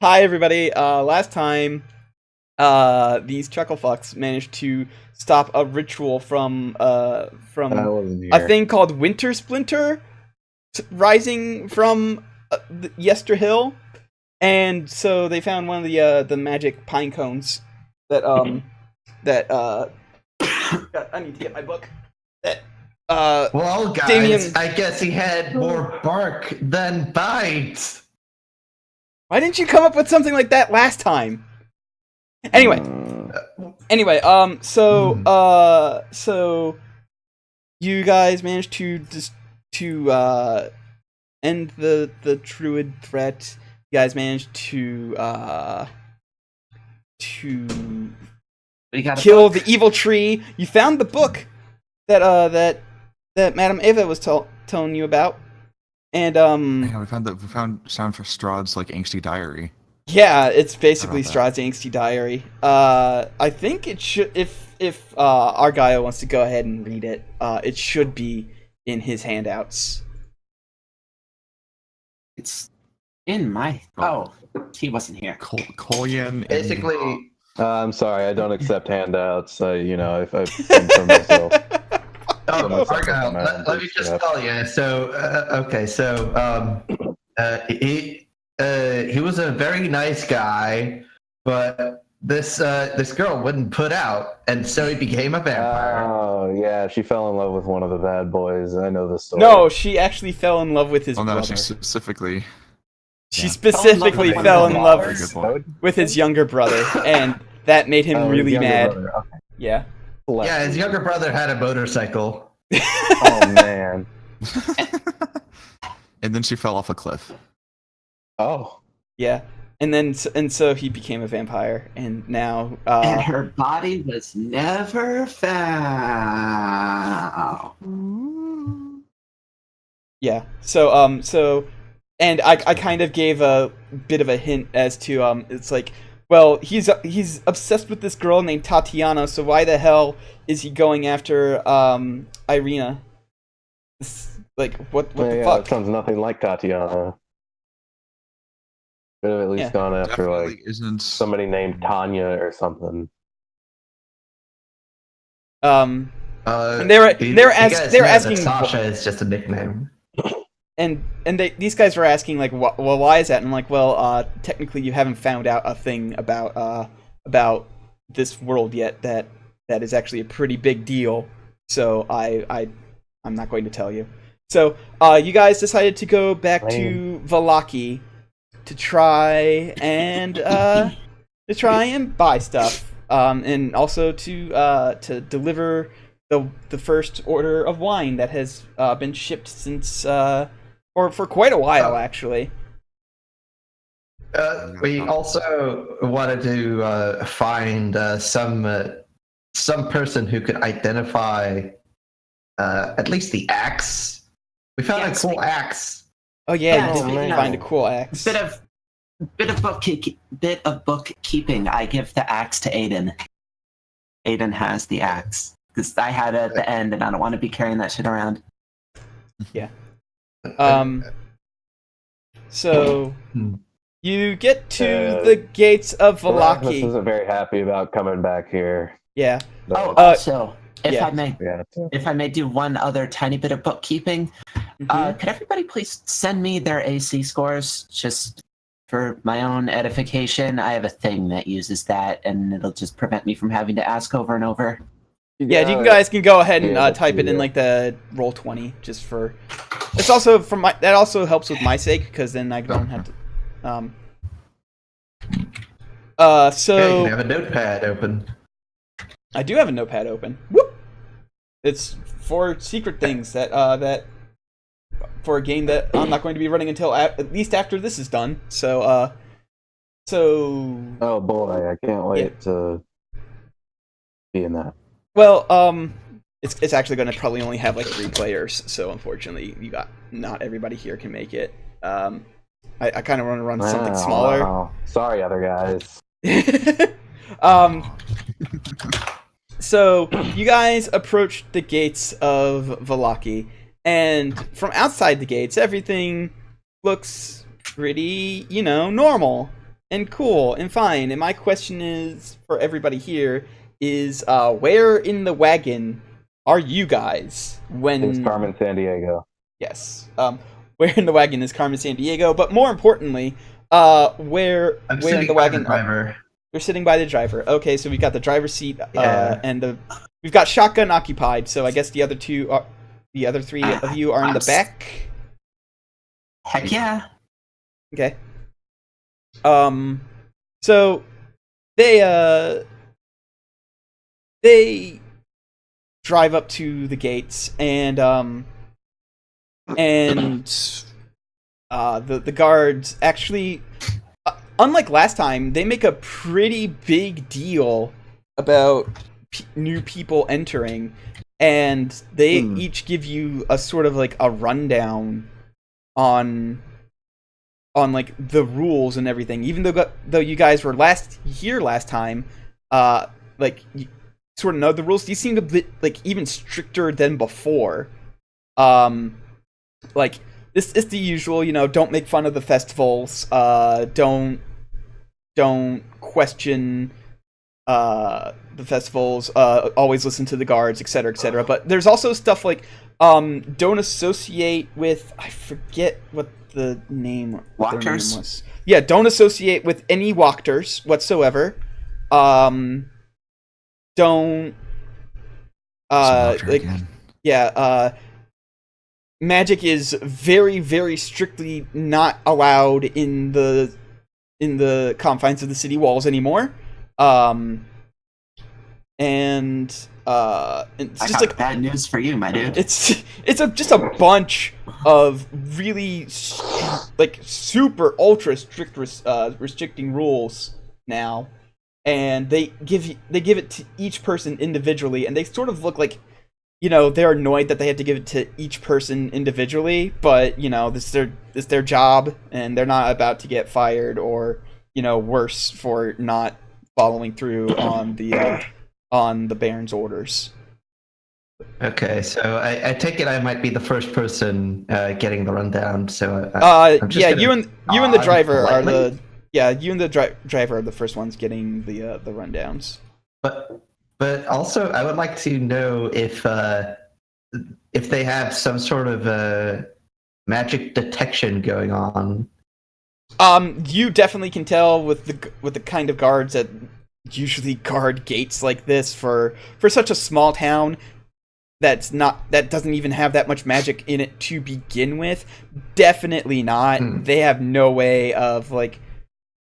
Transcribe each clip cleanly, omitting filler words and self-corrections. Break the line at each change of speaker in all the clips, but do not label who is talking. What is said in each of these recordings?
Hi everybody. Last time, these chucklefucks managed to stop a ritual from
I wasn't
a
here.
thing called Winter Splinter rising from Yester Hill, and so they found one of the magic pine cones that God, I need to get my book. That
Well, guys,
Damien,
I guess he had more bark than bite.
why didn't you come up with something like that last time? Anyway. So you guys managed to end the druid threat. You guys managed to
We got
kill the evil tree. You found the book that Madame Eva was telling you about, and
Yeah, we found sound for Strahd's like angsty diary.
yeah, it's basically
How about
Strahd's angsty diary. I think it should, if Argyle wants to go ahead and read it, it should be in his handouts.
It's in my. Oh, he wasn't here.
Kolyan.
Basically,
I'm sorry, I don't accept handouts. If I think for myself.
Argyle, let me just tell you. So, okay, so he was a very nice guy, but this girl wouldn't put out, and so he became a vampire.
Oh, yeah, she fell in love with one of the bad boys. I know the story.
No, she actually fell in love with his
Oh no,
brother.
specifically.
She
Yeah.
specifically fell in love
Very good point.
with his younger brother, and that made him
his
really
younger
mad.
brother, okay.
Yeah.
Yeah, his younger brother had a motorcycle.
Oh, man.
And then she fell off a cliff.
Oh.
Yeah. And so he became a vampire, and now
And her body was never found.
yeah. So and I kind of gave a bit of a hint as to it's like, well, he's obsessed with this girl named Tatiana, so why the hell is he going after Irina? Like what the
Yeah,
fuck?
it sounds nothing like Tatiana. Could have at least
Yeah.
gone after,
Definitely isn't
somebody named Tanya or something.
And
And
they were asking
Sasha is just a nickname.
and these guys were asking like, well, why is that? And I'm like, well, technically you haven't found out a thing about this world yet that is actually a pretty big deal. So I'm not going to tell you. So you guys decided to go back to Vallaki to try and buy stuff, and also to deliver the first order of wine that has been shipped since for quite a while, actually.
We also wanted to find some person who could identify at least the axe. We found a cool axe.
Oh yeah, you
Yeah,
did find a cool axe.
Bit of bookkeeping. I give the axe to Aiden. Aiden has the axe because I had it at the end, and I don't want to be carrying that shit around.
Yeah. So you get to the gates of
Erasmus
Vallaki.
isn't very happy about coming back here.
Yeah.
Oh,
No.
also, if
yeah.
I may do one other tiny bit of bookkeeping, could everybody please send me their AC scores just for my own edification? I have a thing that uses that, and it'll just prevent me from having to ask over and over.
Yeah, you guys can go ahead and
Yeah,
type it in like the Roll20 just for. It's also for my. That also helps with my sake because then I don't have to. So
Yeah, you can have a notepad open.
I do have a notepad open. Whoop! It's for secret things that for a game that I'm not going to be running until at least after this is done. So
Oh boy, I can't wait to be in that.
well, it's actually going to probably only have like 3 players. So unfortunately, not everybody here can make it. I kind of want to run something smaller.
Wow. Sorry, other guys.
So you guys approached the gates of Vallaki, and from outside the gates, everything looks pretty, normal. and cool and fine. And my question is for everybody here is where in the wagon are you guys when
It's Carmen San Diego.
Yes. Where in the wagon is Carmen San Diego? But more importantly, where
I'm
in
sitting
the
by
wagon?
the driver.
You're sitting by the driver. Okay, so we've got the driver's seat,
Yeah.
and we've got shotgun occupied. So I guess the other three of you are in the back.
Heck yeah.
Okay. So they drive up to the gates and the guards actually, unlike last time, they make a pretty big deal about new people entering, and they each give you a sort of like a rundown on like the rules and everything. Even though you guys were here last time, like you sort of know the rules. These seem a bit like even stricter than before. Like this is the usual, don't make fun of the festivals. Don't question the festivals. Always listen to the guards, etc., etc. But there's also stuff like don't associate with, I forget what the name
Walkers?
was. Yeah, don't associate with any walkers whatsoever. Don't like
again.
yeah, magic is very, very strictly not allowed in the confines of the city walls anymore. And it's
I
just
got
like
bad news for you, my dude.
just a bunch of really like super ultra strict restricting rules now, and they give it to each person individually, and they sort of look like, they're annoyed that they have to give it to each person individually, but this is their job, and they're not about to get fired or worse for not following through on the Baron's orders.
Okay, so I take it I might be the first person getting the rundown. So I'm just
yeah,
gonna
you and the
nod
driver are
politely.
you and the driver are the first ones getting the rundowns.
But also, I would like to know if they have some sort of magic detection going on.
You definitely can tell with the kind of guards that usually guard gates like this for such a small town that doesn't even have that much magic in it to begin with. Definitely not. They have no way of like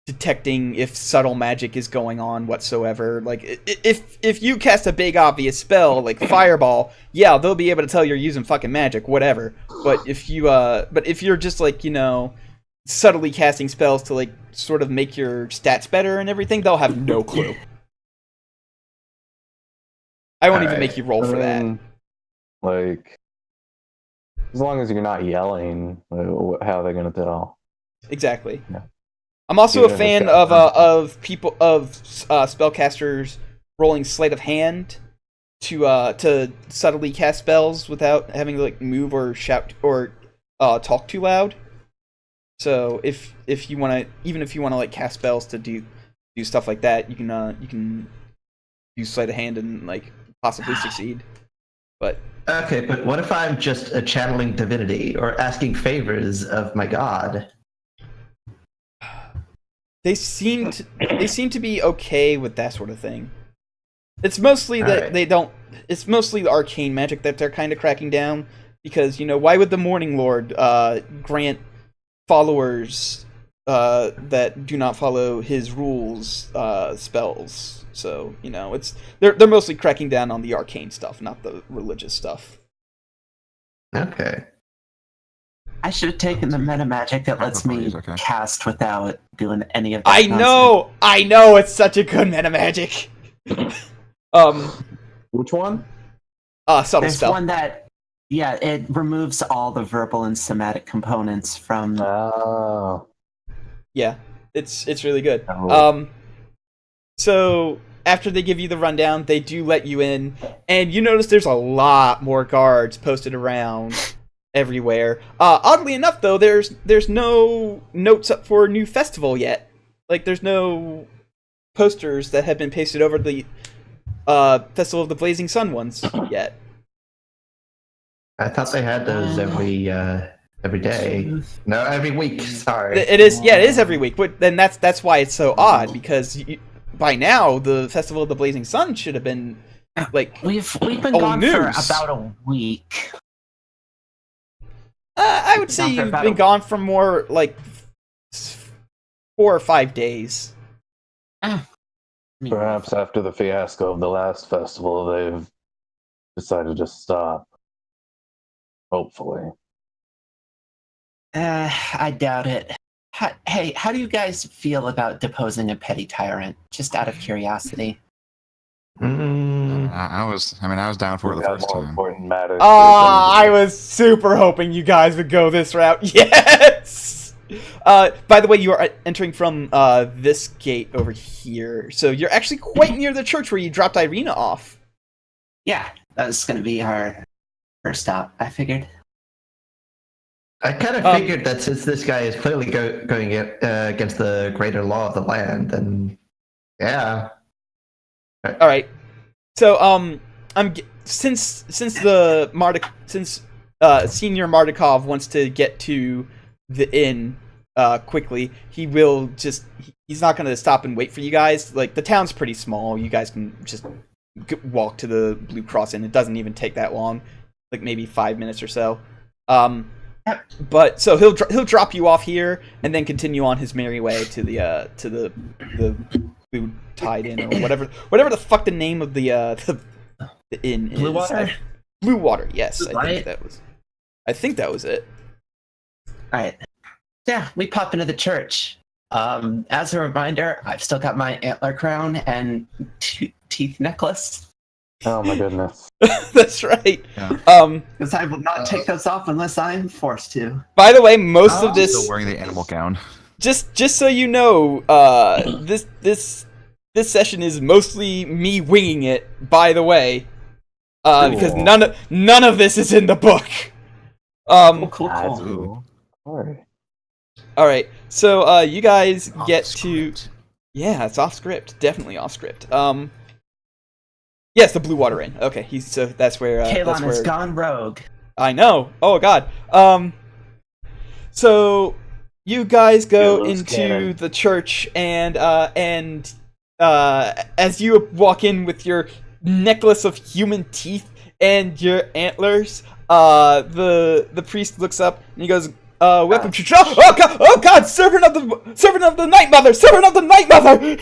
detecting if subtle magic is going on whatsoever. Like if you cast a big obvious spell like fireball, yeah, they'll be able to tell you're using fucking magic, whatever. But if you're just like, subtly casting spells to like sort of make your stats better and everything, they'll have no clue. I won't even make you roll for that.
Like, as long as you're not yelling, how are they going to tell?
Exactly.
Yeah.
I'm also
Even
a
if
fan
it's got
of spellcasters rolling sleight of hand to subtly cast spells without having to like move or shout or talk too loud. So if you want to like cast spells to do stuff like that, you can use sleight of hand and like possibly succeed. But
Okay, but what if I'm just channeling divinity or asking favors of my god?
they seem to be okay with that sort of thing. It's mostly that
Alright.
they don't. It's mostly the arcane magic that they're kind of cracking down, because why would the Morning Lord grant followers that do not follow his rules spells? So they're mostly cracking down on the arcane stuff, not the religious stuff.
Okay.
I should have taken the meta magic that lets me
Everybody's okay.
cast without doing any of that.
I know, it's such a good meta magic.
Which one?
Subtle
There's
spell.
one that, yeah, it removes all the verbal and somatic components from.
Oh.
Yeah, it's really good.
Oh.
So after they give you the rundown, they do let you in, and you notice there's a lot more guards posted around everywhere. Oddly enough, though, there's no notes up for a new festival yet. Like, there's no posters that have been pasted over the Festival of the Blazing Sun ones yet.
I thought they had those every day. No, every week. Sorry.
It is every week. But then that's why it's so odd, because by now the Festival of the Blazing Sun should have been like
We've been
old
gone
news.
for about a week.
I would say you've been gone for more like 4 or 5 days.
Perhaps after the fiasco of the last festival, they've decided to stop. Hopefully.
I doubt it. Hey, how do you guys feel about deposing a petty tyrant? Just out of curiosity.
I was down for it the
We've got
first
more
time.
important matters.
I was super hoping you guys would go this route. Yes! By the way, you are entering from this gate over here. So you're actually quite near the church where you dropped Irina off.
Yeah, that was going to be our first stop, I figured.
I kind of figured that since this guy is clearly going against the greater law of the land, then yeah.
All right. So since Senior Senior Mardukov wants to get to the inn quickly, he's not going to stop and wait for you guys. Like, the town's pretty small. You guys can just walk to the Blue Cross Inn. It doesn't even take that long, like maybe 5 minutes or so. But so he'll drop you off here and then continue on his merry way to the Blue Tide Inn, or whatever the fuck the name of the inn is.
Blue Water?
Blue Water, yes.
Blue
I think that was it.
Alright. Yeah, we pop into the church. As a reminder, I've still got my antler crown and teeth necklace.
Oh my goodness.
That's right.
Yeah.
Because I will not take those off unless I am forced to.
By the way, most of this,
Still wearing the animal gown.
just so you know, this session is mostly me winging it. By the way, because none of this is in the book.
Cool.
Ooh.
Alright.
All right, so you guys
Off
get
script.
yeah, it's off script, definitely off script. Yes, the Blue Water Inn. Okay, so that's where
Kalon has gone rogue.
I know. Oh god. So you guys go
Yeah, those
into
cannon.
the church, and as you walk in with your necklace of human teeth and your antlers, the priest looks up and he goes, "Welcome to church." Oh god! Servant of the Night Mother! Servant of the Night Mother!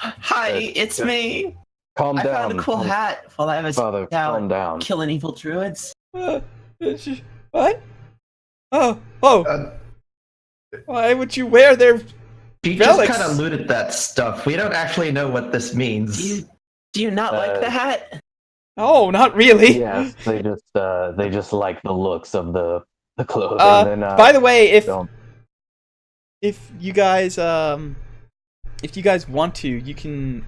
Hi, it's me.
Calm
I
down.
found a cool hat while I was
Father, calm down.
killing evil druids.
What? Oh! Why would you wear their?
You just
relics?
kind of looted that stuff. We don't actually know what this means.
Do you not like the hat?
Oh, not really.
Yes, they just like the looks of the clothing.
By the way,
don't.
if you guys want to, you can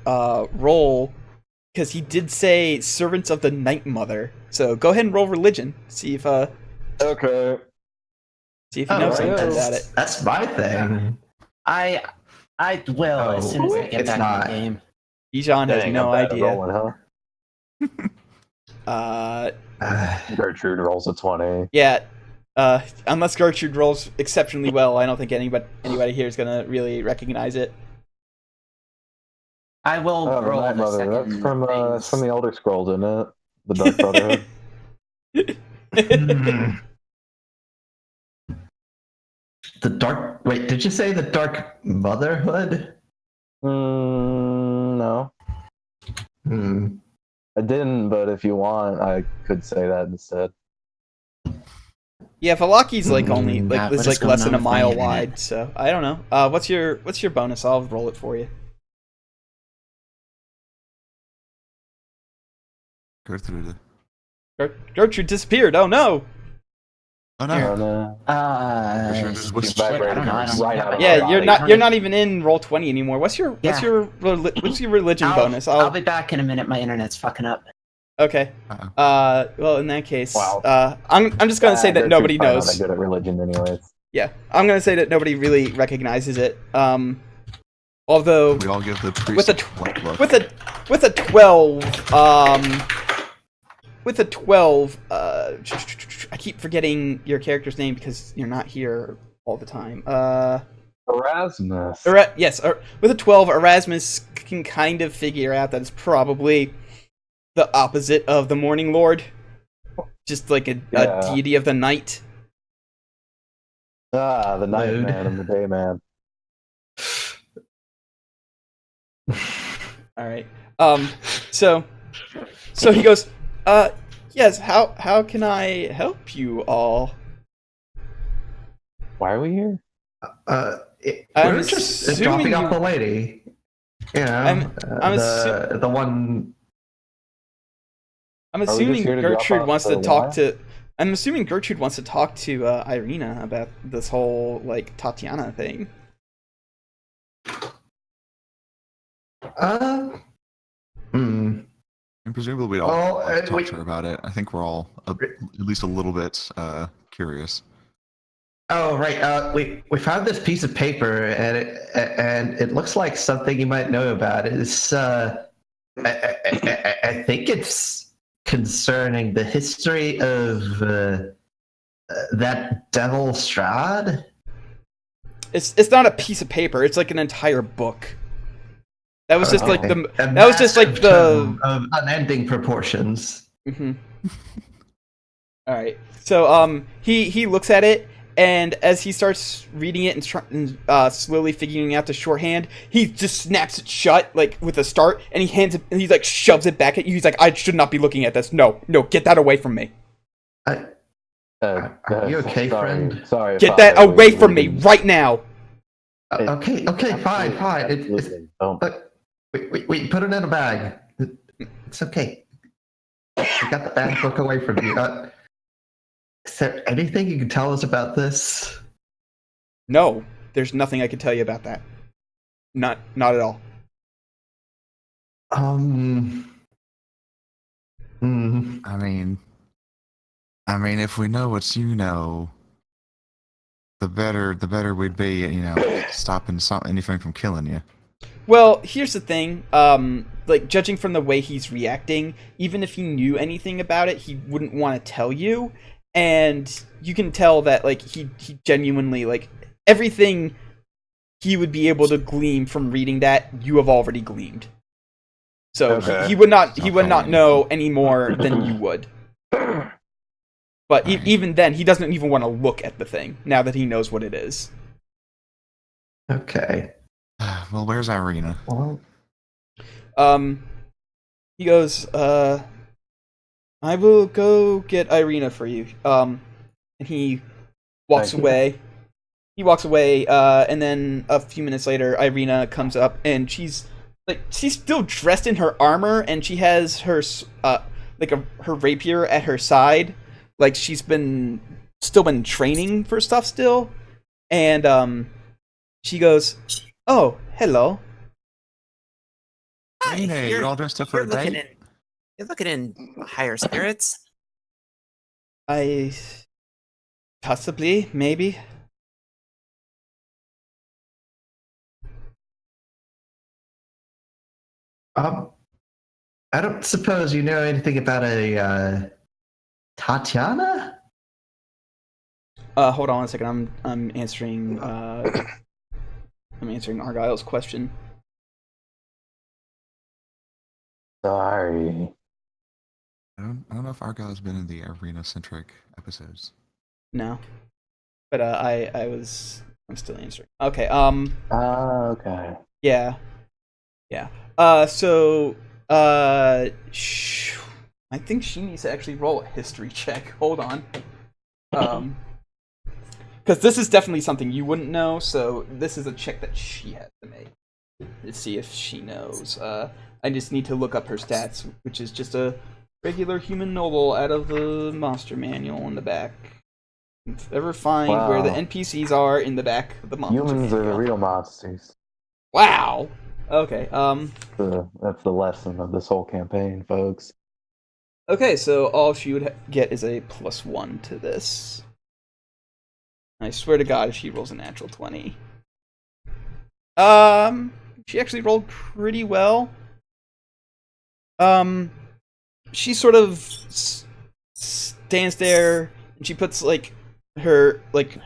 roll, because he did say servants of the Night Mother. So go ahead and roll religion. See if
Okay.
he knows something about it.
That's my thing.
I will as soon as I get
it's
back
not.
in the game.
Bijan has
Dang,
no
I'm bad at
idea.
rolling, huh? Gertrude rolls a 20.
Yeah. Unless Gertrude rolls exceptionally well, I don't think anybody here is gonna really recognize it.
I will
Oh,
roll
Night
the
Mother.
second.
That's from the Elder Scrolls, isn't it? The Dark Brotherhood.
The dark. Wait, did you say the Dark Motherhood?
No. I didn't, but if you want, I could say that instead.
Yeah, Vallaki's like only
Yeah,
it's
what is
like
going
less
on
than a
with my
mile
internet?
wide, so I don't know. What's your bonus? I'll roll it for you.
Gertrude.
Gertrude disappeared. Oh no.
Oh no.
Oh, no.
Sure, this is what's-
shit, I don't know. I don't
Right
have
out
it.
of
Yeah,
my
you're not even in roll 20 anymore. What's your religion
I'll-
bonus?
I'll be back in a minute. My internet's fucking up.
Okay.
Uh-oh.
Well, in that case,
Wow.
I'm just gonna say that
Gertrude's
nobody
probably
knows.
Not that good at religion, anyways.
Yeah, I'm gonna say that nobody really recognizes it. Although
We all give the priest
with a
blank look.
with a 12, with a 12, I keep forgetting your character's name because you're not here all the time.
Erasmus.
Yes, with a 12, Erasmus can kind of figure out that it's probably the opposite of the Morning Lord, just like a deity of the night.
Ah, the night
Mood.
man and the day man.
All right. So he goes, yes. How can I help you all?
Why are we here?
I'm
We're just
assuming
dropping off
you-
the lady. Yeah,
I'm
the one.
I'm
we just
assuming
here to drop
Gertrude
off
wants to
the
talk
wire?
to. I'm assuming Gertrude wants to talk to Irina about this whole like Tatiana thing.
Hmm.
And presumably we'd all
Well,
like to talk
we-
to her about it. I think we're all at least a little bit curious.
Oh right. We found this piece of paper, and it looks like something you might know about. It's I think it's concerning the history of that devil Strahd.
It's not a piece of paper. It's like an entire book. That was just like
Okay.
the.
A
That was just like
massive
the.
tome of unending proportions.
Mm-hmm. All right. So he looks at it, and as he starts reading it and slowly figuring out the shorthand, he just snaps it shut like with a start, and he hands it and he like shoves it back at you. He's like, I should not be looking at this. No, get that away from me.
Are you okay, friend?
Sorry.
Get that
Father,
away
we
from me
didn't-
right now.
Okay, fine.
Absolutely. Don't.
We put it in a bag. It's okay. We got the bag book away from you. Is there anything you can tell us about this?
No, there's nothing I can tell you about that. Not at all.
Hmm.
I mean, if we know what you know, the better we'd be, stopping anything from killing you.
Well, here's the thing. Like judging from the way he's reacting, even if he knew anything about it, he wouldn't want to tell you. And you can tell that like he genuinely like everything he would be able to glean from reading that you have already gleaned. So
Okay.
he would not
Okay.
know any more than you would. But even then, he doesn't even want to look at the thing now that he knows what it is.
Okay.
Well, where's Irina?
Well,
He goes, I will go get Irina for you. And he walks
Thank you.
away. He walks away, and then a few minutes later, Irina comes up, and she's still dressed in her armor, and she has her her rapier at her side, like she's still been training for stuff still, and she goes, "Oh, hello."
Hey, you're all dressed up for a date?
You're looking in higher spirits.
I possibly, maybe.
I don't suppose you know anything about a Tatiana?
Hold on a second. I'm answering. I'm answering Argyle's question.
Sorry.
I don't know if Argyle's been in the arena-centric episodes.
No, but I'm still answering. Okay.
Okay.
Yeah. So I think she needs to actually roll a history check. Hold on. Because this is definitely something you wouldn't know. So this is a check that she has to make to see if she knows. I just need to look up her stats, which is just a regular human noble out of the monster manual in the back. If you ever find where the
Wow.
NPCs are in the back of the monster
Humans are the
manual.
real monsters.
Wow. Okay.
That's the lesson of this whole campaign, folks.
Okay, so all she would get is a +1 to this. I swear to God, if she rolls a natural 20. She actually rolled pretty well. She sort of stands there, and she puts, like, her, like,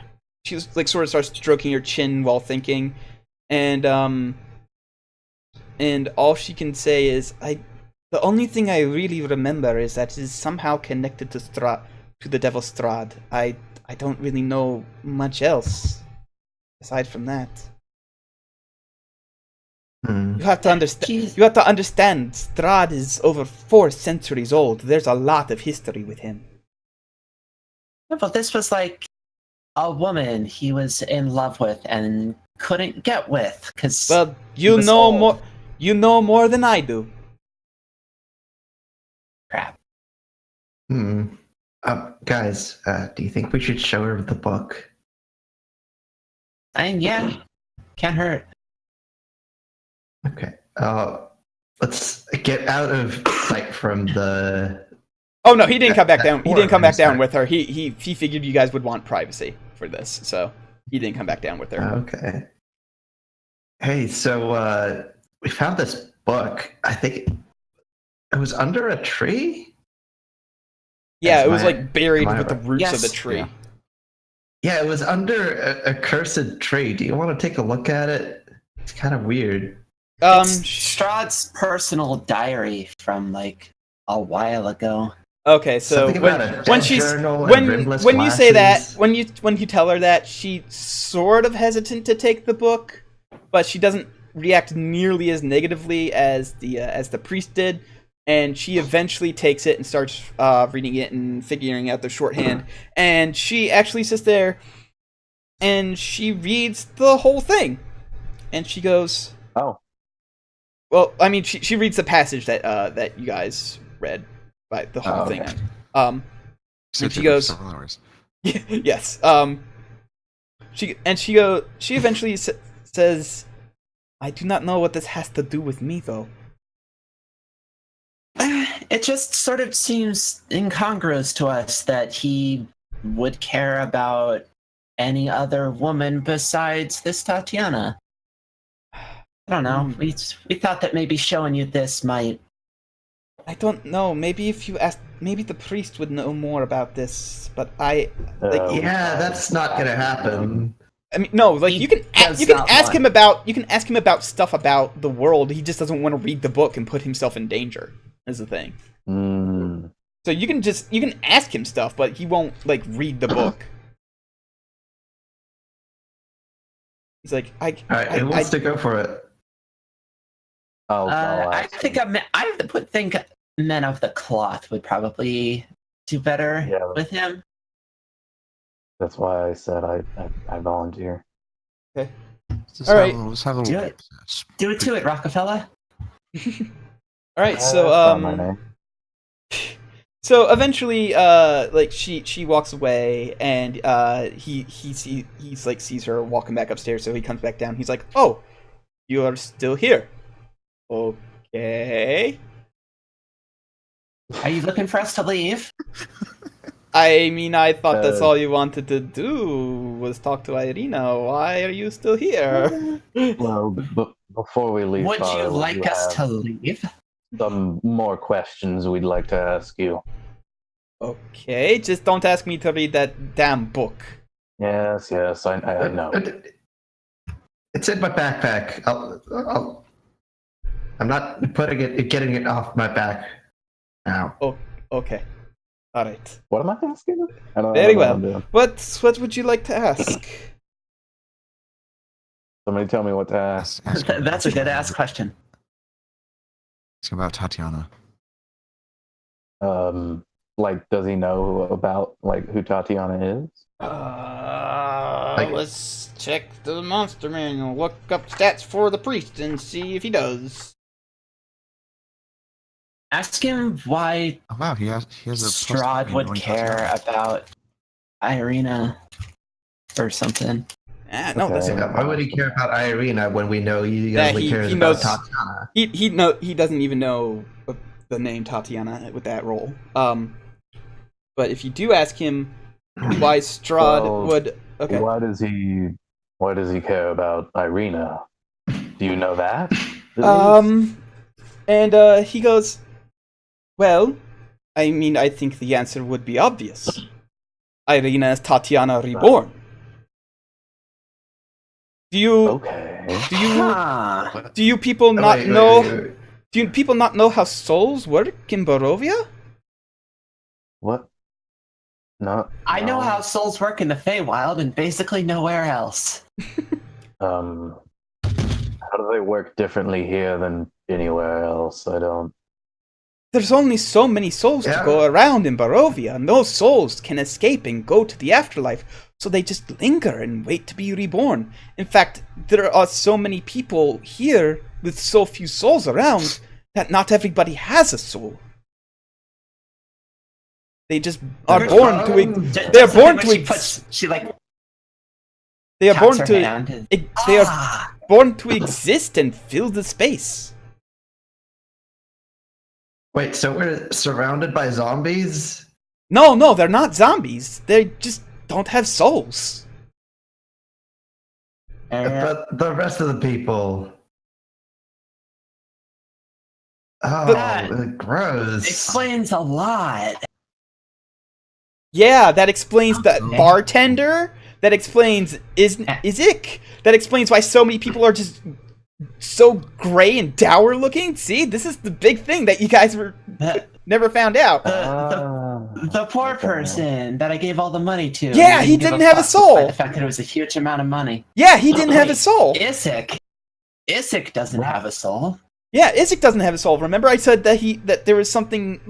she's, like, sort of starts stroking her chin while thinking, and all she can say is, the only thing I really remember is that it is somehow connected to to the devil Strahd. I don't really know much else aside from that. You have to understand.
Jeez.
You have to understand. Strahd is over 4 centuries old. There's a lot of history with him.
Yeah, but this was like a woman he was in love with and couldn't get with because.
Well, you
was
know
old.
more. You know more than I do.
Crap.
Guys, do you think we should show her the book?
Yeah, can't hurt.
Okay. Let's get out of sight from the.
Oh no, he didn't come back down. He
Or,
didn't come
I'm
back down
sorry.
with her. He figured you guys would want privacy for this, so he didn't come back down with her.
Okay. Hey, so we found this book. I think it was under a tree.
Yeah, it was
Am I-
like buried
am I
with the
right?
roots of the
Yes.
tree.
Yeah.
Yeah, it was under a cursed tree. Do you want to take a look at it? It's kind of weird.
It's Strahd's personal diary from like a while ago.
Okay, so
Something about a
when
dead
she's
journal and
when
rimless
you say that
glasses.
when you tell her that, she sort of hesitant to take the book, but she doesn't react nearly as negatively as the priest did, and she eventually takes it and starts reading it and figuring out the shorthand, and she actually sits there and she reads the whole thing, and she goes,
Oh,
well, I mean, she reads the passage that you guys read, by the whole
Oh,
thing.
okay.
And she
for
goes,
several hours.
yes. She eventually says, "I do not know what this has to do with me, though."
It just sort of seems incongruous to us that he would care about any other woman besides this Tatiana. I don't know. We thought that maybe showing you this might.
I don't know. Maybe if you ask, maybe the priest would know more about this. But I
Yeah, that's not gonna happen.
mean, no. Like
He
you can
does
you can
not
ask
want-
him about stuff about the world. He just doesn't want to read the book and put himself in danger. Is the thing.
mm,
So you can ask him stuff, but he won't like read the book. He's like,
All right, who wants to go for it?
I'll
I
ask
think
him.
I would think Men of the Cloth would probably do better
Yeah.
with him.
That's why I said I volunteer.
Okay.
Let's
All right.
let's have a
Do
little.
it. Do it to it, Rockefeller.
All right, so
That's not my name.
so eventually, like she walks away, and he's like sees her walking back upstairs, so he comes back down. He's like, "Oh, you are still here? Okay."
Are you looking for us to leave?
I mean, I thought that's
Uh,
all you wanted to do was talk to Irina. Why are you still here?
Well, before we leave,
Would
Father,
you like us
have
to leave?
some more questions we'd like to ask you?
Okay, just don't ask me to read that damn book.
Yes, I know.
It's in my backpack. I'm not getting it off my back now.
Oh, okay. All right.
What am I asking? I don't
Very
know what I'm
well.
doing.
What would you like to ask?
Somebody tell me what to ask.
That's a good ass question.
Ask about Tatiana.
Like, does he know about like who Tatiana is?
Let's check the monster manual. Look up stats for the priest and see if he does.
Ask him why
Oh wow, he has a. plus
Strahd
3
would
knowing
care
Tatiana.
about Irina or something.
No,
Okay.
that's
Why would he care about Irina when we know he
Yeah,
only
he
cares
knows-
about Tatiana?
he doesn't even know the name Tatiana with that role. But if you do ask him why Strahd
Well-
would Okay.
Why does he care about Irina? Do you know that?
And he goes, well, I mean, I think the answer would be obvious. Irina is Tatiana reborn. Do you
Okay.
Huh.
do you people not
Wait,
know
wait.
do you people not know how souls work in Barovia?
What? Not.
I know
no.
how souls work in the Feywild and basically nowhere else.
How do they work differently here than anywhere else? I don't.
There's only so many souls to
Yeah.
go around in Barovia, and those souls can escape and go to the afterlife, so they just linger and wait to be reborn. In fact, there are so many people here with so few souls around that not everybody has a soul. They just are
There's
born to
some-
they're born to
She like
they are
taps
born
her
to
hand and-
they are
Ah!
born to exist and fill the space.
Wait, so we're surrounded by zombies?
No, they're not zombies. They just don't have souls.
But the rest of the people. Oh,
That
gross.
explains a lot.
Yeah, that explains that
Okay.
bartender. That explains Izik. That explains why so many people are just so gray and dour looking. See, this is the big thing that you guys were
The,
never found out.
the poor
Okay.
person that I gave all the money to.
Yeah, he
give
didn't have a
fuck
soul.
despite the fact that it was a huge amount of money.
Yeah, he didn't have a
Wait,
soul.
Isik doesn't have a soul.
Yeah, Izik doesn't have a soul. Remember, I said that there was something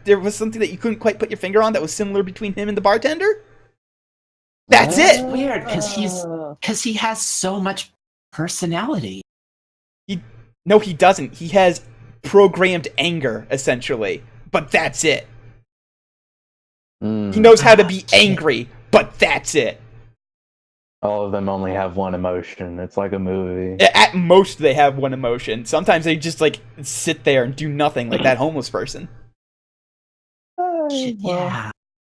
there was something that you couldn't quite put your finger on that was similar between him and the bartender. That's
It's
it.
weird because he has so much personality.
No, he doesn't. He has programmed anger, essentially. But that's it. He knows how to be angry, but that's it.
All of them only have one emotion. It's like a movie.
At most, they have one emotion. Sometimes they just, like, sit there and do nothing, like that homeless person.
Yeah.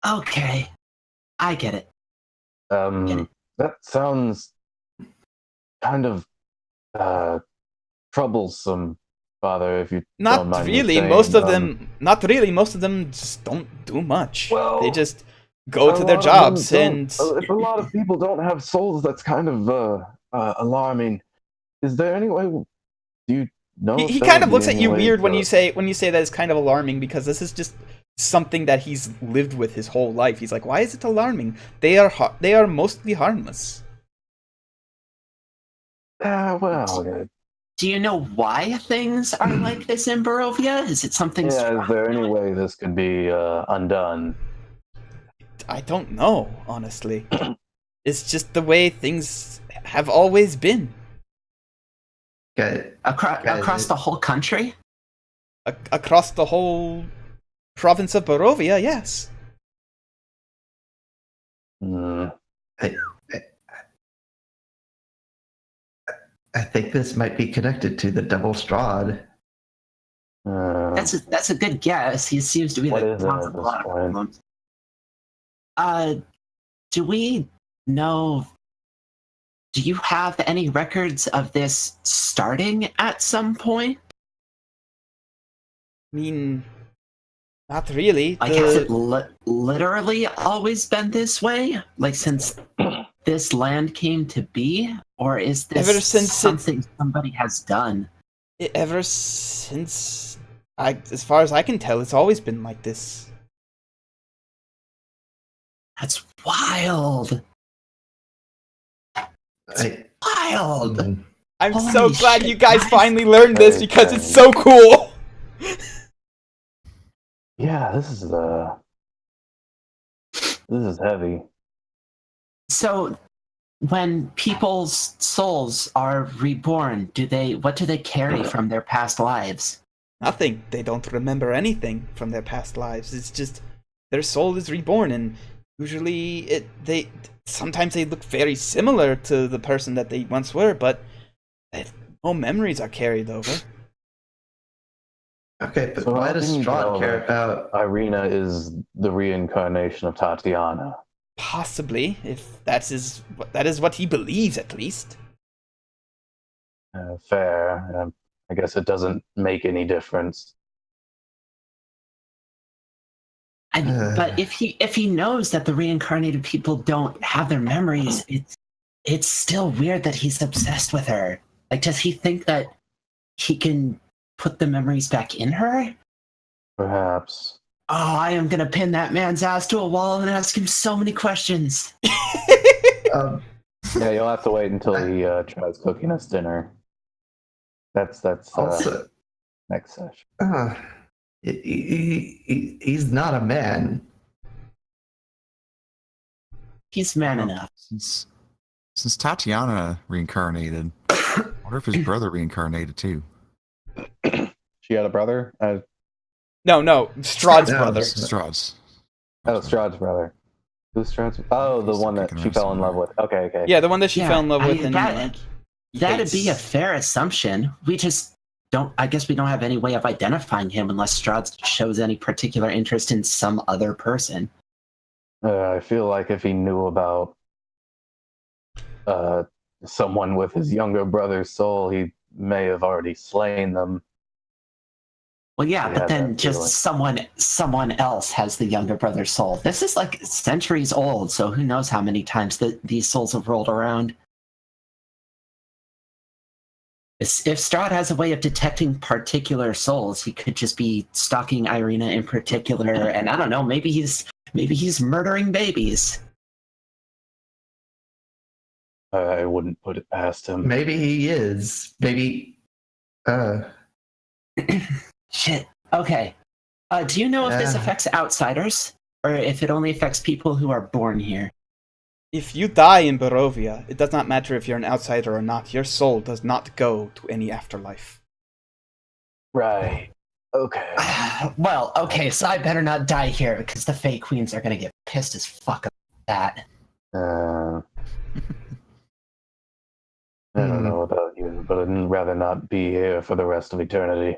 Okay. I get it.
That sounds kind of troublesome, Father. If you don't
Not
mind me
really.
saying.
Most of them, not really. Most of them just don't do much.
Well,
They just go to
A
their
lot of
jobs
them
and...
don't- If a lot of people don't have souls, that's kind of alarming. Is there any way? Do you know?
He
if there
kind
would
of
be
looks at
any
you
way
weird when
to-
you say that it's kind of alarming, because this is just something that he's lived with his whole life. He's like, why is it alarming? They are mostly harmless.
Well,
Do you know why things are like this in Barovia? Is it something?
yeah. Is there any way this could be undone?
I don't know, honestly. It's just the way things have always been.
Okay.
Across the whole country?
Across the whole province of Barovia, yes.
Hmm.
I think this might be connected to the double Strahd.
That's a good guess. He seems to be
What
the
is it
cause
at
of a
this
lot of
point?
problems. Do we know? Do you have any records of this starting at some point?
I mean, not really.
Like, has it literally always been this way? Like, since this land came to be? Or is this
Ever since
something somebody has done?
Ever since, as far as I can tell, it's always been like this.
That's wild. Wild.
I'm
Holy
so glad
shit,
you guys
guys.
finally learned this,
Very
because it's
strange.
so cool.
Yeah, this is heavy.
So, when people's souls are reborn, what do they carry from their past lives?
Nothing. They don't remember anything from their past lives. It's just their soul is reborn, and usually sometimes they look very similar to the person that they once were, but no memories are carried over.
Okay, but
So
why
how
does
can you
Strahd
tell
care
that
about?
Irina is the reincarnation of Tatiana?
Possibly, if that is what he believes, at least.
Fair. I guess it doesn't make any difference.
But if he knows that the reincarnated people don't have their memories, it's still weird that he's obsessed with her. Like, does he think that he can put the memories back in her?
Perhaps.
Oh, I am gonna pin that man's ass to a wall and ask him so many questions.
Um,
Yeah, you'll have to wait until he tries cooking us dinner. That's
also,
next session.
he's not a man.
He's man enough.
Since Tatiana reincarnated, I wonder if his brother reincarnated too.
She had a brother?
No, Strahd's
No,
brother.
Strahd's.
Strahd's brother. Who's Strahd's? Oh, the
He's
one that
kicking
she
around
fell in love
somewhere.
with. Okay.
Yeah, the one that she
Yeah,
fell in love
I
with,
mean,
and
that-
like,
That'd be a
hates.
fair assumption. We just don't. I guess we don't have any way of identifying him unless Strahd shows any particular interest in some other person.
I feel like if he knew about someone with his younger brother's soul, he may have already slain them.
Well, yeah,
Yeah,
but then
that
just
feeling.
someone else has the younger brother's soul. This is like centuries old, so who knows how many times these souls have rolled around. If Strahd has a way of detecting particular souls, he could just be stalking Irina in particular, and I don't know, maybe he's murdering babies.
I wouldn't put it past him.
Maybe he is. Maybe.
Shit. Okay. Do you know if this
Yeah.
affects outsiders, or if it only affects people who are born here?
If you die in Barovia, it does not matter if you're an outsider or not. Your soul does not go to any afterlife.
Right. Okay.
Well, okay, so I better not die here because the Fey Queens are gonna get pissed as fuck about that.
I don't know about you, but I'd rather not be here for the rest of eternity.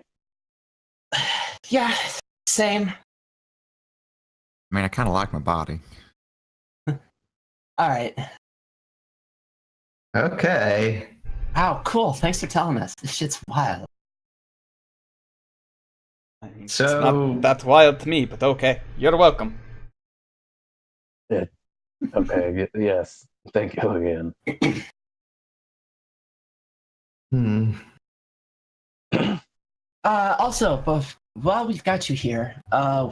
Yeah, same.
I mean, I kind of like my body.
All right.
Okay.
Wow, cool. Thanks for telling us. This shit's wild.
I mean,
So-
it's not that wild to me, but okay. You're welcome.
Okay, yes. Thank you again.
Also, while we've got you here,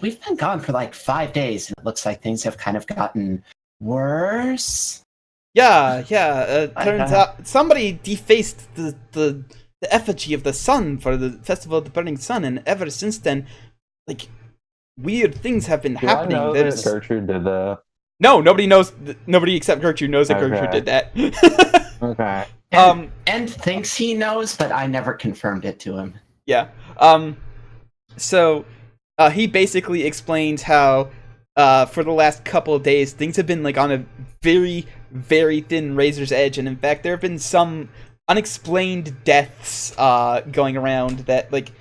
we've been gone for like 5 days, and it looks like things have kind of gotten worse.
Yeah. Turns out somebody defaced the effigy of the sun for the Festival of the Burning Sun, and ever since then, like, weird things have been
Do
happening.
I know that Gertrude did that?
No, nobody knows. Nobody except Gertrude knows that
Okay.
Gertrude did that.
Okay.
And thinks he knows, but I never confirmed it to him.
Yeah. So he basically explains how for the last couple of days things have been like on a very, very thin razor's edge, and in fact there have been some unexplained deaths going around that like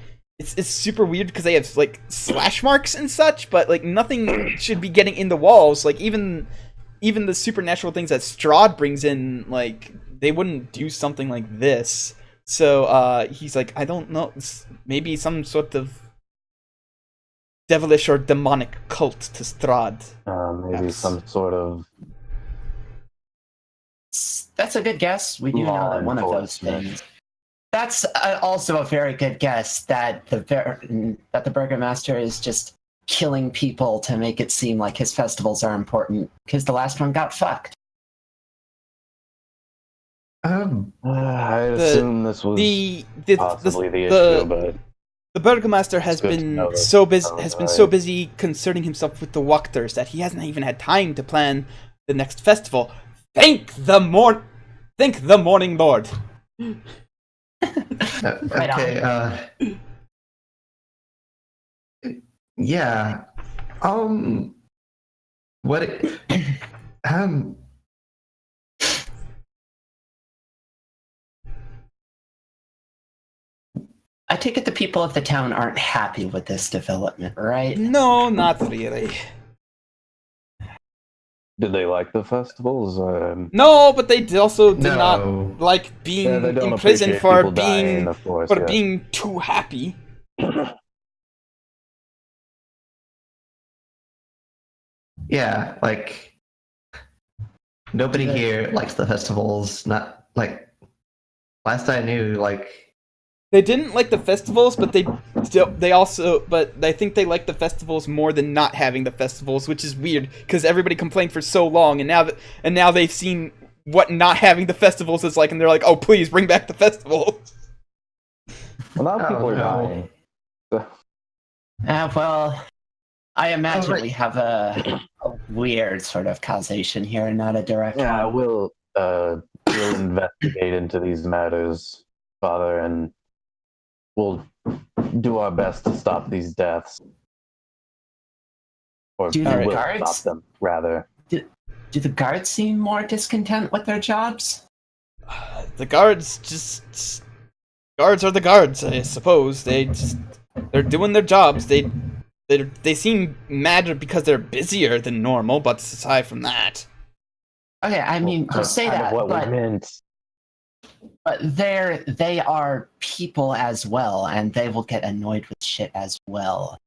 it's super weird because they have like slash marks and such, but like nothing should be getting in the walls. Like even the supernatural things that Strahd brings in, like they wouldn't do something like this. So he's like, I don't know, maybe some sort of devilish or demonic cult to Strahd.
Maybe
Yes.
some sort of
That's a good guess. We do know
law
that one of those
enforcement.
things. That's also a very good guess that the Burgomaster is just killing people to make it seem like his festivals are important because the last one got fucked.
I'd assume this was possibly the issue, but
the Burgomaster has
It's good to
been
know that.
so busy
Right.
concerning himself with the Wachters that he hasn't even had time to plan the next festival. Thank the Morning Lord.
Right on.
Okay. Yeah. What?
I take it the people of the town aren't happy with this development, right?
No, not really.
Did they like the festivals?
No, but they also did not
No.
like
Yeah,
being
they don't
imprisoned
appreciate
for
people dying,
being
of course.
for
Yeah.
being too happy.
Yeah, like nobody here likes the festivals. Not like last I knew, like
They didn't like the festivals, but I think they like the festivals more than not having the festivals, which is weird because everybody complained for so long, and now they've seen what not having the festivals is like, and they're like, oh, please bring back the festivals.
Well, now
Oh,
people are
no.
dying. So,
Well, I imagine
right.
we have a weird sort of causation here, not a direct
yeah,
one.
we'll investigate into these matters, Father, and we'll do our best to stop these deaths. Or
Do
we
the
will
guards
stop them, rather.
do the guards seem more discontent with their jobs?
The guards are the guards, I suppose. They're doing their jobs. They seem mad because they're busier than normal, but aside from that,
Okay, I mean, you
That's
say
kind
that,
of what
but
we meant.
they are people as well, and they will get annoyed with shit as well.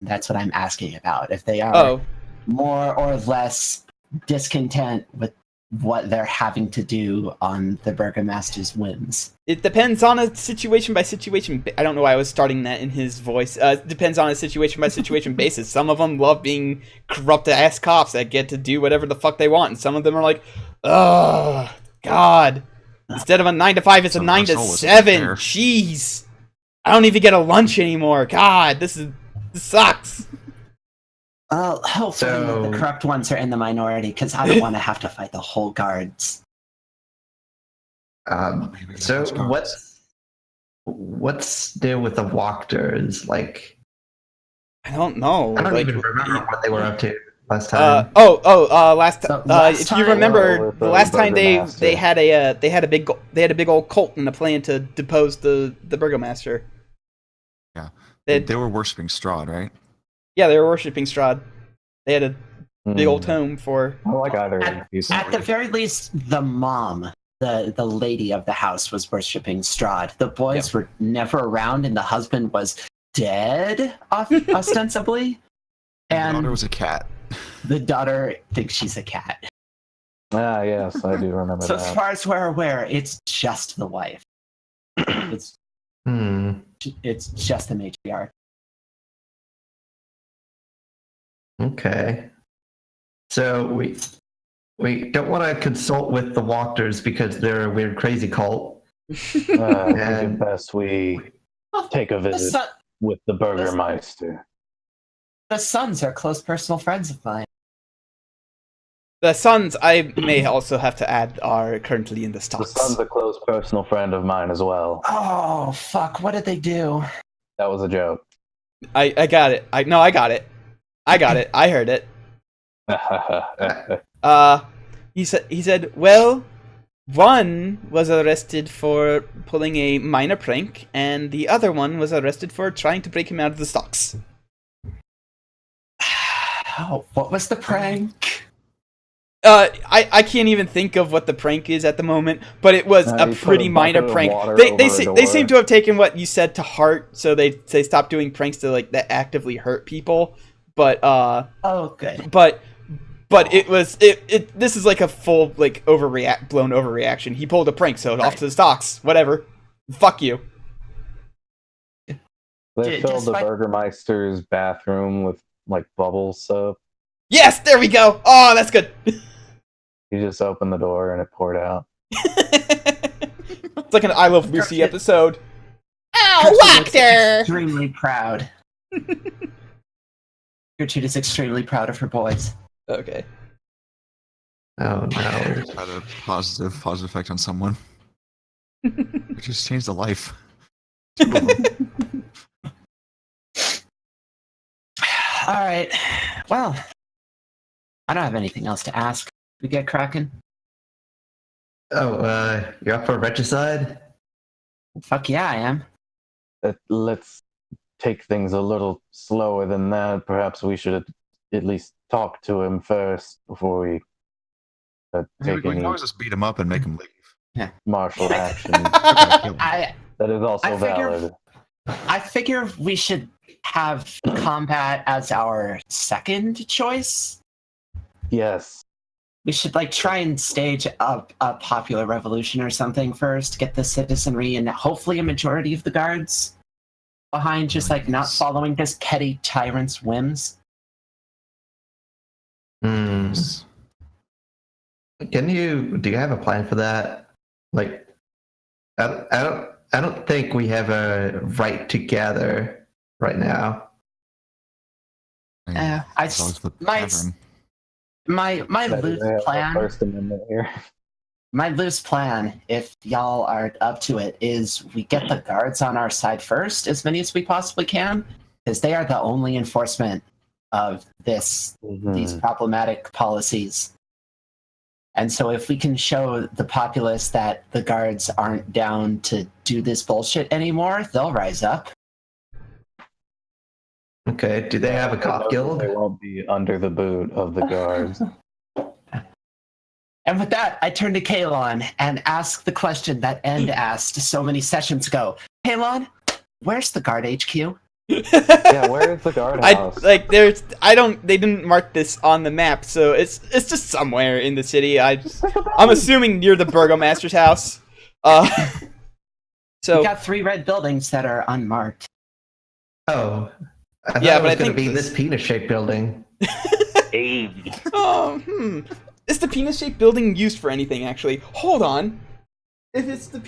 That's what I'm asking about. If they are
oh,
more or less discontent with what they're having to do on the Burgomaster's whims.
it depends on a situation by situation. I don't know why I was starting that in his voice. It depends on a situation by situation basis. Some of them love being corrupt ass cops that get to do whatever the fuck they want, and some of them are like, ugh, God. Instead of a 9 to 5, it's a
Some
9 to
asshole isn't
7.
fair.
Jeez, I don't even get a lunch anymore. God, this sucks.
Well, hopefully
So-
the corrupt ones are in the minority, because I don't want to have to fight the whole guards.
Maybe they're
so
just guards.
what's deal with the walkers? Like
I don't know.
I don't
like,
even remember what they were up to last
Uh
time.
last
So last
if you
time-
remember
with
the
the
last time
Burgomaster.
they had a big old cult and a plan to depose the burgomaster.
Yeah.
They
They were worshiping Strahd, right?
yeah, they were worshiping Strahd. They had a big old
Hmm.
tome for
I don't like either of these.
At the very least, the mom, the lady of the house, was worshipping Strahd. The boys were never around, and the husband was dead, ostensibly.
The
And
daughter was a cat.
the daughter thinks she's a cat.
Ah, yes, I do remember
So as
that.
far as we're aware, it's just the wife. It's just the matriarch.
Okay. So we don't want to consult with the walkers because they're a weird, crazy cult.
I think it's
And-
best we take a
The,
visit
son,
with the Burgermeister.
the sons are close personal friends of mine.
the sons. I may also have to add are currently in the
The
stocks.
son's a close personal friend of mine as well.
Oh, fuck. What did they do?
That was a joke.
I got it. I got it. I got it. I heard it. He said, well, one was arrested for pulling a minor prank, and the other one was arrested for trying to break him out of the stocks.
Oh, what was the prank?
I can't even think of what the prank is at the moment, but it was
He
a
put
pretty
a
minor
bucket of
prank.
water
They
over a
seem
door.
to have taken what you said to heart, so they stopped doing pranks to like that actively hurt people. But
Oh, good.
but it was it this is like a full like blown overreaction. He pulled a prank, so off to the stocks. Whatever. Fuck you.
They filled the
Despite-
Burgermeister's bathroom with like bubble soap.
Yes, there we go. Oh, that's good.
He just opened the door and it poured out.
It's like an I Love Lucy
Gertrude-
episode. Ow,
Gertrude is
whacked her!
extremely proud. Gertrude is extremely proud of her boys.
Okay.
Oh no.
Had a positive effect on someone. It just changed a life. Two of them.
All right. Well, I don't have anything else to ask. We get cracking?
Oh, you're up for regicide?
Fuck yeah, I am.
Let's take things a little slower than that. Perhaps we should at least talk to him first before we take
We can
any
always just beat him up and make him leave.
martial action.
I
That is also
I figure-
valid.
I figure we should have combat as our second choice.
Yes.
We should like try and stage up a popular revolution or something first, get the citizenry and hopefully a majority of the guards behind, just like not
Nice.
following this petty tyrant's whims.
Hmm. Do you have a plan for that? Like, I don't think we have a right to gather right now.
Yeah,
I
as long as the
my
tavern-
my
That
loose
is a
plan.
First Amendment here.
My loose plan, if y'all are up to it, is we get the guards on our side first, as many as we possibly can, because they are the only enforcement of these problematic policies. And so if we can show the populace that the guards aren't down to do this bullshit anymore, they'll rise up.
Okay. Do they have a cop guild?
They won't be under the boot of the guards.
And with that, I turn to Kalon and ask the question that End asked so many sessions ago. Kalon, where's the guard HQ?
Yeah, where is the guardhouse?
They didn't mark this on the map, so it's just somewhere in the city. I'm assuming near the burgomaster's house. So
We got 3 red buildings that are unmarked.
Oh. I thought
Yeah,
it
but
was
I
going to
think
be this penis-shaped building.
Is the penis-shaped building used for anything? Actually, hold on. If the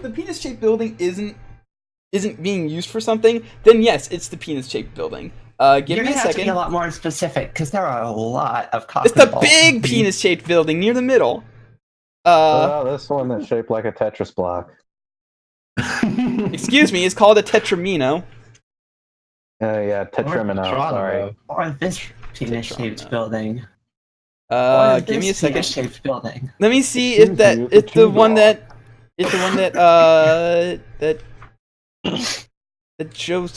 penis-shaped building isn't being used for something, then yes, it's the penis-shaped building. Give
You're
me a
gonna have to be a
second.
lot more specific because there are a lot of cops.
It's the big penis-shaped building near the middle.
Oh, this one that's shaped like a Tetris block.
Excuse me, it's called a tetramino.
Yeah, Tetrimino, sorry.
Or this penis-shaped building.
Give me a second.
Penis-shaped building.
Let me see if the one that Joe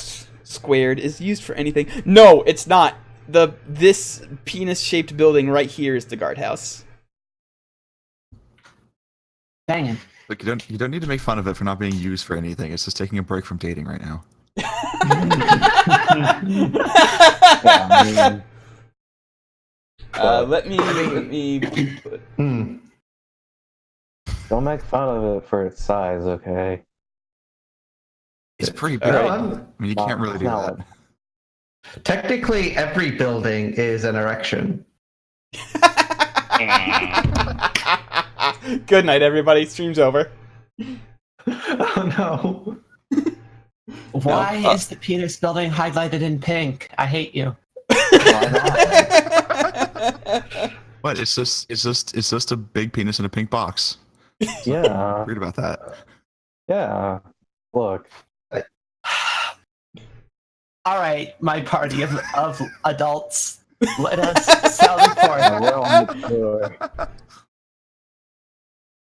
squared is used for anything. No, it's not. This penis-shaped building right here is the guardhouse.
Dang it.
Look, you don't need to make fun of it for not being used for anything. It's just taking a break from dating right now.
Let me put.
Don't make fun of it for its size, okay?
It's pretty big.
Alright.
I mean, you can't really do that.
Technically, every building is an erection.
Good night, everybody. Stream's over.
Oh no.
Why is the penis building highlighted in pink? I hate you.
What? It's just a big penis in a pink box.
Yeah,
Read about that.
yeah. Look,
All right, my party of adults. Let us sally forth.
we're on the floor.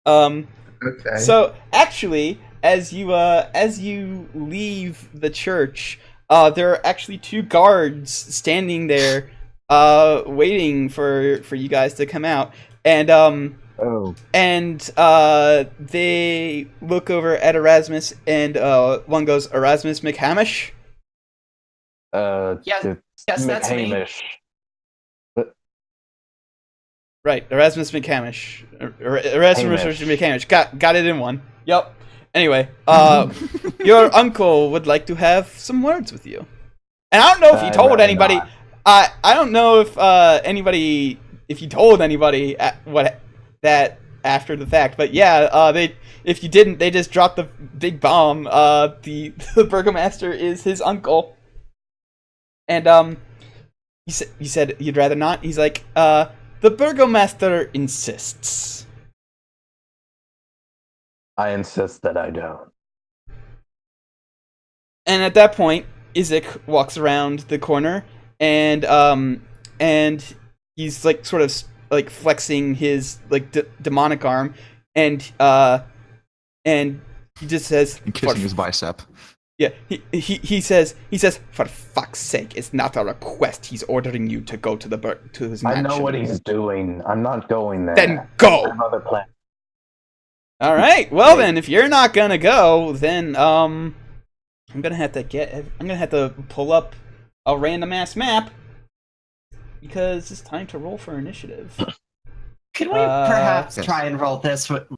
Okay.
So actually, as you leave the church, there are actually 2 guards standing there, waiting for you guys to come out, and
Oh,
they look over at Erasmus, and one goes, Erasmus McHamish.
Yes,
it's
that's me.
McHamish.
Right, Erasmus McHamish. Erasmus
Hamish.
McHamish. Got it in one. Yep. Anyway, your uncle would like to have some words with you. And I don't know if he
I'd
told
rather
anybody.
not.
I don't know if if you told anybody that after the fact. But yeah, if you didn't, they just dropped the big bomb. The burgomaster is his uncle. And you said you'd rather not. He's like, the burgomaster insists.
I insist that I don't.
And at that point, Isaac walks around the corner, and he's like sort of like flexing his like demonic arm, and he just says,
And kissing his bicep.
Yeah, he says, for fuck's sake, it's not a request. He's ordering you to go to his mansion.
I know what he's doing. I'm not going there.
Then go!
I have other plans.
Alright, well then, if you're not gonna go, then, I'm gonna have to pull up a random ass map, because it's time to roll for initiative.
Can we perhaps
yes.
try and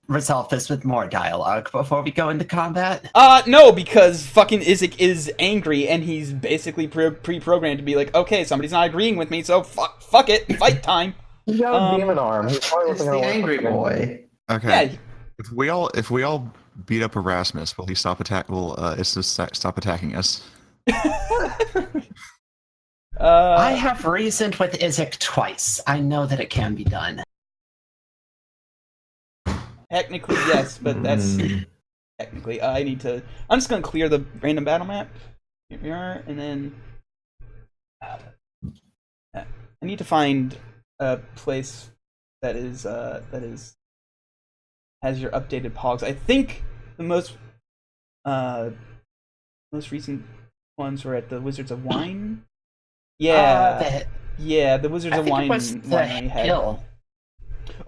resolve this with more dialogue before we go into combat?
No, because fucking Isaac is angry, and he's basically pre-programmed to be like, okay, somebody's not agreeing with me, so fuck it, fight time.
He's got a demon arm. He's probably
It's
wasn't
the
gonna
angry
work.
boy.
Okay.
Yeah,
If we all beat up Erasmus, will he stop stop attacking us?
I have reasoned with Isaac twice. I know that it can be done.
technically yes, but that's technically. I'm just gonna clear the random battle map. Here we are, and then I need to find a place that is has your updated pogs. I think the most recent ones were at the Wizards of Wine. Yeah, the Wizards of Wine.
It was the
winery had.
hill.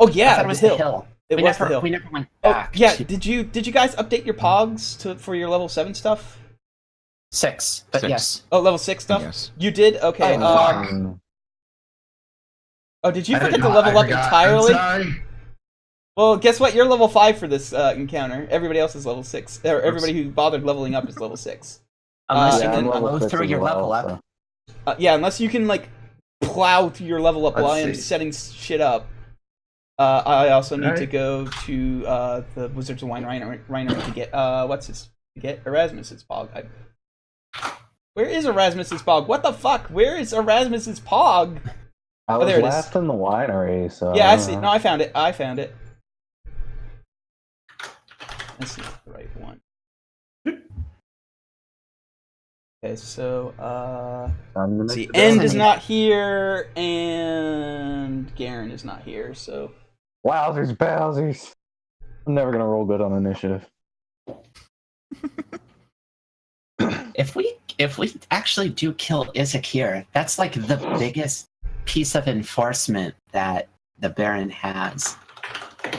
Oh yeah,
I thought it was the hill.
It was the hill.
We never went
Oh
back.
yeah,
to
did you guys update your pogs for your level 7 stuff?
6, but
6.
yes.
Oh, level 6 stuff?
Yes.
You did? Okay.
Oh, fuck.
Did you
I
forget
did
to
not-
level
I
up
forgot.
entirely?
I'm sorry.
Well, guess what? You're level 5 for this encounter. Everybody else is level 6. Or everybody who bothered leveling up is level 6.
Unless
Yeah,
you
I'm
can
level
blow
6
through
as
your
well,
level up.
so.
Yeah, unless you can, like, plow through your level up
Let's
while I'm
see.
setting shit up. I also need to
Alright.
go to the Wizards of Wine Winery to get Erasmus's pog. Where is Erasmus's pog? What the fuck? Where is Erasmus's pog?
I was
there it is.
last in the winery, so.
Yeah, I
don't
see.
know.
No, I found it. Let's see if it's the right one. Okay, so
I'm gonna
see,
go.
End is not here, and Garen is not here. So
Wowzers, bowsers. I'm never gonna roll good on initiative.
If we actually do kill Isaac here, that's like the biggest piece of enforcement that the Baron has.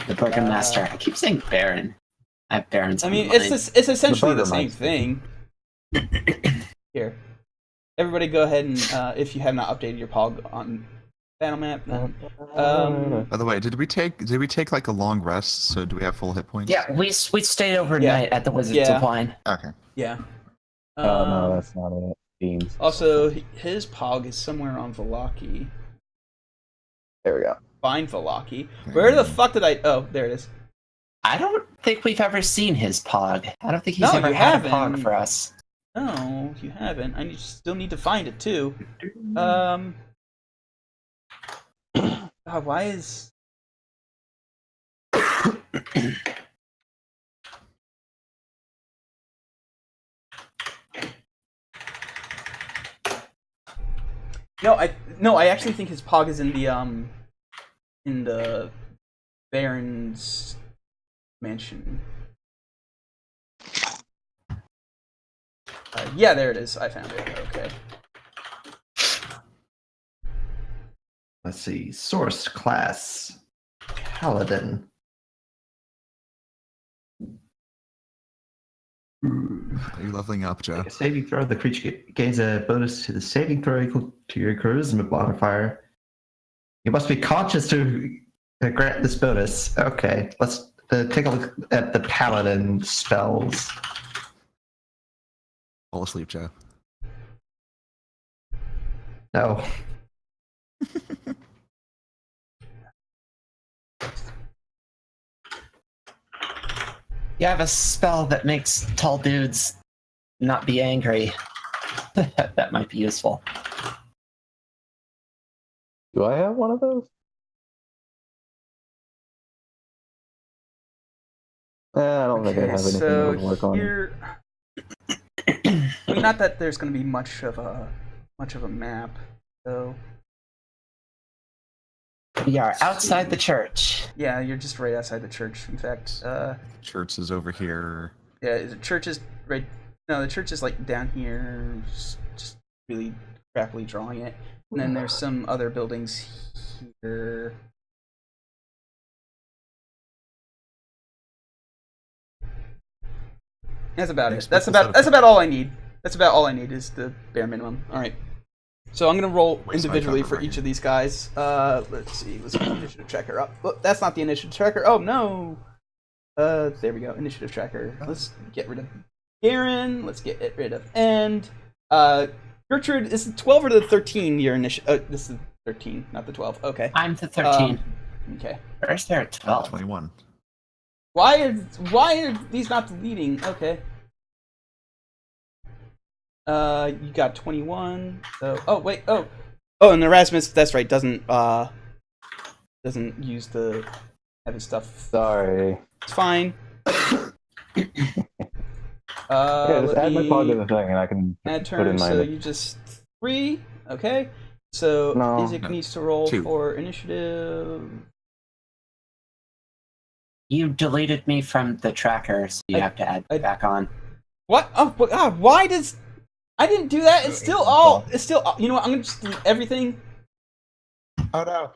The Burgomaster. I keep saying Baron. I have Barons.
I
on
mean,
the mind.
it's essentially the same
Burgermeister.
thing. Here, everybody, go ahead and if you have not updated your pog on battle map, then,
By the way, did we take like a long rest? So do we have full hit points?
Yeah, we stayed overnight at the Wizards
Yeah.
of Wine.
Okay.
yeah.
Oh no, that's not it. Beans.
Also, his pog is somewhere on Vallaki.
There we go.
Find Vallaki. Where the fuck did I? Oh, there it is.
I don't think we've ever seen his pog. I don't think he's
No,
ever
you
had a
haven't.
pog for us.
No, you haven't. Still need to find it too. God, why is? No, I actually think his pog is in the Baron's mansion. Yeah, there it is. I found it. Okay.
Let's see. Source class. Paladin.
Are you leveling up, Joe?
Make a saving throw. The creature gains a bonus to the saving throw equal to your charisma modifier. You must be conscious to grant this bonus. Okay, let's take a look at the paladin spells.
Fall asleep, Joe.
No.
You have a spell that makes tall dudes not be angry. That might be useful.
Do I have one of those? I don't think I have anything that
so
would work on it.
here, I mean, not that there's going to be much of a map, so
We are outside the church.
yeah, you're just right outside the church. In fact,
Church is over here.
yeah, the church is right No, the church is like down here, just really crappily drawing it. And then there's some other buildings here. That's about it. That's about all I need. That's about all I need is the bare minimum. All right. So I'm gonna roll individually for each of these guys. Let's see. Let's get the initiative tracker up. Oh, that's not the initiative tracker. Oh no. There we go. Initiative tracker. Let's get rid of Garen. Let's get rid of End. Gertrude, is it 12 or the 13 your initiative? This is 13, not the 12. Okay.
I'm the 13.
Okay.
Where's there 12?
21.
Why are these not deleting? Okay. You got 21. So wait. Oh, and Erasmus, that's right, doesn't use the heavy stuff.
Sorry.
It's fine.
Yeah, just add my cog to the thing and I can
add
put in
turn,
my...
so you just 3. Okay. So
No.
Isaac needs to roll
2.
for initiative.
You deleted me from the tracker, so you have to add me back on.
What? Oh God! Why does I didn't do that? It's still all. It's still. You know what? I'm gonna just delete everything.
Oh no.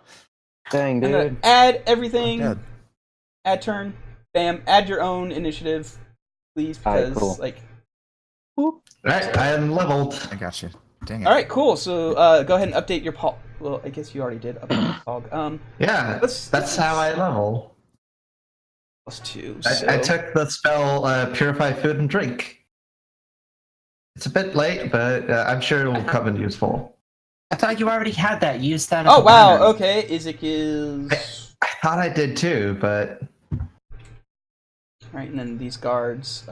Dang,
I'm gonna
dude.
add everything.
Dead.
Add turn. Bam. Add your own initiative, please,
Alright,
because
cool.
like.
Alright, I am leveled.
I got you. Dang it.
All right, cool. So go ahead and update your pog. Well, I guess you already did update your pog.
Yeah, that's how I level.
+2.
I
So.
took the spell Purify Food and Drink. It's a bit late, but I'm sure it will come in useful.
I thought you already had that. Use that.
Oh wow. Okay, Isaac is.
I thought I did too, but...
Right, and then these guards.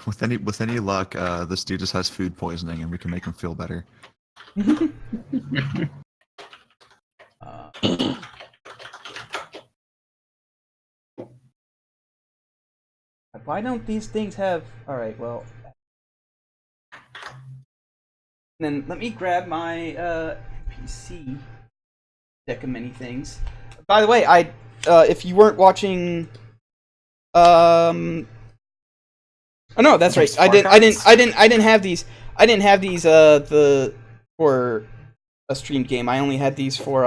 With any luck, this dude just has food poisoning, and we can make him feel better.
Why don't these things have... Alright, well... Then let me grab my PC deck of many things. By the way, if you weren't watching... Oh no, that's right. I didn't have these. I didn't have these for a streamed game. I only had these for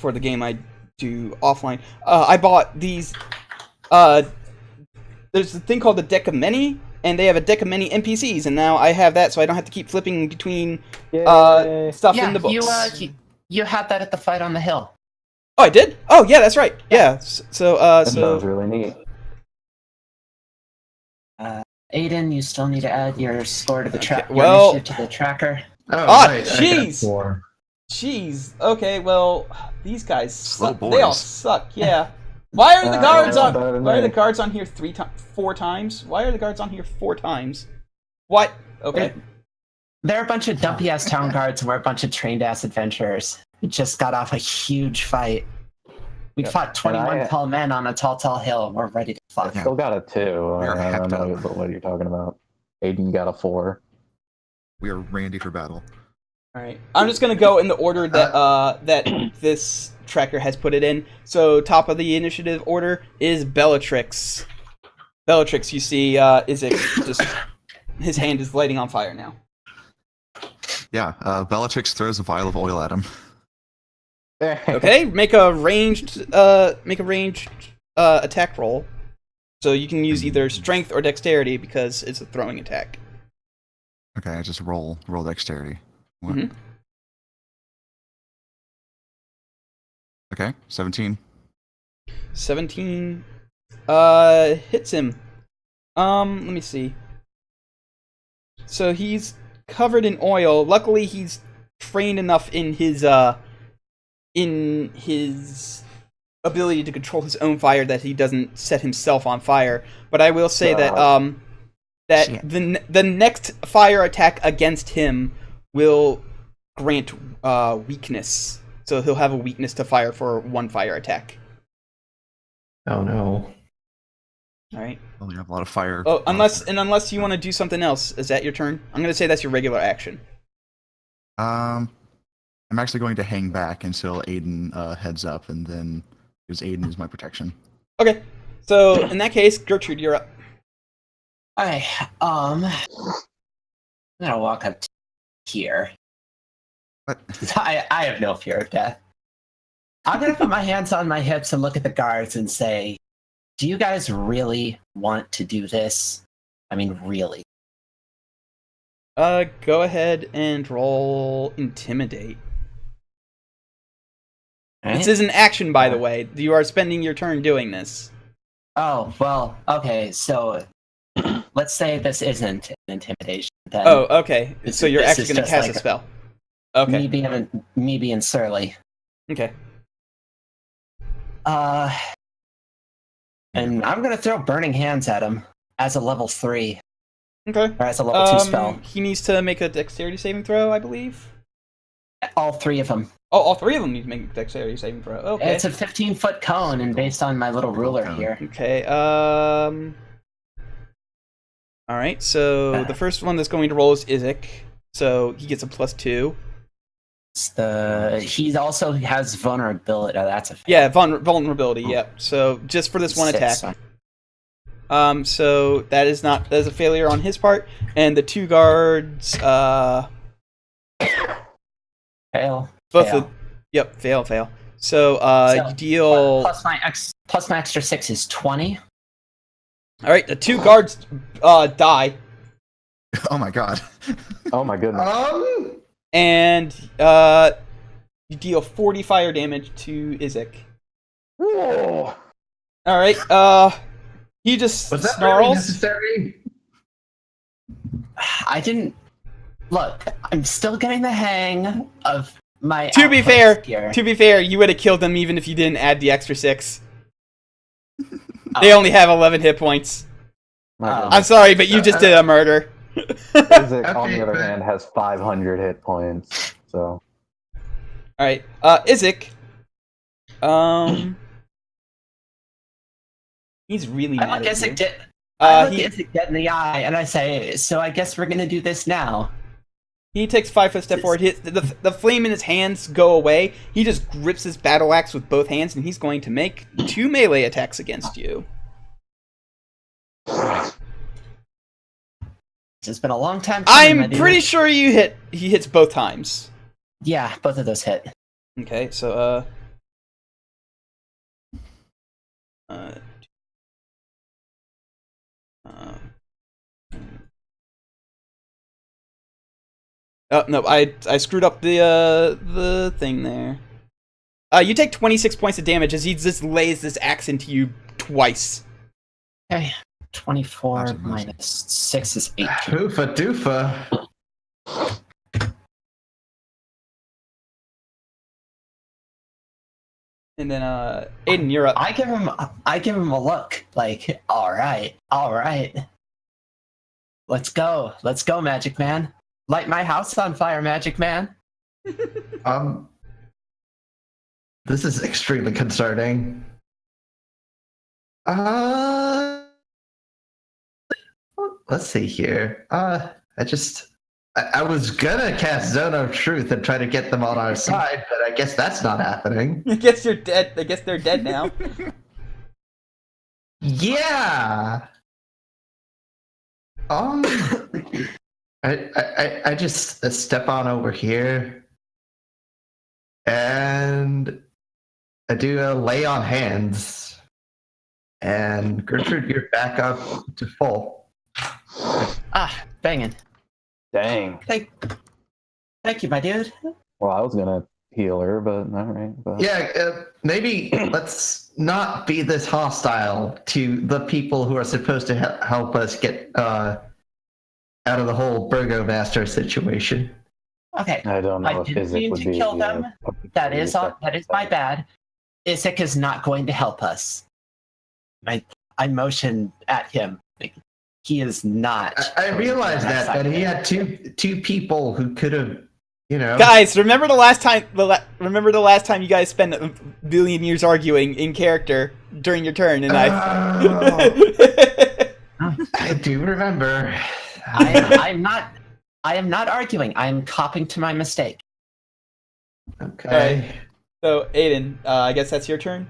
the game I do offline. I bought these. There's a thing called the deck of many, and they have a deck of many NPCs, and now I have that, so I don't have to keep flipping between stuff in the books.
You had that at the fight on the hill.
Oh, I did? Oh, yeah, that's right. Yeah. So
That sounds really neat.
Aiden, you still need to add your score to the tracker.
well-
To the tracker.
Oh,
Ah,
right, I got
jeez.
4.
Jeez. Okay, well, these guys
Slow
suck. They all
boys.
suck. Yeah. Why are the guards
yeah,
on?
better than
Why are the
me.
guards on here 4 times? Why are the guards on here 4 times? What? Okay.
They're a bunch of dumpy ass town guards, and we're a bunch of trained ass adventurers. We just got off a huge fight. We fought 21 tall men on a tall hill, and we're ready to fight.
Still got a 2.
are
I don't
hecked
know
up.
what you're talking about. Aiden got a 4.
We are Randy for battle.
All right. I'm just gonna go in the order that that this tracker has put it in. So top of the initiative order is Bellatrix. Bellatrix, you see, Isaac just his hand is lighting on fire now.
Yeah, Bellatrix throws a vial of oil at him.
Okay, make a ranged attack roll. So you can use either strength or dexterity because it's a throwing attack.
Okay, I just roll dexterity. What?
Mhm.
Okay, 17.
17 hits him. Let me see. So he's covered in oil. Luckily he's trained enough in his ability to control his own fire that he doesn't set himself on fire. But I will say that
Shit.
the next fire attack against him will grant weakness. So he'll have a weakness to fire for 1 fire attack.
Oh no.
All right.
Well, you have a lot of fire.
Oh, unless you want to do something else, is that your turn? I'm gonna say that's your regular action.
I'm actually going to hang back until Aiden heads up, and then because Aiden is my protection.
Okay. So in that case, Gertrude, you're up.
Okay, I'm gonna walk up to here.
What?
I have no fear of death. I'm gonna put my hands on my hips and look at the guards and say, do you guys really want to do this? I mean, really?
Go ahead and roll Intimidate.
Right?
This is an action, by the way. You are spending your turn doing this.
Oh, well, okay, so let's say this isn't an intimidation. Then
Oh, okay. So you're
this
actually
is
going to
just
cast
like
a spell. Okay.
me being surly.
Okay.
And I'm gonna throw Burning Hands at him as a level 3,
Okay.
or as a level 2 spell.
He needs to make a dexterity saving throw, I believe.
All 3 of them.
Oh, all 3 of them need to make a dexterity saving throw. Okay.
It's a 15-foot cone, and based on my little ruler here.
Okay. All right. So the first one that's going to roll is Izek. So he gets a +2.
He also has vulnerability. Oh, that's a fail.
Yeah, vulnerability. Yep. So just for this one
6.
attack. So that is a failure on his part, and the 2 guards.
Fail.
Both
Fail.
of. Yep. Fail. So
So,
you deal.
plus my extra 6 is 20.
All right. The 2 guards die,
Oh my god.
Oh my goodness.
and you deal 40 fire damage to Izek.
Whoa.
All right. He just
Was that really
snarls.
necessary?
I didn't look. I'm still getting the hang of my.
To be
outputs
fair,
here.
you would have killed them even if you didn't add the extra 6. They only have 11 hit points.
My
Oh.
goodness.
I'm sorry, but you just did a murder.
Isaac, on
Okay,
the other
but-
hand, has 500 hit points. So
All right, Izek. He's really
I
mad
look
at you.
Isaac I look
he
Isaac dead in the eye, and I say, "So I guess we're gonna do this now."
he takes 5 foot step forward. The flame in his hands go away. He just grips his battle axe with both hands, and he's going to make 2 melee attacks against you.
It's been a long time. Coming, my
I'm
dude.
pretty sure he hits both times.
Yeah, both of those hit.
Okay, so oh no, I screwed up the thing there. You take 26 points of damage as he just lays this axe into you twice.
Okay, 24
Lots of motion.
minus 6 is 18.
Hoofa doofa.
And then Aiden, you're up.
I give him a look like, all right, let's go, Magic Man, light my house on fire, Magic Man.
This is extremely concerning. Let's see here. I was gonna cast Zone of Truth and try to get them on our side, but I guess that's not happening.
I guess you're dead. I guess they're dead now.
Yeah. I just step on over here, and I do a lay on hands, and Gertrude, you're back up to full.
Ah, banging.
dang.
Thank you, my dude.
Well, I was gonna heal her, but all right. But...
Yeah, maybe let's not be this hostile to the people who are supposed to help us get out of the whole Burgomaster situation.
Okay,
I don't know
I
if
didn't
Isaac
mean
would
to
be.
kill them. That is my bad. Isaac is not going to help us. I motion at him. He is not.
I realized that he had two people who could have,
Guys, remember the last time? Remember the last time you guys spent a billion years arguing in character during your turn, and
I do remember.
I am not arguing. I am copping to my mistake.
Okay.
So, Aiden, I guess that's your turn.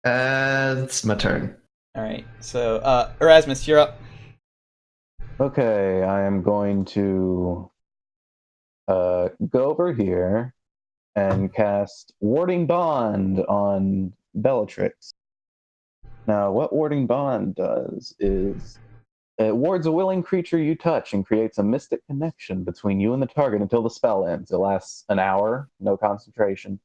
It's my turn.
All right. So, Erasmus, you're up.
Okay, I am going to go over here and cast Warding Bond on Bellatrix. Now, what Warding Bond does is it wards a willing creature you touch and creates a mystic connection between you and the target until the spell ends. It lasts an hour, no concentration.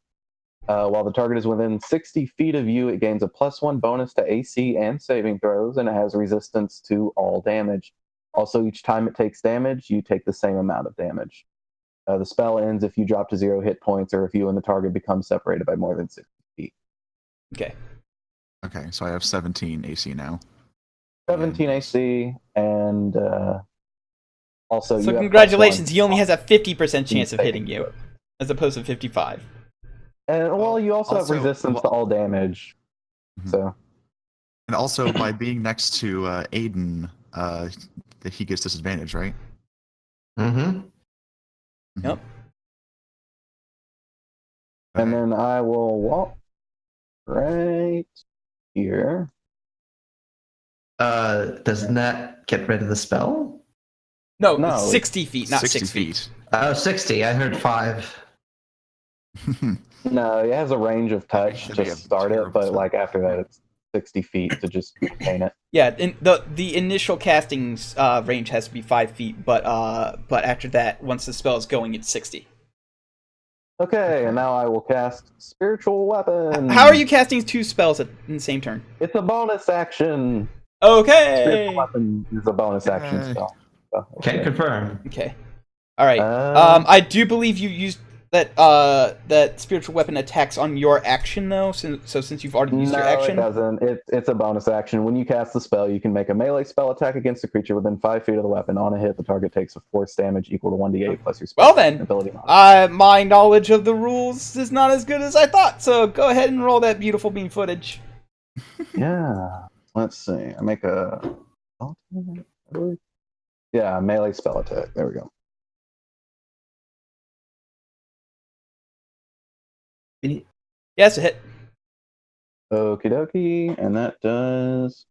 While the target is within 60 feet of you, it gains a +1 bonus to AC and saving throws, and it has resistance to all damage. Also, each time it takes damage, you take the same amount of damage. The spell ends if you drop to 0 hit points or if you and the target become separated by more than 60 feet.
Okay.
Okay, so I have 17 AC now.
17 AC, and also
So
you have
congratulations,
+1.
he only has a 50% chance of hitting you, as opposed to 55.
And well, you also have
Also,
resistance to all damage.
Mhm.
So
And also, by being next to Aiden, he gets disadvantage, right?
Mm-hmm.
Yep.
and
Okay.
then I will walk right here.
Doesn't that get rid of the spell?
No,
No,
it's
it's
60 feet, not
60
6 feet.
Oh, 60. I heard 5.
No, it has a range of touch
That'd
to
be a
start it,
terrible
but
spell.
like after that, it's 60 feet to just maintain it.
Yeah, the initial casting range has to be 5 feet, but after that, once the spell is going, it's 60.
Okay, and now I will cast Spiritual Weapon.
How are you casting 2 spells in the same turn?
It's a bonus action.
Okay.
Spiritual Weapon is a bonus action
Yay.
spell. So,
Can confirm.
Okay. All right.
Um,
I do believe you used that that spiritual weapon attacks on your action though. Since you've already used your
No,
action.
it doesn't. It's a bonus action. When you cast the spell, you can make a melee spell attack against a creature within 5 feet of the weapon. On a hit, the target takes a force damage equal to 1d8 plus your spell
Well then,
ability modifier.
my knowledge of the rules is not as good as I thought. So go ahead and roll that beautiful beam footage.
Yeah. Let's see. I make a. Yeah, melee spell attack. There we go.
Yeah, it's a hit.
Okie dokie. And that does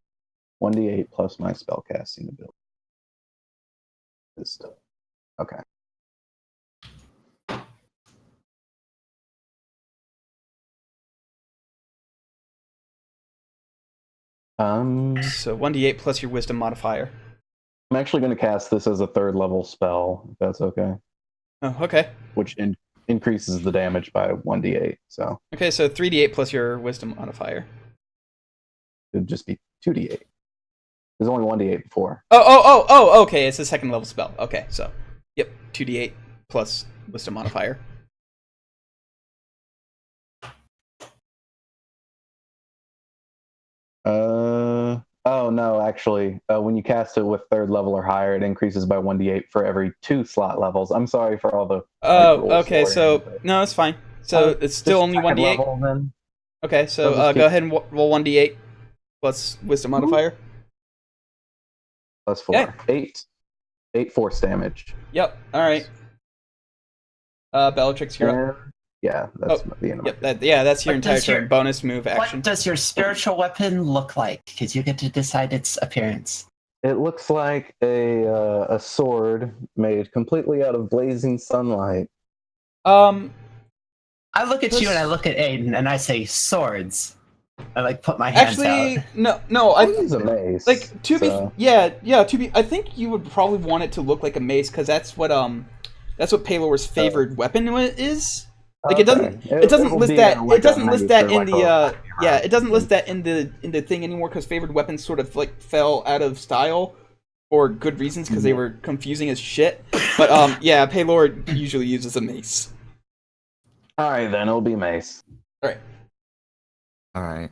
1d8 plus my spell casting ability. This stuff. Okay.
So 1d8 plus your wisdom modifier.
I'm actually going to cast this as a 3rd level spell, if that's okay,
Oh, okay.
which increases the damage by 1d8. So
Okay, so 3d8 plus your wisdom modifier.
it would just be 2d8. There's only 1d8 before.
Oh, okay, it's a 2nd level spell. Okay, so, yep, 2d8 plus wisdom modifier.
Oh no, actually, when you cast it with 3rd level or higher, it increases by 1d8 for every 2 slot levels. I'm sorry for all the
Oh,
rules
okay,
for
so,
it, but-
no, it's fine. So, it's still
just
only
2nd
1d8?
level, then.
Okay, so,
I'll just
go
keep-
ahead and roll 1d8 plus wisdom modifier.
Plus 4.
Okay.
8 force damage.
Yep, alright. Bellatrix, you're up.
And, yeah, that's the end of my
Yep, that's your
What
entire
does your-
turn. Bonus move action.
What does your spiritual weapon look like? Because you get to decide its appearance.
It looks like a sword made completely out of blazing sunlight.
I look at you
This-
and I look at Aiden and I say swords. I like put my hands
Actually,
out.
no,
I use a mace.
like to
so-
be, yeah, to be. I think you would probably want it to look like a mace because that's what Palor's favored weapon is. Like it doesn't
It'll
list
be
that.
like
It doesn't
a
list
mace
that
or
in
like
the
a-
yeah. It doesn't list that in the thing anymore because favored weapons sort of like fell out of style for good reasons because they were confusing as shit. But yeah, Palor usually uses a mace.
All right, then it'll be mace.
All right.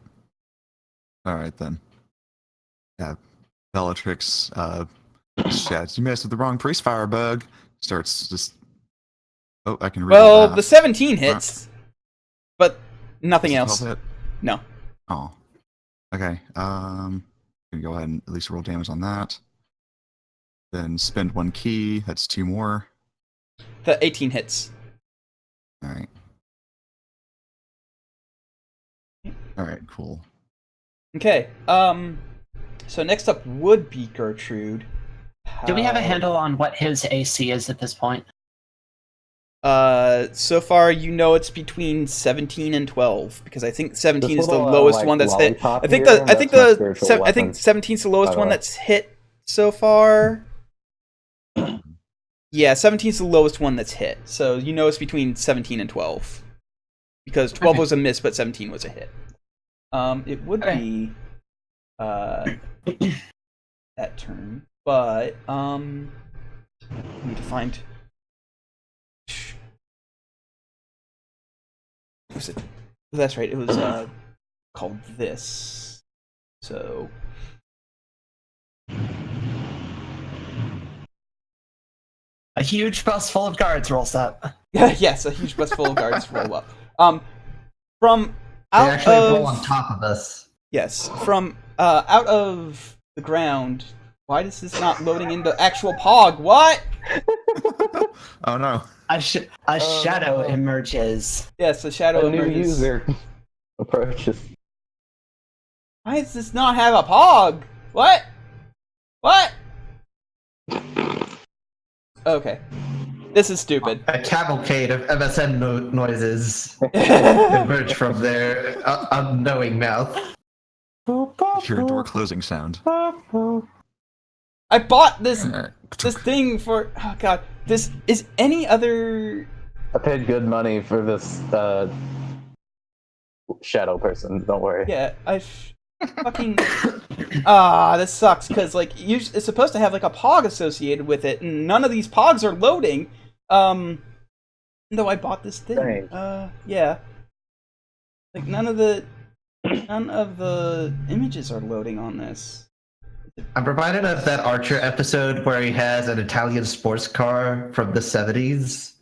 All right then. Yeah, Bellatrix shouts, "You messed with the wrong priest firebug." Starts just. Oh, I can read
Well,
that.
the 17 hits, but nothing
Does
else.
12 hit?
No.
Oh. Okay. Gonna go ahead and at least roll damage on that. Then spend 1 key. That's 2 more.
The 18 hits.
All right. All right. Cool.
Okay. So next up would be Gertrude.
Do we have a
how-
handle on what his AC is at this point?
So far you know it's between 17 and 12 because I think 17
This
is the
little,
lowest
like,
one that's hit.
lollipop
I think
here,
the I think
that's my
the
spiritual
se- I think
weapon,
17 is the lowest
by the
one
way.
that's hit so far. Yeah, 17 is the lowest one that's hit. So you know it's between 17 and 12 because 12 was a miss, but 17 was a hit. It would be that turn, but I need to find. Was it? That's right. It was called this. So.
A huge bus full of guards rolls up.
Yes, a huge bus full of guards roll up. From
They
out
actually
of
roll on top of us.
yes, from out of the ground. Why is this not loading into actual Pog? What?
Oh no.
A shadow emerges.
Yes, the shadow
A new
emerges.
user approaches.
Why does this not have a Pog? What? What? Okay. This is stupid.
A cavalcade of MSN noises emerge from their unknowing mouth.
Hear a door closing sound.
I bought this
Uh,
this thing for oh god. This is any other
I paid good money for this shadow person. Don't worry.
yeah, fucking this sucks because like it's supposed to have like a Pog associated with it, and none of these Pogs are loading. Though I bought this thing.
Strange.
Yeah. Like none of the images are loading on this.
I'm reminded of that Archer episode where he has an Italian sports car from the 70s.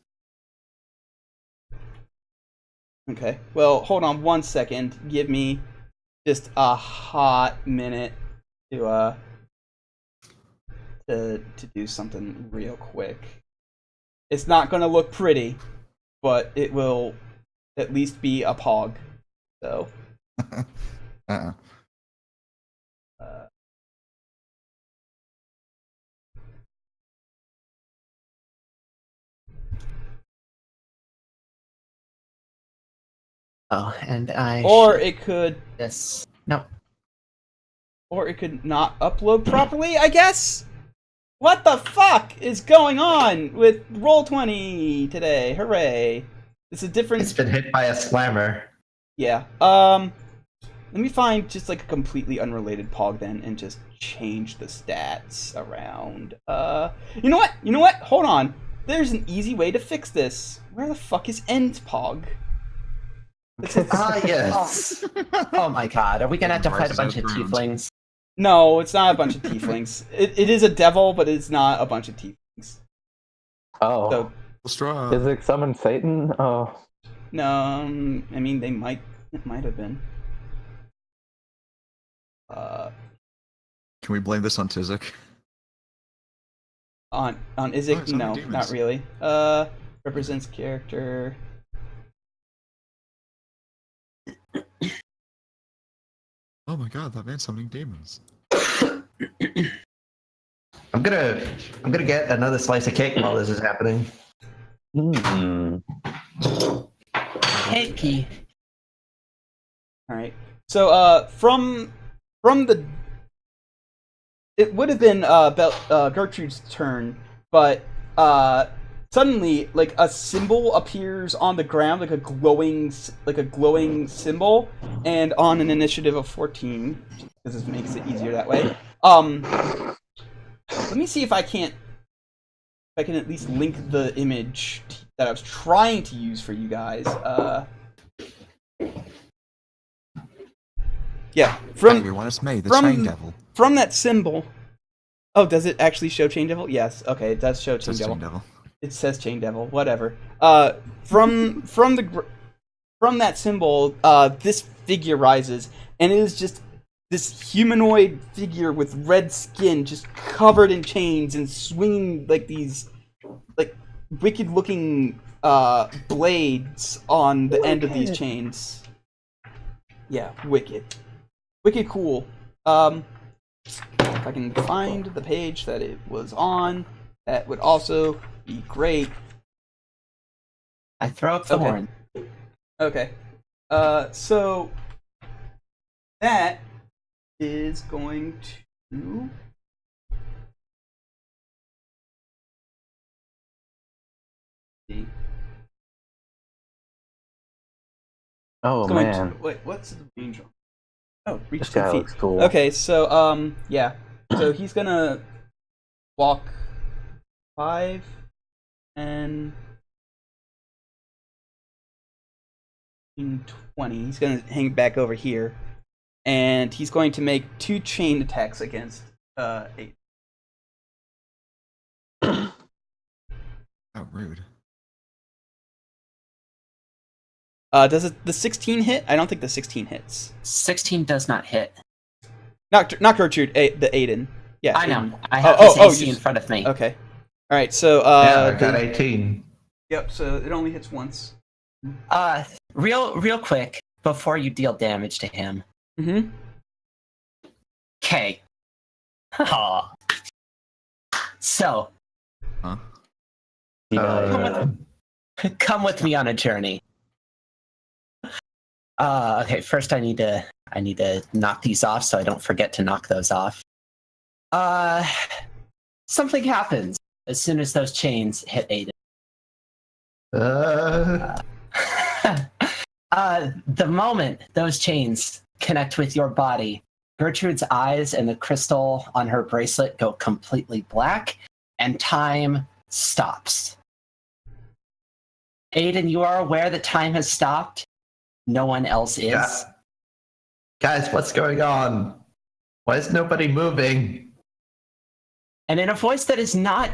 Okay. Well, hold on one second. Give me just a hot minute to do something real quick. It's not going to look pretty, but it will at least be a Pog. So,
Uh-uh.
Oh, and I.
or it could
This. No.
not upload properly, I guess. What the fuck is going on with Roll20 today? Hooray. It's a different
It's been hit by a slammer.
yeah. Let me find just like a completely unrelated Pog then and just change the stats around. You know what? You know what? Hold on. There's an easy way to fix this. Where the fuck is End Pog?
Ah, yes.
Oh my god, are we gonna have to fight a bunch of
Ground.
tieflings?
No, it's not a bunch of tieflings. It is a devil, but it's not a bunch of tieflings.
Oh,
So
Strahd.
is it summon Satan? Oh,
no, I mean it might have been.
Can we blame this on Tizik?
On
Oh,
Isaac?
it's on the
No,
demons.
not really. Represents character.
Oh my god, that man's summoning demons.
I'm gonna get another slice of cake while this is happening.
Cakey.
All right. So, from the, it would have been Gertrude's turn, but suddenly, like a symbol appears on the ground, like a glowing symbol, and on an initiative of 14, because this makes it easier that way. Let me see if I can at least link the image that I was trying to use for you guys. Yeah,
Everyone, it's me, the
from-
Chain Devil.
from that symbol. Oh, does it actually show Chain Devil? Yes. Okay, it does show
It
Chain
says
Devil.
Chain Devil.
It says Chain Devil. Whatever. From that symbol, this figure rises, and it is just this humanoid figure with red skin, just covered in chains and swinging like these, like wicked-looking blades on the end of these chains. Yeah, wicked cool. God I can find the page that it was on, that would also be great.
I throw up the
Okay.
horn.
Okay. So that is going to.
Oh
It's going
man,
to, wait, what's the range on? Oh, reach
this
10
guy
feet.
looks cool.
Okay, so yeah. So he's gonna walk 5 and 20. He's gonna hang back over here. And he's going to make 2 chain attacks against 8.
Oh, rude.
Does the 16 hit? I don't think the 16 hits.
16 does not hit.
Not Gertrude, the Aiden. Yeah.
I
Aiden.
know. I have his AC in front of me.
Okay. All right. So
Yeah, I got 18.
Yep. So it only hits once.
Real quick before you deal damage to him.
Mm-hmm.
Okay. Aw. So,
Huh?
come with me on a journey. Okay, first I need to knock these off so I don't forget to knock those off. Something happens as soon as those chains hit Aiden. The moment those chains connect with your body, Gertrude's eyes and the crystal on her bracelet go completely black, and time stops. Aiden, you are aware that time has stopped. No one else is.
Yeah. Guys, what's going on? Why is nobody moving?
And in a voice that is not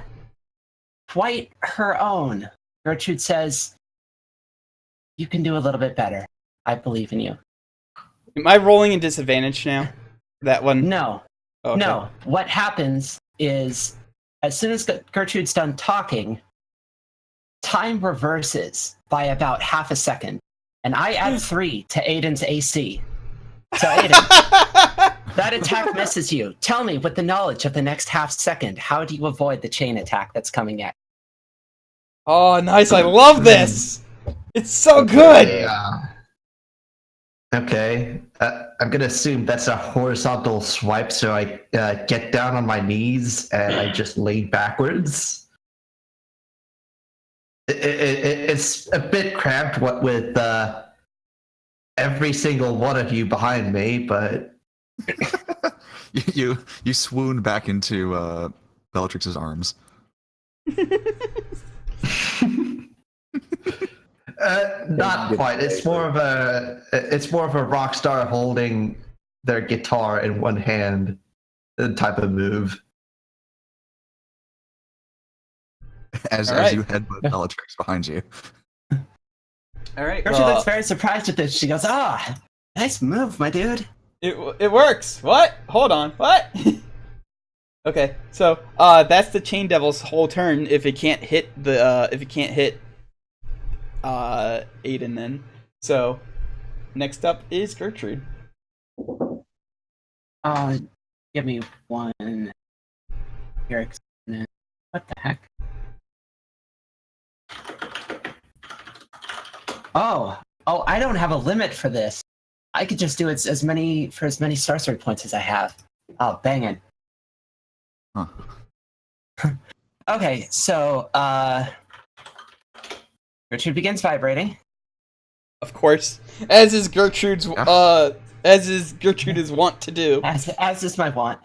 quite her own, Gertrude says, "You can do a little bit better. I believe in you."
Am I rolling in disadvantage now? That one?
No.
Okay.
No. What happens is, as soon as Gertrude's done talking, time reverses by about half a second. And I add 3 to Aiden's AC. So Aiden, that attack misses you. Tell me, with the knowledge of the next half second, how do you avoid the chain attack that's coming at you?
Oh, nice! I love this. It's so good.
Yeah. Okay. I'm gonna assume that's a horizontal swipe, so I get down on my knees and I just lean backwards. It's a bit cramped what with every single one of you behind me, but
You swoon back into Bellatrix's arms.
not quite. It's more of a rock star holding their guitar in one hand type of move.
As
All right.
you headbutt Bellatrix behind you.
All right.
Gertrude looks very surprised at this. She goes, nice move, my dude.
It works. What? Hold on. What? Okay. So that's the Chain Devil's whole turn. If it can't hit Aiden, then. So next up is Gertrude.
Give me one. Here, what the heck? Oh, I don't have a limit for this. I could just do it as many sorcery points as I have. Oh, banging.
Huh.
Okay, so Gertrude begins vibrating.
Of course, as is Gertrude is wont to do.
As is my want.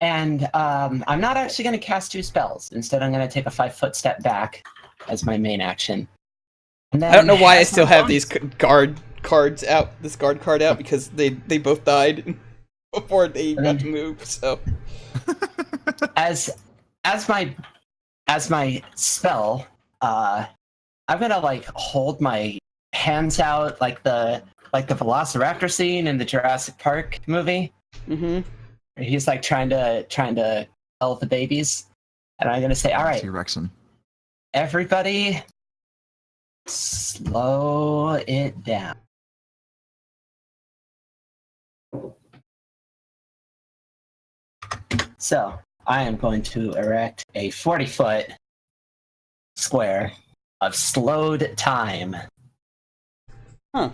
And I'm not actually going to cast 2 spells. Instead, I'm going to take a 5-foot step back as my main action. And then,
I don't know why I still have these guard card out because they both died before they got to move. So
as my spell, I'm gonna hold my hands out like the Velociraptor scene in the Jurassic Park movie.
Mm-hmm.
He's trying to tell the babies, and I'm gonna say, "All right,
T-Rexin.
everybody, slow it down." So I am going to erect a 40-foot square of slowed time.
Huh.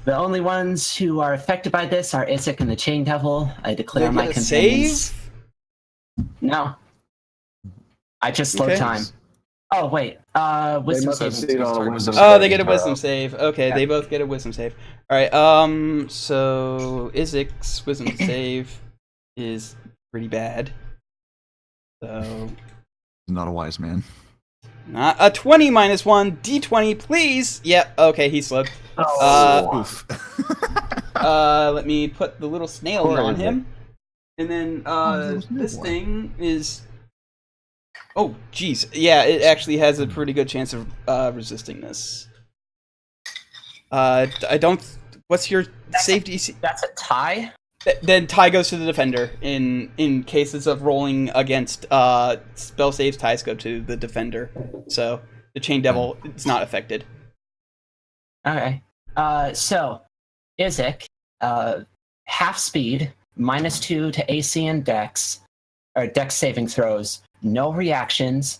The only ones who are affected by this are Isaac and the Chain Devil. I declare
They
my
get a
companions.
save?
No. I just slowed
Okay.
time. Oh, wait. Wisdom
must have
saving
seen on a
throws.
wisdom
Oh,
saving
they get a
throw.
wisdom save. Okay,
Yeah.
they both get a wisdom save. Alright, so Isaac's wisdom save is pretty bad. So,
Not a wise man.
not a 20 minus 1, d20, please! Yeah, okay, he's slowed.
Oof.
Let me put the little snail
Poor
on
Isaac.
him. And then,
little snail
this
boy.
thing is... Oh, jeez. Yeah, it actually has a pretty good chance of resisting this. I don't... What's your save DC?
That's a tie?
Then tie goes to the defender. In cases of rolling against spell saves, ties go to the defender. So, the Chain Devil, it's not affected.
Okay. So, Isaac, half speed, -2 to AC and Dex, or Dex saving throws, no reactions,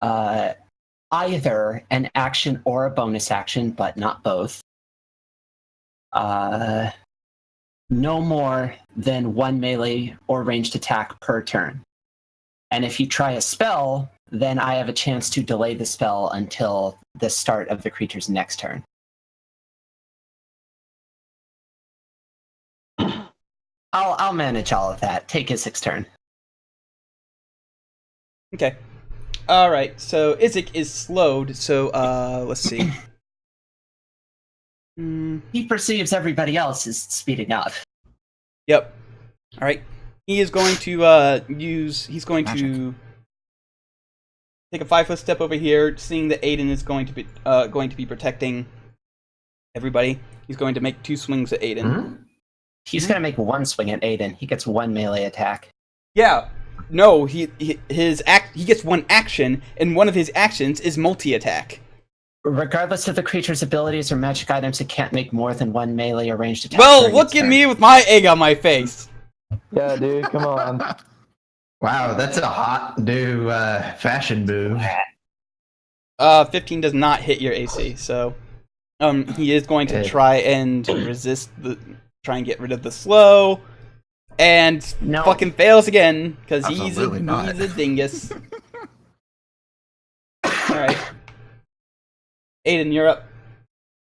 either an action or a bonus action, but not both. No more than 1 melee or ranged attack per turn. And if you try a spell, then I have a chance to delay the spell until the start of the creature's next turn. I'll manage all of that. Take Isaac's turn.
Okay. Alright, so Isaac is slowed, so, let's see.
He perceives everybody else is speeding up.
Yep. Alright. He is going to, he's going to take a 5-foot step over here, seeing that Aiden is going to be protecting everybody. He's going to make 2 swings at Aiden.
He's gonna make 1 swing at Aiden. He gets 1 melee attack.
Yeah. No, he gets 1 action, and one of his actions is multi-attack.
Regardless of the creature's abilities or magic items, it can't make more than 1 melee or ranged attack.
Well,
during
look
its
at
turn.
me with my egg on my face.
Yeah, dude, come on.
Wow, that's a hot new fashion move.
15 does not hit your AC, so he is going to try and try and get rid of the slow, and
No.
fucking fails again because
Absolutely not.
he's a dingus. All right, Aiden, you're up.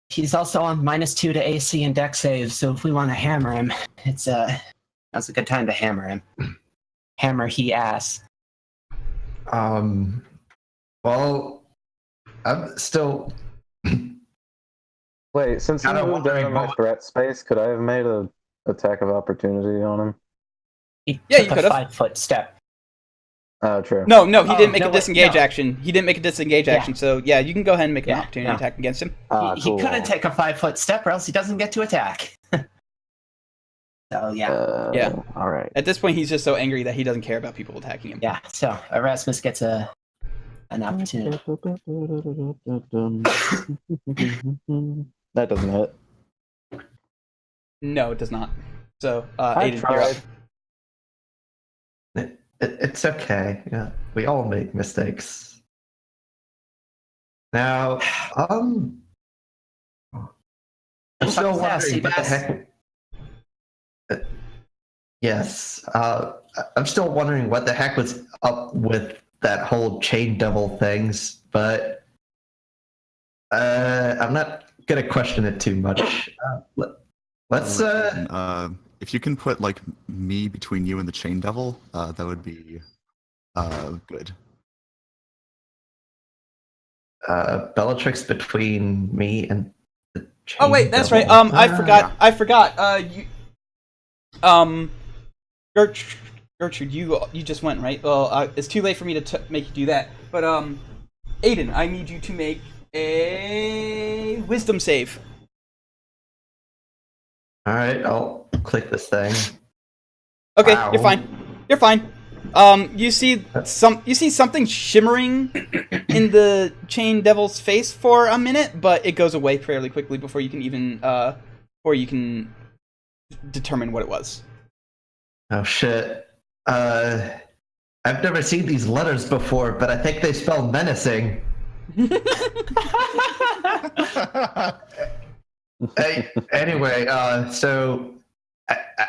He's also on -2 to AC and Dex saves, so if we want to hammer him, that's a good time to hammer him. Hammer he ass.
Well, I'm still.
Wait, since he
Kinda
moved out
wondering
of my
what-
threat space, could I have made a attack of opportunity on him?
He
Yeah,
took
you
a
could've.
5-foot step.
Oh, true.
No, he
Oh,
didn't make
no,
a
wait,
disengage
no.
action. He didn't make a disengage
Yeah.
action, so yeah, you can go ahead and make an
Yeah,
opportunity
no.
attack against him.
Ah,
He
cool.
couldn't take a 5-foot step, or else he doesn't get to attack. So yeah,
Yeah.
All right.
At this point, he's just so angry that he doesn't care about people attacking him.
yeah. So Erasmus gets an opportunity.
That doesn't hit.
No, it does not. So,
I
Aiden, you're up.
tried.
It's okay. Yeah, we all make mistakes. Now, I'm still
Fuck yeah,
wondering what the
Seabass.
heck. Yes, I'm still wondering what the heck was up with that whole chain devil things, but I'm not gonna question it too much. Let's.
If you can put like me between you and the Chain Devil, that would be good.
Bellatrix between me and the chain
Oh wait, that's right.
devil.
I forgot. You, Gertrude, you just went, right? Well, it's too late for me to make you do that. But Aiden, I need you to make a wisdom save.
All right, I'll click this thing.
Okay,
Wow.
you're fine. You're fine. You see something shimmering in the Chain Devil's face for a minute, but it goes away fairly quickly before you can even determine what it was.
Oh shit! I've never seen these letters before, but I think they spell menacing. Anyway, so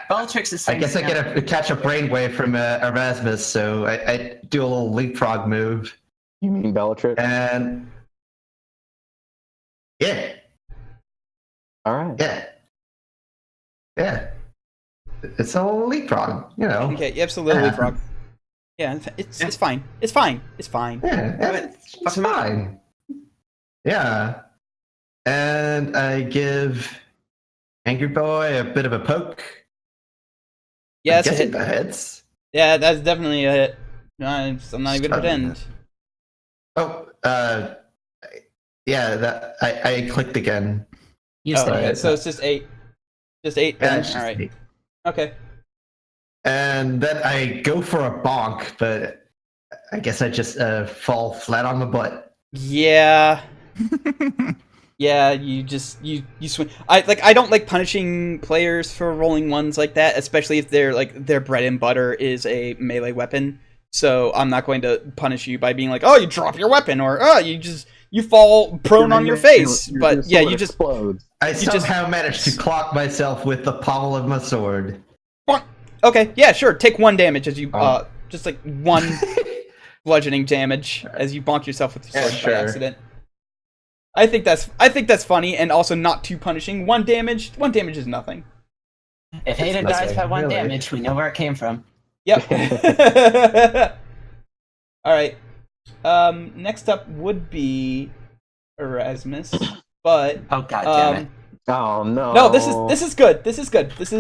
Bellatrix is
I
saying
guess I get to catch a brainwave from Erasmus, so I do a little leapfrog move.
You mean Bellatrix?
And yeah,
All right.
yeah. It's a little leapfrog, you know.
Okay, absolutely, frog. Yeah, it's fine. It's fine. It's fine.
Yeah, it's fine. Yeah. And I give Angry Boy a bit of a poke.
Yeah,
I'm
that's a
guessing
hit.
that hits.
Yeah, that's definitely a hit. I'm not even gonna pretend.
Oh, yeah, that I clicked again.
Use
Oh,
the
okay,
hit.
so it's just 8. Just 8
Yeah,
then?
it's just
Alright.
8.
Okay.
And then I go for a bonk, but I guess I just fall flat on the butt.
Yeah. Yeah, you swing. I don't like punishing players for rolling ones like that, especially if their bread and butter is a melee weapon. So I'm not going to punish you by being like, "Oh, you drop your weapon," or "Oh, you fall prone on your face." But yeah, you just
explodes.
I
You just-
somehow managed to clock myself with the pommel of my sword.
bonk. Okay, yeah, sure. Take 1 damage as you
Oh.
just like 1 bludgeoning damage as you bonk yourself with your
Yeah,
sword
sure.
by accident. I think that's funny and also not too punishing. 1 damage is nothing.
If Hayden
That's
dies by 1
really-
damage, we know where it came from.
Yep. All right. Next up would be Erasmus, but
Oh god damn it.
Oh no.
no, this is good. This is good. This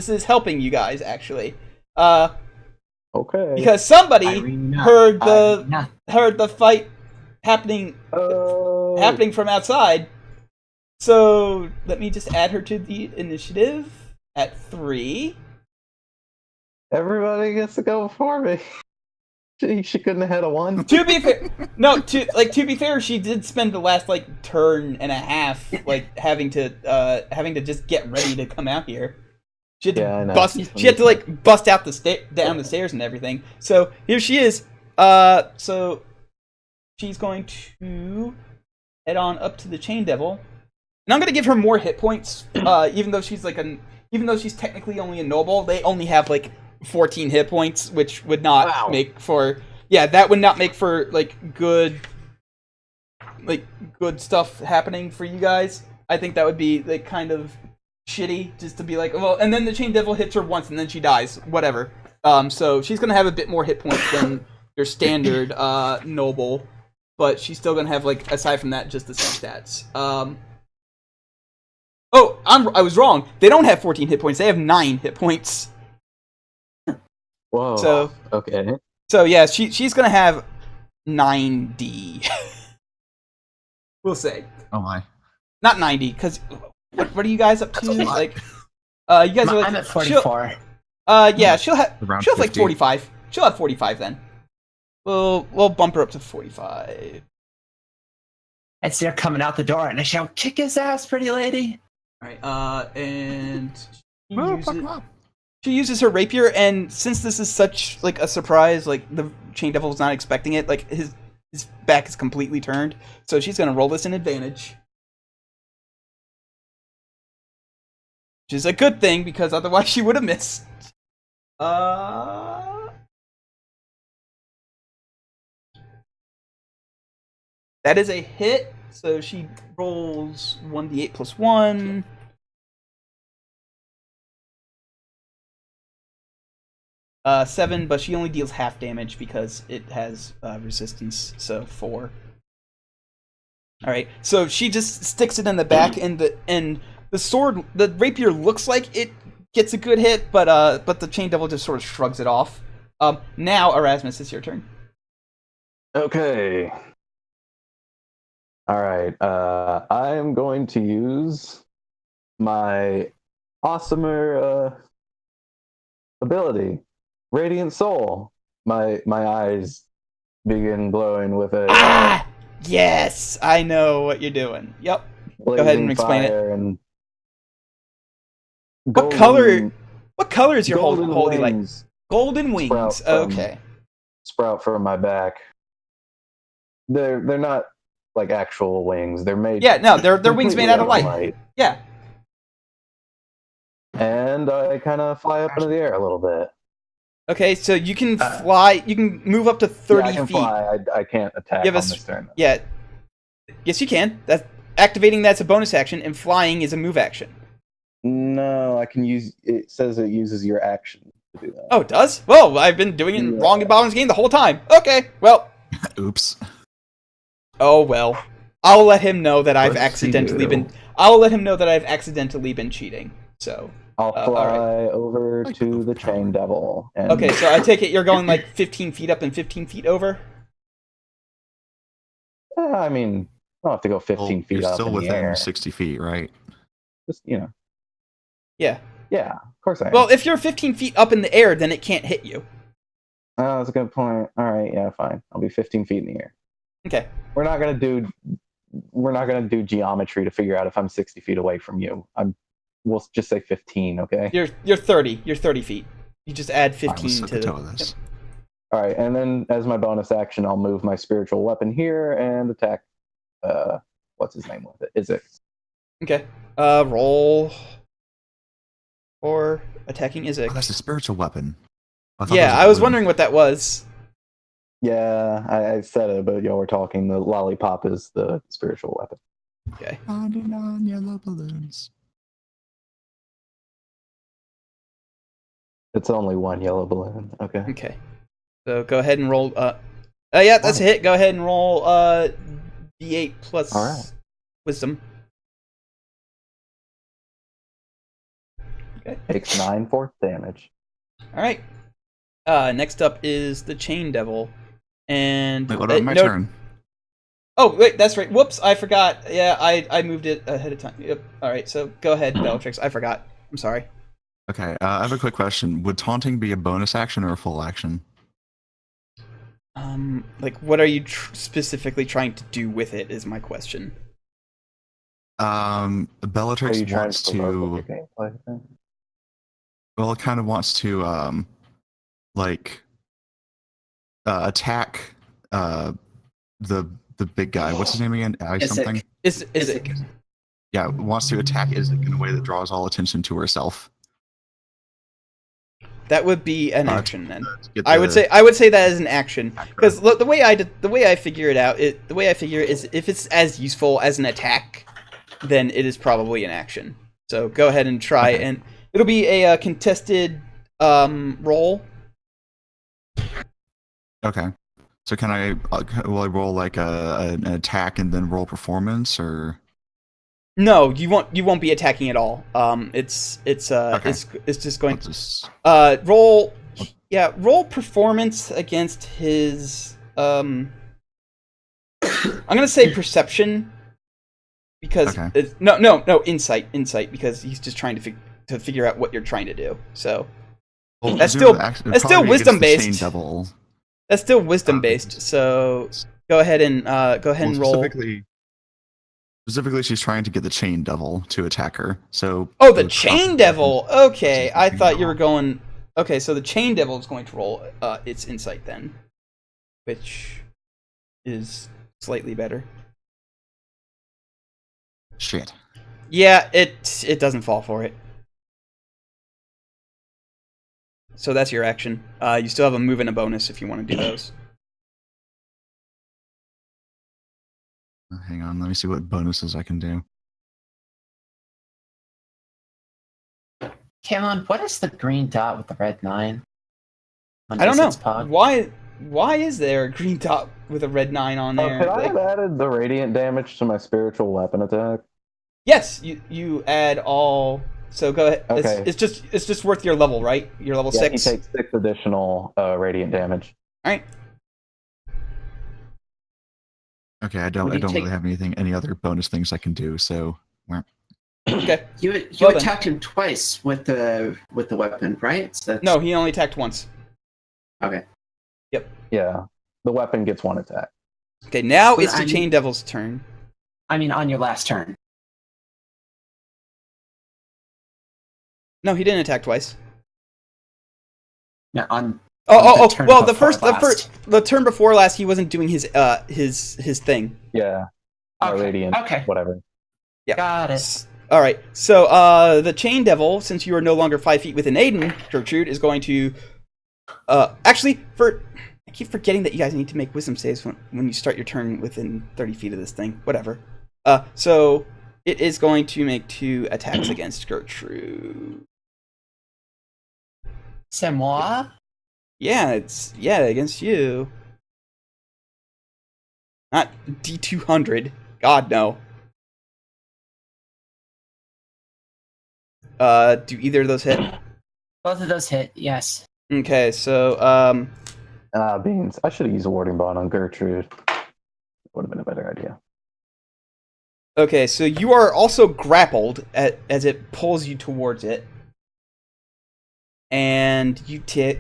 is helping you guys actually.
Okay.
Because somebody
Irina,
heard
Irina.
the fight happening from outside. So let me just add her to the initiative at 3.
Everybody gets to go before me. She couldn't have had a 1.
To be fair, no. To be fair, she did spend the last turn and a half having to just get ready to come out here. She had to
Yeah, I know.
bust. She had to bust out down the stairs and everything. So here she is. So she's going to head on up to the Chain Devil, and I'm going to give her more hit points. Even though she's technically only a noble, they only have 14 hit points, which would not make for that would not make for good stuff happening for you guys. I think that would be kind of shitty just to be well, and then the Chain Devil hits her once and then she dies, whatever. So she's gonna have a bit more hit points than your standard noble, but she's still gonna have aside from that just the same stats. I was wrong. They don't have 14 hit points. They have 9 hit points.
Whoa.
So
okay.
So yeah, she's gonna have 9D. We'll say
Oh my.
not 90 because what are you guys up to?
That's a lot.
You guys are
I'm at 44.
Yeah, she'll have
Around 50.
45. She'll have 45 then. We'll bump her up to 45.
I see her coming out the door and I shout, "Kick his ass, pretty lady!"
All right. And
Oh, fuck him up.
she uses her rapier, and since this is such a surprise, the Chain Devil's not expecting it. His back is completely turned, so she's gonna roll this in advantage, which is a good thing because otherwise she would have missed. That is a hit, so she rolls 1d8 plus 1. Seven, but she only deals half damage because it has resistance, so 4. Alright, so she just sticks it in the back, and the sword, the rapier looks like it gets a good hit, but the Chain Devil just sort of shrugs it off. Now, Erasmus, it's your turn.
Okay. All right. I am going to use my awesomer ability, Radiant Soul. My eyes begin glowing with a
Ah! Yes! I know what you're doing. Yep.
blazing
ahead and explain it.
fire and
What
golden-
color? What color is your
golden
holy light?
wings
Golden wings.
Sprout from-
Okay.
sprout from my back. They're not like actual wings. They're made.
Yeah, no, they're wings
completely
made out of light. Yeah.
And I kind of fly up into the air a little bit.
Okay, so you can fly. You can move up to 30
Yeah, I can
feet.
fly. I can't attack
You have
on
a
this turn.
Yeah. Yes, you can. Activating that's a bonus action, and flying is a move action.
No, I can use. It says it uses your action to do that.
Oh, it does? Well, I've been doing it wrong in Bottom's game the whole time. Okay, well.
Oops.
Oh well. I'll let him know that I've
What's he
accidentally
do?
been. I'll let him know that I've accidentally been cheating. So.
I'll fly
alright.
over to the chain devil. And
Okay, so I take it you're going like 15 feet up and 15 feet over.
I mean, I don't have to go 15
Well,
feet
you're
up
still
in the
within
air.
60 feet, right?
Just
Yeah.
yeah, of course I am.
Well, if you're 15 feet up in the air, then it can't hit you.
Oh, that's a good point. All right, yeah, fine. I'll be 15 feet in the air.
Okay.
We're not gonna do geometry to figure out if I'm 60 feet away from you. We'll just say 15, okay?
You're 30. You're 30 feet. You just add
Alright,
15
let's
to
look at
the.
all this.
All right, and then as my bonus action, I'll move my spiritual weapon here and attack. What's his name with it? Is it?
Okay. Roll. Or attacking
Oh,
Izek.
that's a spiritual weapon. thought
Yeah,
that
I
a
was
balloon.
wondering what that was.
Yeah, I said it, but y'all were talking. The lollipop is the spiritual weapon.
Okay.
On yellow balloons.
It's only one yellow balloon. Okay.
Okay. So go ahead and roll. Yeah, that's a hit. Go ahead and roll. D8 plus
All right.
wisdom.
Takes 9 force damage.
All right. Next up is the Chain Devil, and
Wait, what about my turn?
Oh wait, that's right. Whoops, I forgot. Yeah, I moved it ahead of time. Yep. All right, so go ahead, Bellatrix. I forgot. I'm sorry.
Okay, I have a quick question. Would taunting be a bonus action or a full action?
Like, what are you specifically trying to do with it? Is my question.
Are
Bellatrix
you trying
wants
to provoke
to.
with your gameplay thing?
Well, it kind of wants to, like, attack the big guy. What's his name again? Something.
Is it?
Yeah, wants to attack Izek in a way that draws all attention to herself.
That would be an
Uh,
action then.
To get
I
the-
would say that is an action because the way I figure it out, the way I figure it is if it's as useful as an attack, then it is probably an action. So go ahead and try,
Okay.
and it'll be a contested roll.
Okay. So can I? Will I roll like an attack and then roll performance, or?
No, you won't be attacking at all. It's just
I'll
going.
just.
Roll. Yeah, roll performance against his. I'm gonna say perception. Because
Okay.
no insight because he's just trying to figure out what you're trying to do. So
Well,
that's
presume
still-
it'd
that's still
probably be against the
wisdom-based.
Chain Devil.
that's still wisdom based. So go ahead and roll.
Specifically, she's trying to get the Chain Devil to attack her. So.
Oh, the
it
Chain
would
Devil. Okay,
Chain
I thought you
Devil.
were going. Okay, so the Chain Devil is going to roll its insight then, which is slightly better.
Shit.
Yeah, it doesn't fall for it. So that's your action. You still have a move and a bonus if you want to do those.
Hang on, let me see what bonuses I can do.
Kalen, what is the green dot with the red 9?
I don't know.
Izek's pod?
Why is there a green dot with a red 9 on
Oh,
there?
could I
Like,
have added the radiant damage to my spiritual weapon attack?
yes, you add all. So go ahead.
Okay.
It's just worth your level, right? Your level
Yeah,
6.
he takes 6 additional radiant damage.
All right.
Okay, I
What
don't
do you take-
really have any other bonus things I can do. So.
Okay.
You
Well then.
attacked him twice with the weapon, right? So that's,
No, he only attacked once.
Okay.
Yeah, the weapon gets 1 attack.
Okay, now
But
it's the Chain Devil's turn.
I mean, on your last turn.
No, he didn't attack twice.
No, on
Oh, well, the turn
last.
before last, he wasn't doing his thing.
Yeah.
Okay,
Radiant.
okay.
Whatever.
Yeah.
Got it.
All right. So, the Chain Devil, since you are no longer 5 feet within Aiden, Gertrude is going to. Actually, I keep forgetting that you guys need to make wisdom saves when you start your turn within 30 feet of this thing. Whatever. So it is going to make 2 attacks against Gertrude.
C'est moi?
Yeah, against you. Not D200. God no. Do either of those hit?
Both of those hit, yes.
Okay, so
Beans. I should have used a warding bond on Gertrude. Would have been a better idea.
okay, so you are also grappled as it pulls you towards it. And you take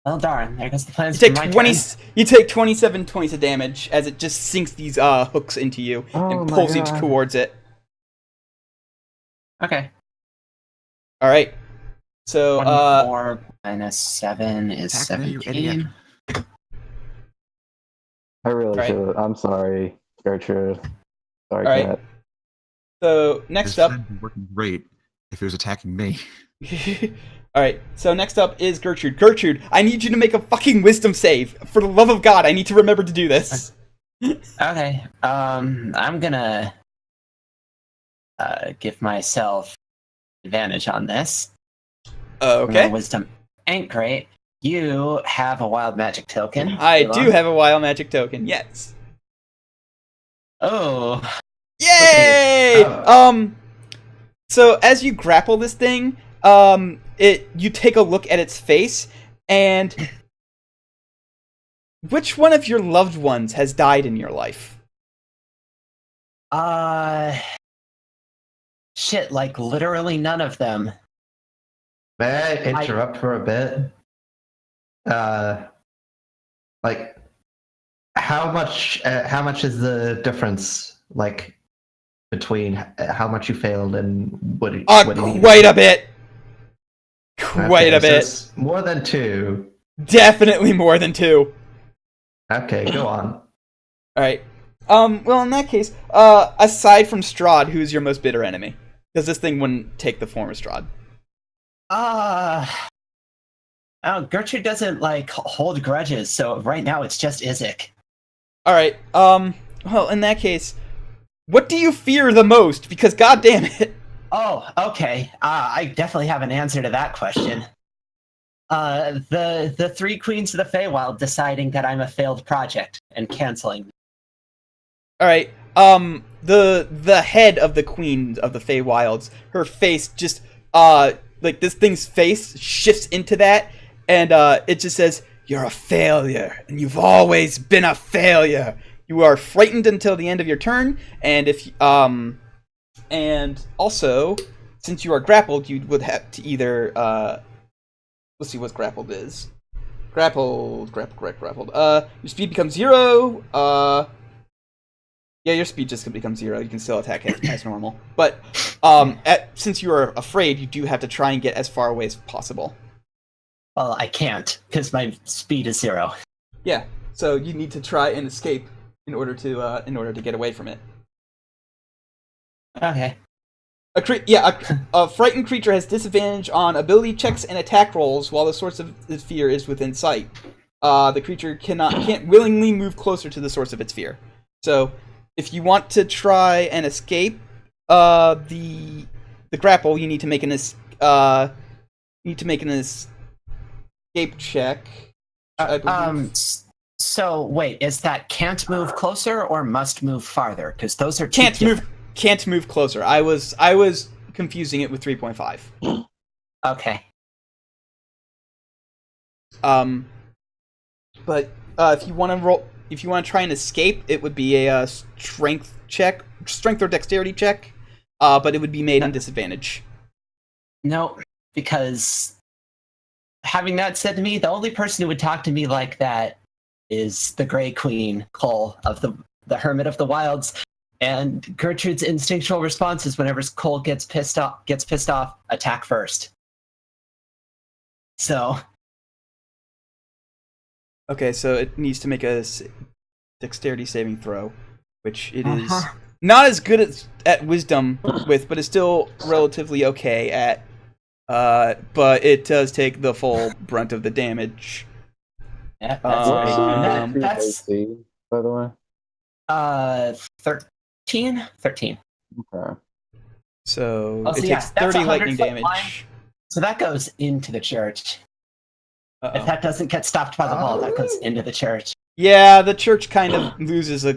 Well, darn. There goes the plans
you
for
take
my
20
turn.
you take 27 points of damage as it just sinks these hooks into you
Oh
and
my
pulls you
God.
towards it.
Okay.
All right. So
24 minus 7 is
Attack me, you
17.
I really
Right.
should. I'm sorry, Gertrude. Sorry,
All right.
Cat.
so next up
This would be working great if he was attacking me.
All right. So next up is Gertrude. Gertrude, I need you to make a fucking wisdom save. For the love of God, I need to remember to do this.
Okay. I'm gonna give myself advantage on this. My
Okay.
wisdom ain't great. You have a wild magic token.
I
Elon.
do have a wild magic token. Yes.
Oh.
Yay!
Okay.
So as you grapple this thing, you take a look at its face, and which one of your loved ones has died in your life?
Shit, like literally none of them.
May I interrupt for a bit? Like, how much is the difference, like, between how much you failed and what you needed?
Quite a bit. Quite
Okay,
a
so
bit.
it's more than 2.
Definitely more than 2.
Okay, go on.
All right. Well, in that case, aside from Strahd, who's your most bitter enemy? Because this thing wouldn't take the form of Strahd.
Gertrude doesn't like hold grudges, so right now it's just Izek.
All right. Well, in that case, what do you fear the most? Because God damn it.
Oh, okay. I definitely have an answer to that question. The 3 queens of the Feywild deciding that I'm a failed project and canceling.
All right. The head of the queen of the Feywilds, her face just like this thing's face shifts into that, and it just says, "You're a failure, and you've always been a failure. You are frightened until the end of your turn, and and also, since you are grappled, you would have to either let's see what grappled is. Grappled. Your speed becomes 0. Yeah, your speed just becomes 0. You can still attack as normal. But since you are afraid, you do have to try and get as far away as possible.
Well, I can't, because my speed is 0.
Yeah, so you need to try and escape in order to get away from it.
Okay.
A frightened creature has disadvantage on ability checks and attack rolls while the source of its fear is within sight. The creature can't willingly move closer to the source of its fear. So, if you want to try and escape the grapple, you need to make an escape check. I believe.
So wait, is that can't move closer or must move farther? Because those are two
Can't move closer. I was confusing it with 3.5.
Okay.
But if you want to try and escape, it would be a strength or dexterity check. But it would be made on disadvantage.
No, because having that said to me, the only person who would talk to me like that is the Grey Queen, Cole, of the Hermit of the Wilds. And Gertrude's instinctual response is whenever Cole gets pissed off, attack first. So.
Okay, so it needs to make a dexterity saving throw, which it is
Uh-huh.
not as good at wisdom with, but it's still relatively okay at. But it does take the full brunt of the damage.
Yeah, that's
What's
right.
your
That's
AC, by the way?
13.
Okay.
So
Oh,
it
so yeah,
takes
that's
30 lightning
100-foot
damage.
line. So that goes into the church. If
Uh-oh.
that doesn't get stopped by the wall, that goes into the church.
Yeah, the church kind of loses a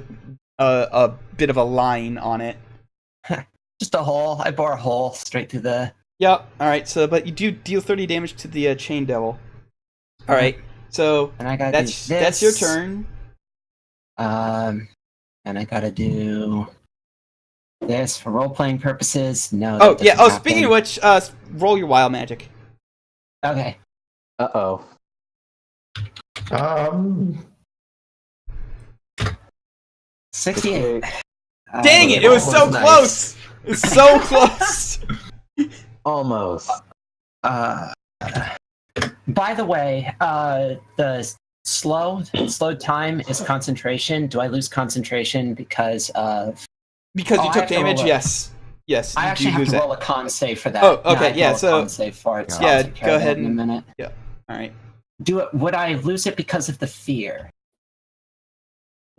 bit of a line on it.
Just a hole. I bore a hole straight through the.
Yep. All right. So, but you do deal 30 damage to the chain devil. All right. So
And I gotta
that's
do this.
that's your turn.
And I gotta do this for role playing purposes. No.
Oh
that
yeah.
doesn't
Oh, speaking of
happen.
which, roll your wild magic.
Okay.
Uh-oh.
68.
Dang it! It was so
Almost
close. It's so close.
Almost.
By the way, the slowed time is concentration. Do I lose concentration because of?
Because
Oh,
you
I
took
have to
damage.
roll a-
Yes. Yes.
I
You
actually
do
have
lose
to
it.
roll a con save for that.
Oh, okay,
I have to
yeah,
roll a
so-
con save for it. So
Yeah,
I'll take care
go
of that
ahead
in a
and-
minute.
All right.
Do it. Would I lose it because of the fear?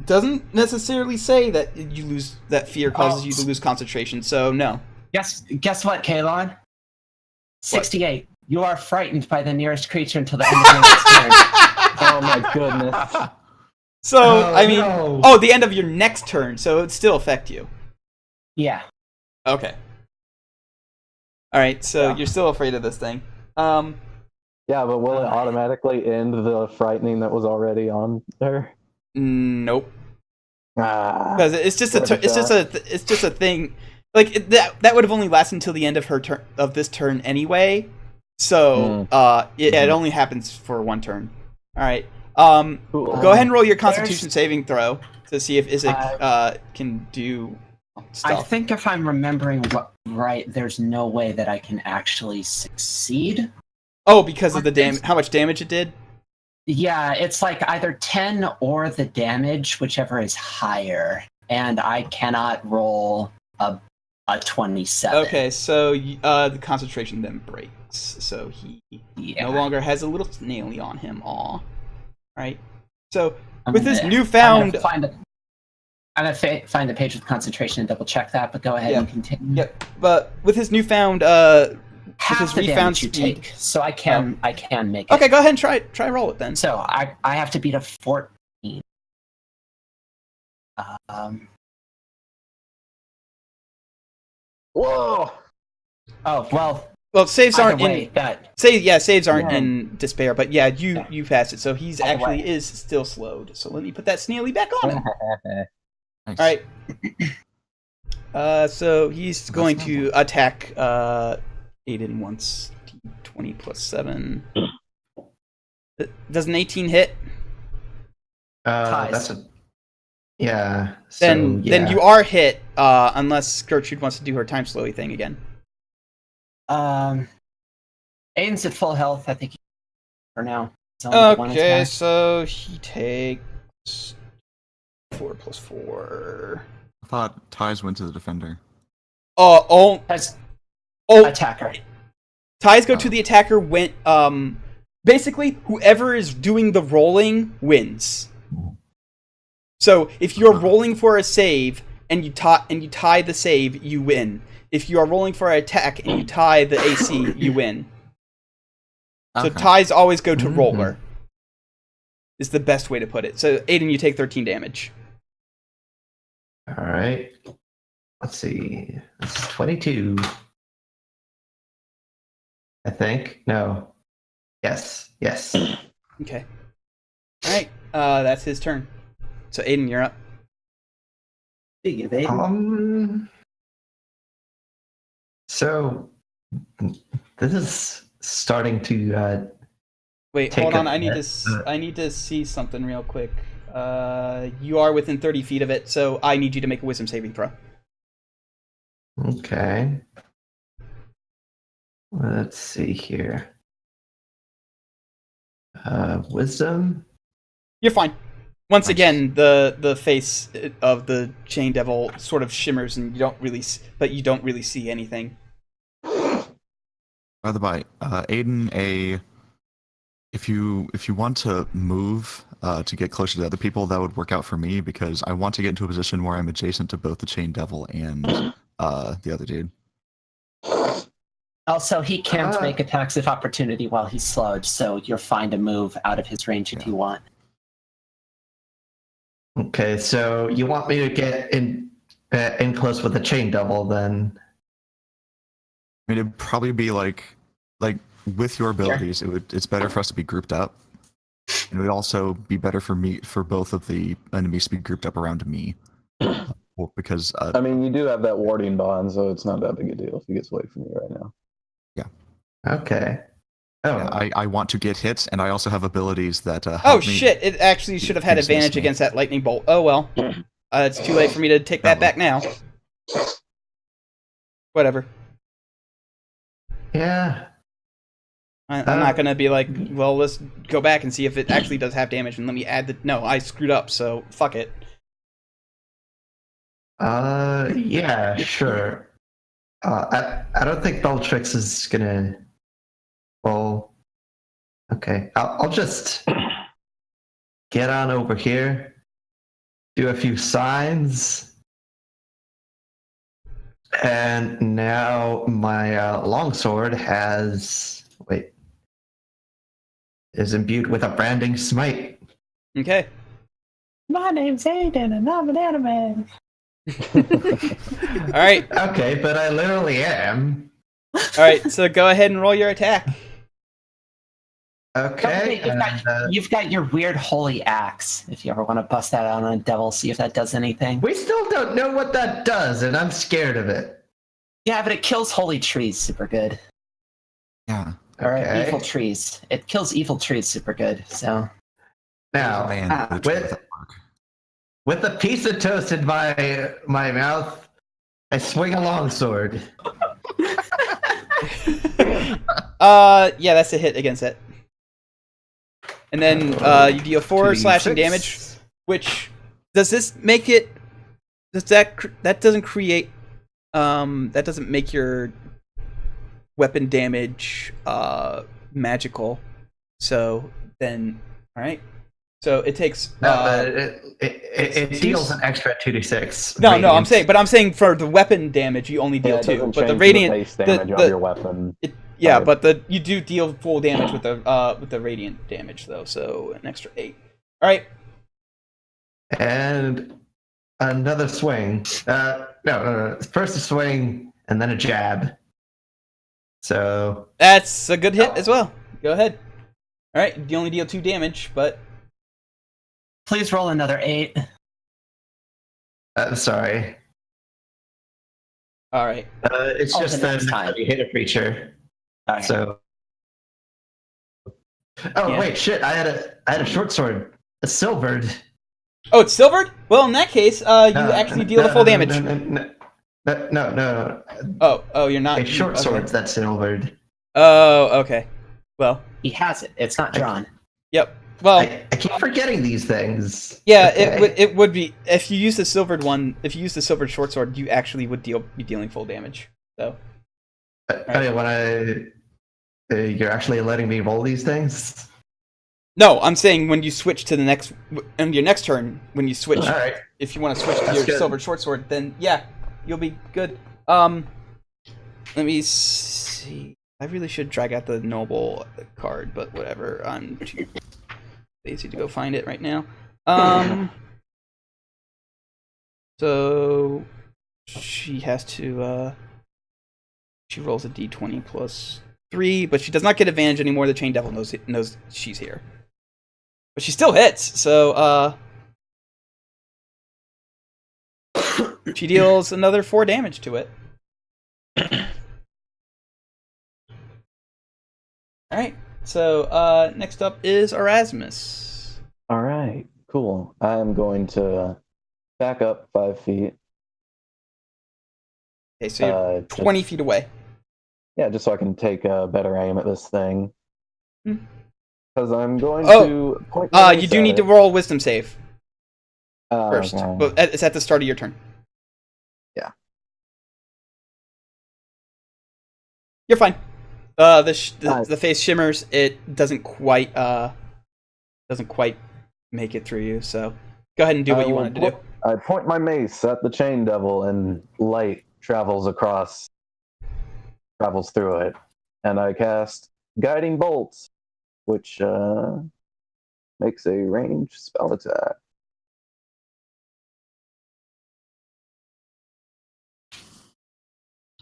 Doesn't necessarily say that you lose that fear causes you to lose concentration. So no.
Guess what, Kalon? 68. You are frightened by the nearest creature until the end of your next turn.
Oh my goodness.
So
Oh,
I mean,
no.
the end of your next turn. So it'd still affect you.
Yeah.
Okay. All right. So
Yeah.
you're still afraid of this thing.
Yeah, but will it automatically end the frightening that was already on her?
Nope.
Ah.
Because it's just
What a
it's just a thing. Like that would have only lasted until the end of her turn of this turn anyway. So it only happens for one turn. All right.
Cool.
Go ahead and roll your Constitution saving throw to see if Isaac can do
I
stuff.
think if I'm remembering right, there's no way that I can actually succeed.
Oh, because of the damage, how much damage it did.
Yeah, it's like either 10 or the damage, whichever is higher, and I cannot roll a 27.
Okay, so the concentration then breaks, so he no longer has a little snaily on him. Aw. Right. So with this newfound,
I'm gonna find the page with concentration and double check that, but go ahead and continue.
Yep. But with his newfound,
Half
his
the
refound
damage you
speed.
take, so I can make it.
Okay, go ahead and try roll it then.
So I have to beat a 14.
Whoa!
Oh well.
Well, saves
Either
aren't
way,
in saves aren't
Yeah.
in despair, but yeah, you passed it. So he's
Either
actually
way.
is still slowed. So let me put that snaily back on him.
Nice.
All right. So he's going to attack Aiden once. 20 plus 7. Does an 18 hit?
Ties.
That's a yeah.
Then you are hit, unless Gertrude wants to do her time slowy thing again.
Aiden's at full health. I think for now. It's only one
Okay,
attack.
so he takes 4 plus 4.
I thought ties went to the defender.
That's
Oh,
attacker.
ties go to the attacker when basically whoever is doing the rolling wins. So if you're rolling for a save and you tie the save, you win. If you are rolling for an attack and you tie the AC, you win. So
Okay.
ties always go to roller. Is the best way to put it. So Aiden, you take 13 damage.
All right. Let's see. That's 22. I think. No. Yes. Yes.
Okay. All right. That's his turn. So Aiden, you're up.
Speaking of Aiden,
So this is starting to
Wait,
take
hold on.
a
I need
minute,
to see something real quick. You are within 30 feet of it, so I need you to make a wisdom saving throw.
Okay. Let's see here. Wisdom.
You're fine. Once
Nice.
again, the face of the chain devil sort of shimmers, and you don't really see anything.
By the by, Aiden, if you want to move to get closer to other people, that would work out for me because I want to get into a position where I'm adjacent to both the chain devil and the other dude.
Also, he can't make attacks of opportunity while he's slowed, so you're fine to move out of his range if you want.
Okay, so you want me to get in close with the chain devil, then?
I mean, it'd probably be like with your abilities, it's better for us to be grouped up. And it would also be better for both of the enemies to be grouped up around me. Because
I mean, you do have that warding bond, so it's not that big a deal if he gets away from you right now.
Okay. Oh,
yeah, I want to get hits, and I also have abilities that help
Oh
me.
shit! It actually should have had
Resist
advantage
me.
against that lightning bolt. Oh well. It's too late for me to take that back now. Whatever.
yeah.
I'm not gonna be like, well, let's go back and see if it actually does have damage, and let me add the. No, I screwed up, so fuck it.
Yeah, sure. I don't think Bellatrix is gonna. Well, okay. I'll just get on over here, do a few signs, and now my longsword is imbued with a branding smite.
Okay.
My name's Aiden, and I'm an anime.
All right.
Okay, but I literally am.
All right. So go ahead and roll your attack.
Okay.
You've got your weird holy axe. If you ever want to bust that out on a devil, see if that does anything.
We still don't know what that does, and I'm scared of it.
Yeah, but it kills holy trees super good.
Yeah.
Or
Okay.
evil trees. It kills evil trees super good, so.
Now,
Man,
with a piece of toast in my mouth, I swing a longsword.
Yeah, that's a hit against it. And then you deal 4
2d6.
slashing damage, which does this make it? Does that doesn't create? That doesn't make your weapon damage magical. So then, all right. So it takes.
It deals an extra 2d6.
No, I'm
radiant.
saying for the weapon damage you only deal
Yeah, it
2,
doesn't
but the
change
radiant
base damage of your weapon.
Yeah,
Sorry.
but you do deal full damage with the radiant damage though, so an extra 8. All right.
And another swing. No. First a swing and then a jab. So
That's a good hit as well. Go ahead. All right, you only deal 2 damage, but
Please roll another 8.
sorry.
all right.
It's
Oh,
just
the
that
next time.
you hit a creature.
All right.
So. Oh
Yeah.
wait, shit! I had a short sword, a silvered.
Oh, it's silvered? Well, in that case, you actually deal the full damage.
No.
Oh, you're not.
A short
okay.
sword that's silvered.
Oh, okay. Well,
He has it. It's not drawn.
yep. Well,
I keep forgetting these things.
yeah,
Okay.
it would be if you use the silvered one. If you use the silvered short sword, you actually would be dealing full damage. So.
You're actually letting me roll these things?
No, I'm saying when you switch to the next, on your next turn, when you switch,
All right.
if you want to switch to
That's
your
good.
silver short sword, then yeah, you'll be good. Let me see. I really should drag out the noble card, but whatever. I'm too lazy to go find it right now. So she has to. She rolls a d20 plus 3, but she does not get advantage anymore. The chain devil knows she's here. But she still hits, so she deals another 4 damage to it. Alright, so next up is Erasmus.
All right, Cool. I am going to back up 5 feet.
Okay, so you're 20 feet away.
Yeah, just so I can take a better aim at this thing.
Hmm.
Because I'm going to point my
you
mace
do
at
need to
it.
roll a wisdom save first.
Okay.
But it's at the start of your turn.
Yeah.
You're fine. The face shimmers. It doesn't quite make it through you. So go ahead and do what you wanted to do.
I point my mace at the chain devil, and light travels through it, and I cast guiding bolts, which makes a ranged spell attack.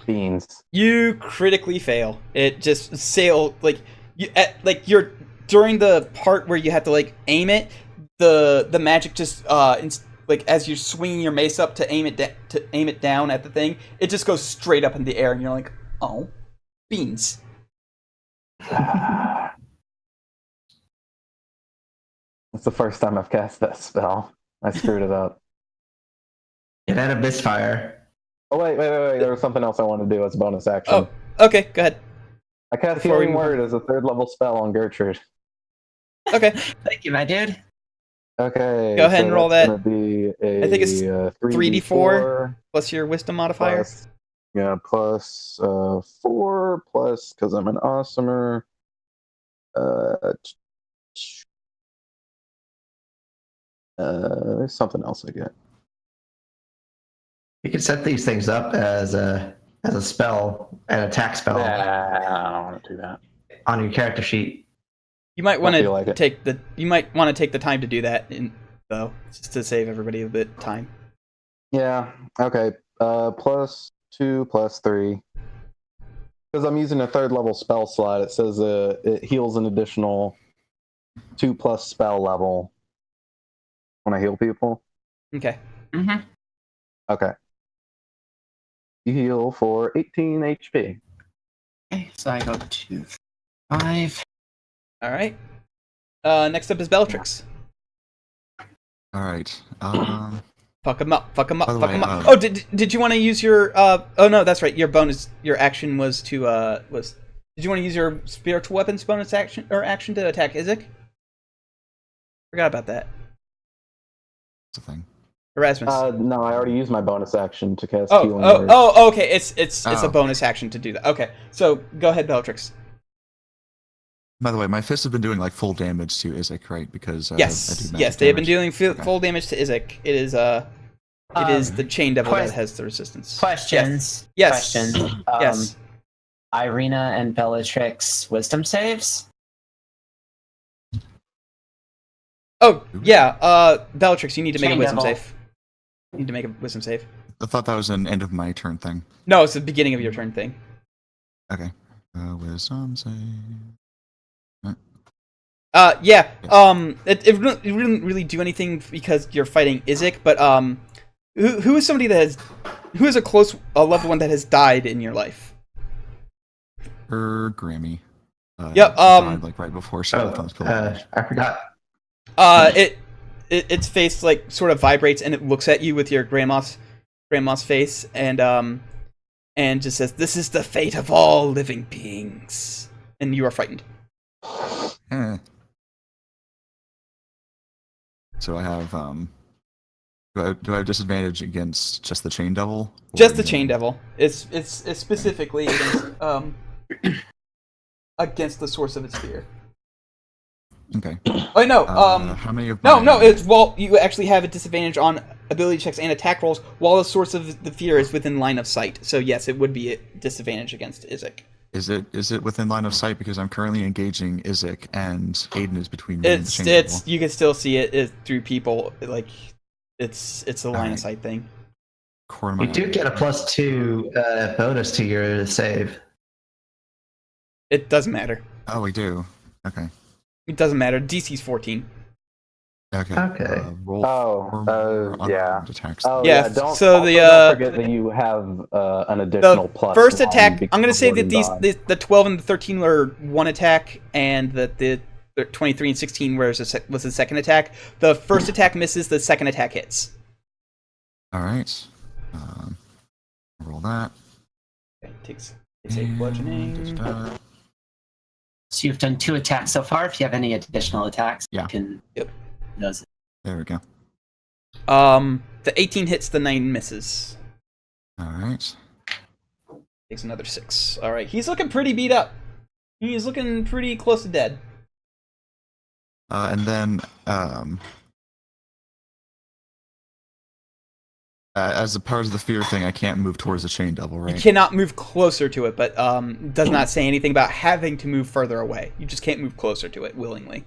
Beans.
You critically fail. It just you're during the part where you have to like aim it. The magic just as you're swinging your mace up to aim it down at the thing, it just goes straight up in the air, and you're like, oh, beans.
That's the first time I've cast that spell. I screwed it up.
It had a misfire.
Oh, wait. There was something else I wanted to do as a bonus action.
Oh, okay, go ahead.
I cast
Before we
Healing
move
Word as a 3rd level spell on Gertrude.
Okay,
Thank you, my dude.
Okay.
Go ahead and roll
that's
that.
Gonna be a,
I think it's
3d4
plus your wisdom modifier.
plus 4 plus, because I'm an awesomer. There's something else I get.
You can set these things up as a spell, an attack spell
I don't want to do that.
on your character sheet.
You might want
I
to
feel like it.
take the time to do that, though, just to save everybody a bit of time.
Yeah. Okay. Plus 2 plus 3. Because I'm using a 3rd level spell slot, it says it heals an additional 2 plus spell level when I heal people.
Okay.
Mm-hmm.
Okay. You heal for 18 HP.
Okay, so I go to 5.
All right. Next up is Bellatrix.
All right.
Fuck him up. Fuck him up.
By the
Fuck
way,
him up. Oh, did you want to use your? Oh no, that's right. Your action was to was. Did you want to use your spiritual weapons bonus action to attack Izek? Forgot about that.
That's the thing.
Erasmus.
No, I already used my bonus action to cast
Oh,
Healing
oh,
Word.
oh, okay. It's a
Oh.
bonus action to do that. Okay, so go ahead, Bellatrix.
By the way, my fists have been doing like full damage to Izek, right? Because I do
Yes,
magic
they have been
damage.
dealing full damage to Izek. It is the chain devil that
quest-
has the resistance.
Questions.
Yes.
Questions.
Yes.
Irina and Bellatrix wisdom saves.
Oh yeah. Bellatrix, you need to make a
Chain
wisdom
devil.
save. You need to make a wisdom save.
I thought that was an end of my turn thing.
No, it's the beginning of your turn thing.
Okay. Wisdom save.
Yeah. It wouldn't really do anything because you're fighting Izek, but who is somebody who is a loved one that has died in your life?
Her Grammy.
Yep,
died, like right before she left on this pillow.
I forgot.
Its face like sort of vibrates and it looks at you with your grandma's face and just says, "This is the fate of all living beings," and you are frightened.
Eh. So I have do I have disadvantage against just the chain devil?
Just the chain devil. It's specifically against the source of its fear.
Okay.
Oh no.
How many of
No,
my-
it's you actually have a disadvantage on ability checks and attack rolls while the source of the fear is within line of sight. So yes, it would be a disadvantage against Izek.
Is it within line of sight because I'm currently engaging Izek and Aiden is between me and the chain devil?
You can still see it through people. Like it's a line of
Alright.
sight thing.
Quarter of my
You do get a +2 bonus to your save.
It doesn't matter.
Oh, we do. Okay.
It doesn't matter. DC's 14.
Okay.
Okay.
Roll four more
yeah.
unarmed attacks.
Oh
Yeah,
Don't,
so
also
the,
don't forget that you have an additional
The
plus.
first
one
attack,
because
I'm going to
of
say that
Warding Bond.
the 12 and the 13 are one attack, and that the 23 and 16 was the second attack. The first attack misses, the second attack hits.
All right. Roll that.
Okay, takes a bludgeoning.
So you've done 2 attacks so far. If you have any additional attacks,
Yeah.
you can.
Yep.
Does it?
There we go.
The 18 hits, the 9 misses.
All right.
Takes another 6. All right, he's looking pretty beat up. He's looking pretty close to dead.
And then, as a part of the fear thing, I can't move towards the chain devil, right?
You cannot move closer to it, but does not say anything about having to move further away. You just can't move closer to it willingly.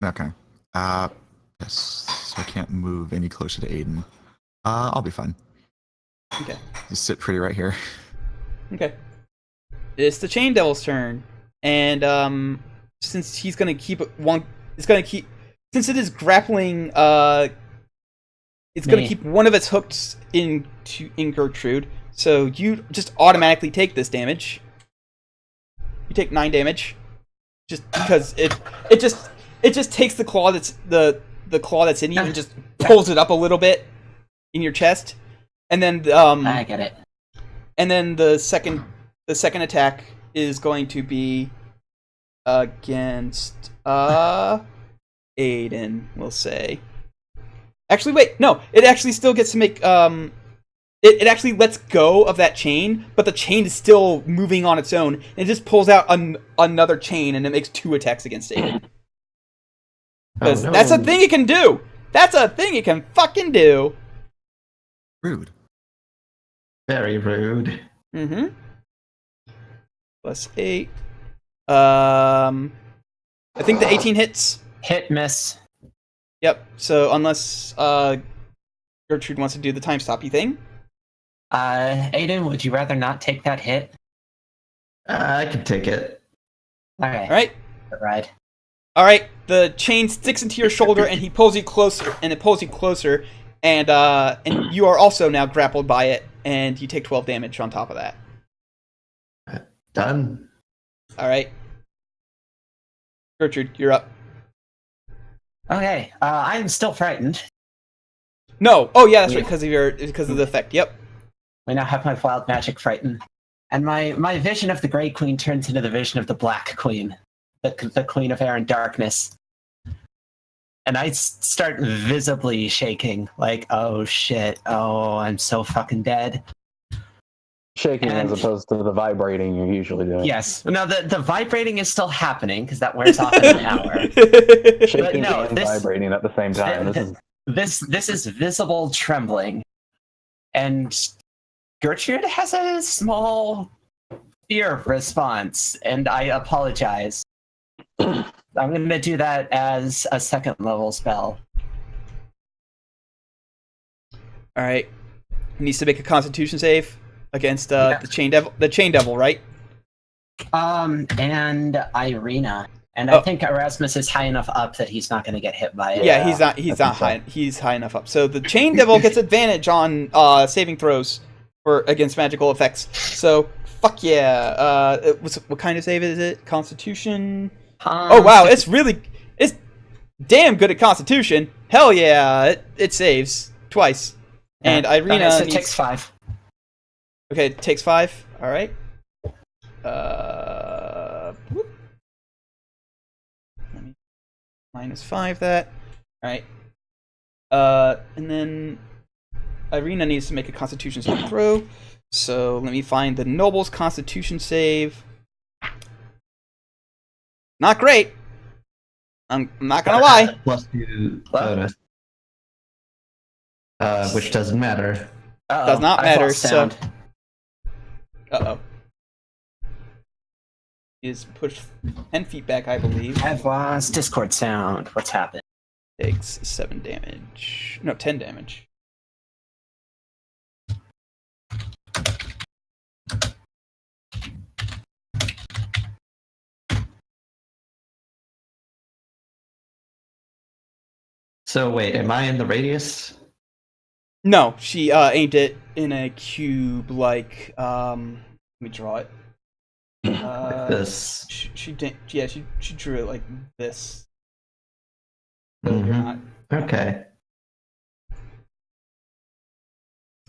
Okay. Yes. So I can't move any closer to Aiden. I'll be fine.
Okay.
Just sit pretty right here.
Okay. It's the chain devil's turn, and since he's gonna keep since it is grappling. It's going to keep one of its hooks in Gertrude, so you just automatically take this damage. You take 9 damage, just because it just takes the claw that's the claw that's in you and just pulls it up a little bit in your chest, and then
I get it.
And then the second attack is going to be against Aiden, we'll say. Actually, wait, no. It actually still gets to make, it actually lets go of that chain, but the chain is still moving on its own, and it just pulls out another chain, and it makes 2 attacks against Aiden. Because that's a thing it can do! That's a thing it can fucking do!
Rude.
Very rude.
Mm-hmm. Plus 8. I think the 18 hits.
Hit, miss.
Yep, so unless Gertrude wants to do the time stoppy thing.
Aiden, would you rather not take that hit?
I can take it.
Okay.
Alright.
Right.
Alright, the chain sticks into your shoulder and he pulls you closer, and it pulls you closer, and you are also now grappled by it, and you take 12 damage on top of that.
Done.
Alright. Gertrude, you're up.
Okay. I'm still frightened.
No. Oh yeah, that's right, because of the effect. Yep.
I now have my wild magic frightened. And my vision of the Grey Queen turns into the vision of the Black Queen. The Queen of Air and Darkness. And I start visibly shaking. Like, oh shit. Oh, I'm so fucking dead.
Shaking as opposed to the vibrating you're usually doing.
Yes. No, the vibrating is still happening, because that wears off in an hour.
Shaking
no,
and vibrating at the same time.
This is visible trembling. And Gertrude has a small fear response, and I apologize. I'm going to do that as a 2nd level spell.
Alright. He needs to make a constitution save against the chain devil, right?
And Irina. And I think Erasmus is high enough up that he's not going to get hit by it.
Yeah, he's not high. He's high enough up. So the chain devil gets advantage on saving throws against magical effects. So fuck yeah. What kind of save is it? Constitution. Oh wow, it's damn good at Constitution. Hell yeah, it saves twice. Yeah. And Irina
so it takes 5.
Okay, it takes 5. All right. Whoop. Let me -5 that. All right. And then Irina needs to make a Constitution saving throw. So let me find the Noble's Constitution save. Not great. I'm not gonna lie.
+2 bonus. Which doesn't matter.
Uh-oh,
Does not matter. So.
Sound.
Uh-oh. Is pushed 10 feet back, I believe.
I've lost Discord sound. What's happened?
Takes 7 damage. No, 10 damage.
So wait, am I in the radius?
No, she aimed it in a cube like let me draw it.
This.
She did. Yeah, she drew it like this. So you're
Mhm.
not.
Okay.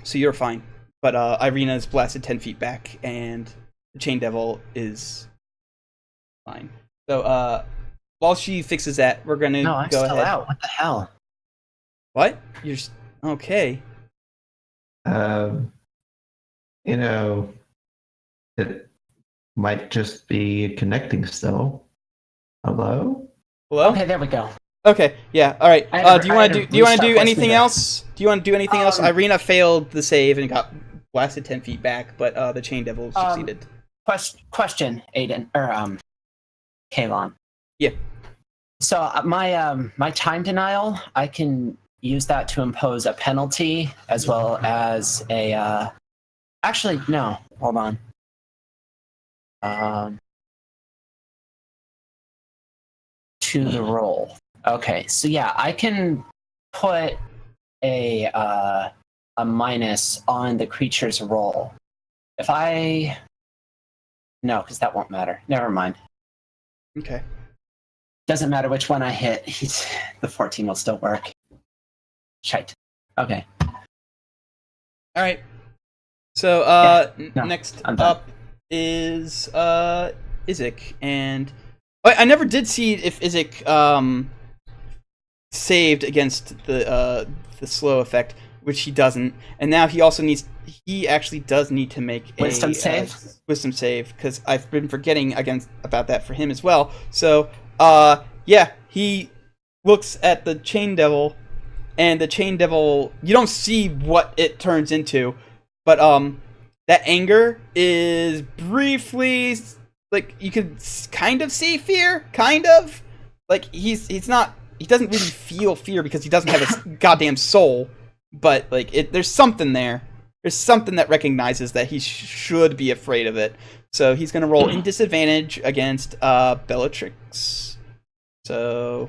So you're fine. But Irina is blasted 10 feet back, and the Chain Devil is fine. So while she fixes that, we're gonna
No, I'm
go
still
ahead.
out. What the hell?
What? Okay.
Um, you know, it might just be connecting still. Hello?
Hello?
Okay, there we go.
Okay, yeah, all right.
I had to-
Do you
I
want
had
to
to
do you want to
restart
do
voice
anything
meter.
else? Do you want to do anything else? Irina failed the save and got blasted 10 feet back, but the Chain Devil succeeded.
Question, Aiden or Kalon.
Yeah.
So my time denial, I can use that to impose a penalty as well as a. Actually, no. Hold on. To the roll. Okay, so yeah, I can put a minus on the creature's roll. If I no, because that won't matter. Never mind.
Okay.
Doesn't matter which one I hit. The 14 will still work. Shite. Okay.
All right. So
no,
next
I'm done.
up is Izek, and I never did see if Izek saved against the slow effect, which he doesn't, and now he actually does need to make a
Wisdom save?
Wisdom save, because I've been forgetting about that for him as well. So yeah, he looks at the Chain Devil, and the Chain Devil, you don't see what it turns into, but that anger is briefly, like, you could kind of see fear, kind of. Like, he doesn't really feel fear because he doesn't have a goddamn soul, but like there's something there. There's something that recognizes that he should be afraid of it. So he's gonna roll in disadvantage against Bellatrix. So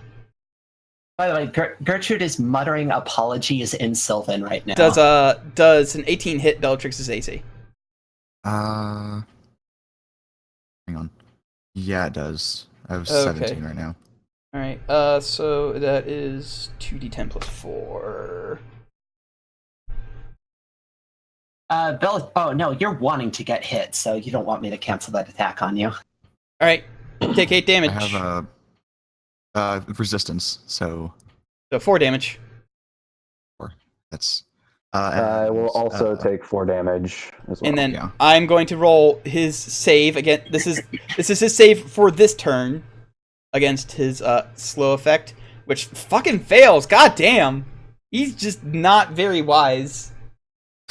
By the way, Gertrude is muttering apologies in Sylvan right now.
does an 18 hit Bellatrix's AC?
Hang on. Yeah, it does. I have
Okay.
17 right now.
All right. So that is 2d10 plus 4.
Bella. Oh no, you're wanting to get hit, so you don't want me to cancel that attack on you.
All right. Take 8 damage.
I have resistance, so
So 4 damage.
that's.
I will also take 4 damage as well.
And then
yeah.
I'm going to roll his save again. This is his save for this turn against his slow effect, which fucking fails. God damn. He's just not very wise.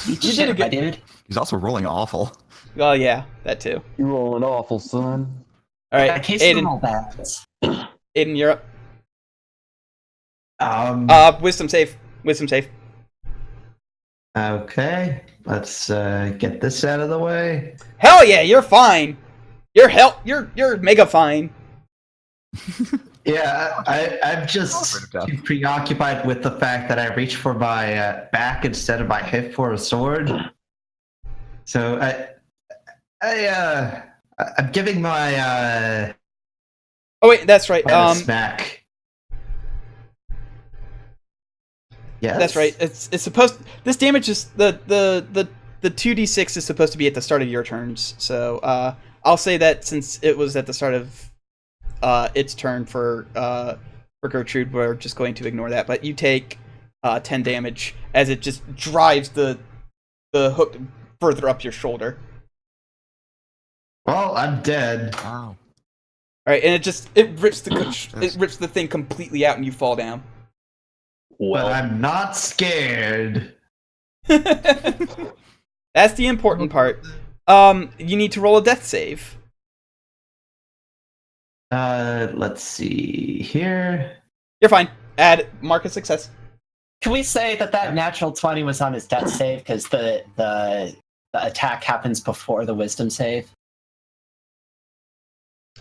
You
did a good-
dude.
He's also rolling awful.
Oh yeah, that too.
You rolling awful, son.
All right,
In case you
Aiden.
roll bad.
Aiden, you're
Um,
up. Wisdom save. Wisdom save.
okay, let's get this out of the way.
Hell yeah, you're fine. You're mega fine.
Yeah, I'm just too preoccupied with the fact that I reached for my back instead of my hip for a sword. So I'm giving my
Oh wait, that's right.
smack. Yes,
That's right. It's supposed. This damage is the 2d6 is supposed to be at the start of your turns. So I'll say that since it was at the start of its turn for Gertrude, we're just going to ignore that. But you take 10 damage as it just drives the hook further up your shoulder.
Well, I'm dead.
Wow.
All right, and it rips the thing completely out, and you fall down.
But I'm not scared.
That's the important part. You need to roll a death save.
Let's see here.
You're fine. Add mark a success.
Can we say that natural 20 was on his death save because the attack happens before the wisdom save?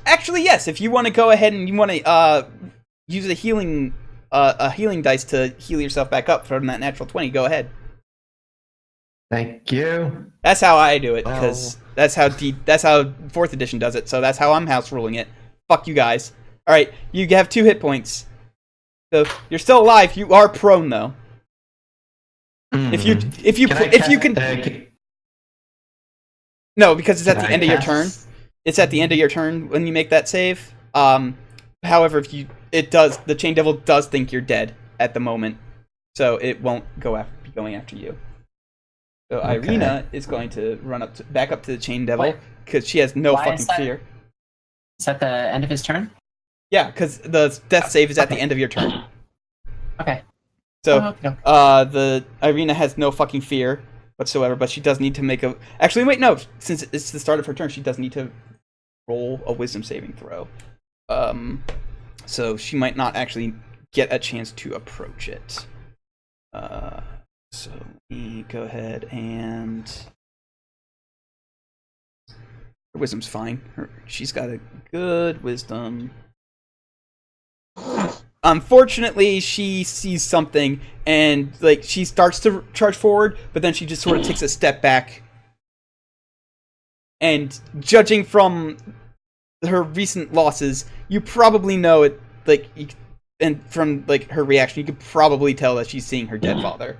Actually, yes. If you want to go ahead and you want to use a healing dice to heal yourself back up from that natural 20, go ahead.
Thank you.
That's how I do it, because That's how fourth edition does it. So that's how I'm house ruling it. Fuck you guys. All right, you have 2 hit points. So you're still alive. You are prone though. If you no, because it's at the end of your turn. It's at the end of your turn when you make that save. However, the Chain Devil does think you're dead at the moment, so it won't be going after you. So Irina is going to run back up to the Chain Devil because she has no fucking fear.
Is that the end of his turn?
Yeah, because the death save is at the end of your turn.
Okay.
So the Irina has no fucking fear whatsoever, but she does need to make a. Actually, wait, no. Since it's the start of her turn, she does need to roll a Wisdom saving throw. So she might not actually get a chance to approach it. So let me go ahead and. Her Wisdom's fine. She's got a good Wisdom. Unfortunately, she sees something and like she starts to charge forward, but then she just sort of takes a step back. And judging from her recent losses, you probably know it. And from like her reaction, you could probably tell that she's seeing her dead father.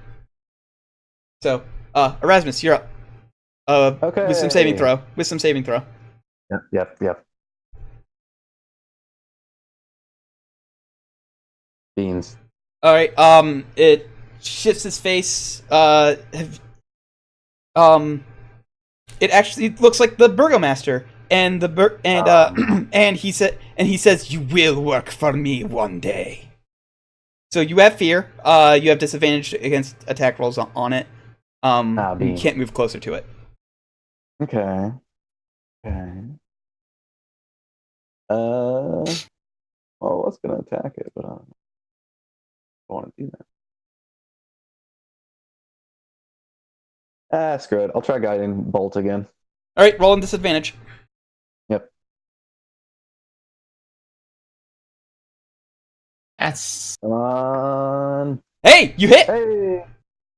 So, Erasmus, you're up.
Okay.
Wisdom saving throw. Wisdom saving throw.
Yep. Beans.
All right. It shifts his face. It actually looks like the Burgomaster, and and he says, "You will work for me one day." So you have fear. You have disadvantage against attack rolls on it. You can't move closer to it.
Okay. Well, I was gonna attack it, but I don't want to do that. Screw it. I'll try guiding bolt again.
All right, roll in disadvantage.
Yep.
That's
Come on.
Hey, you hit.
Hey.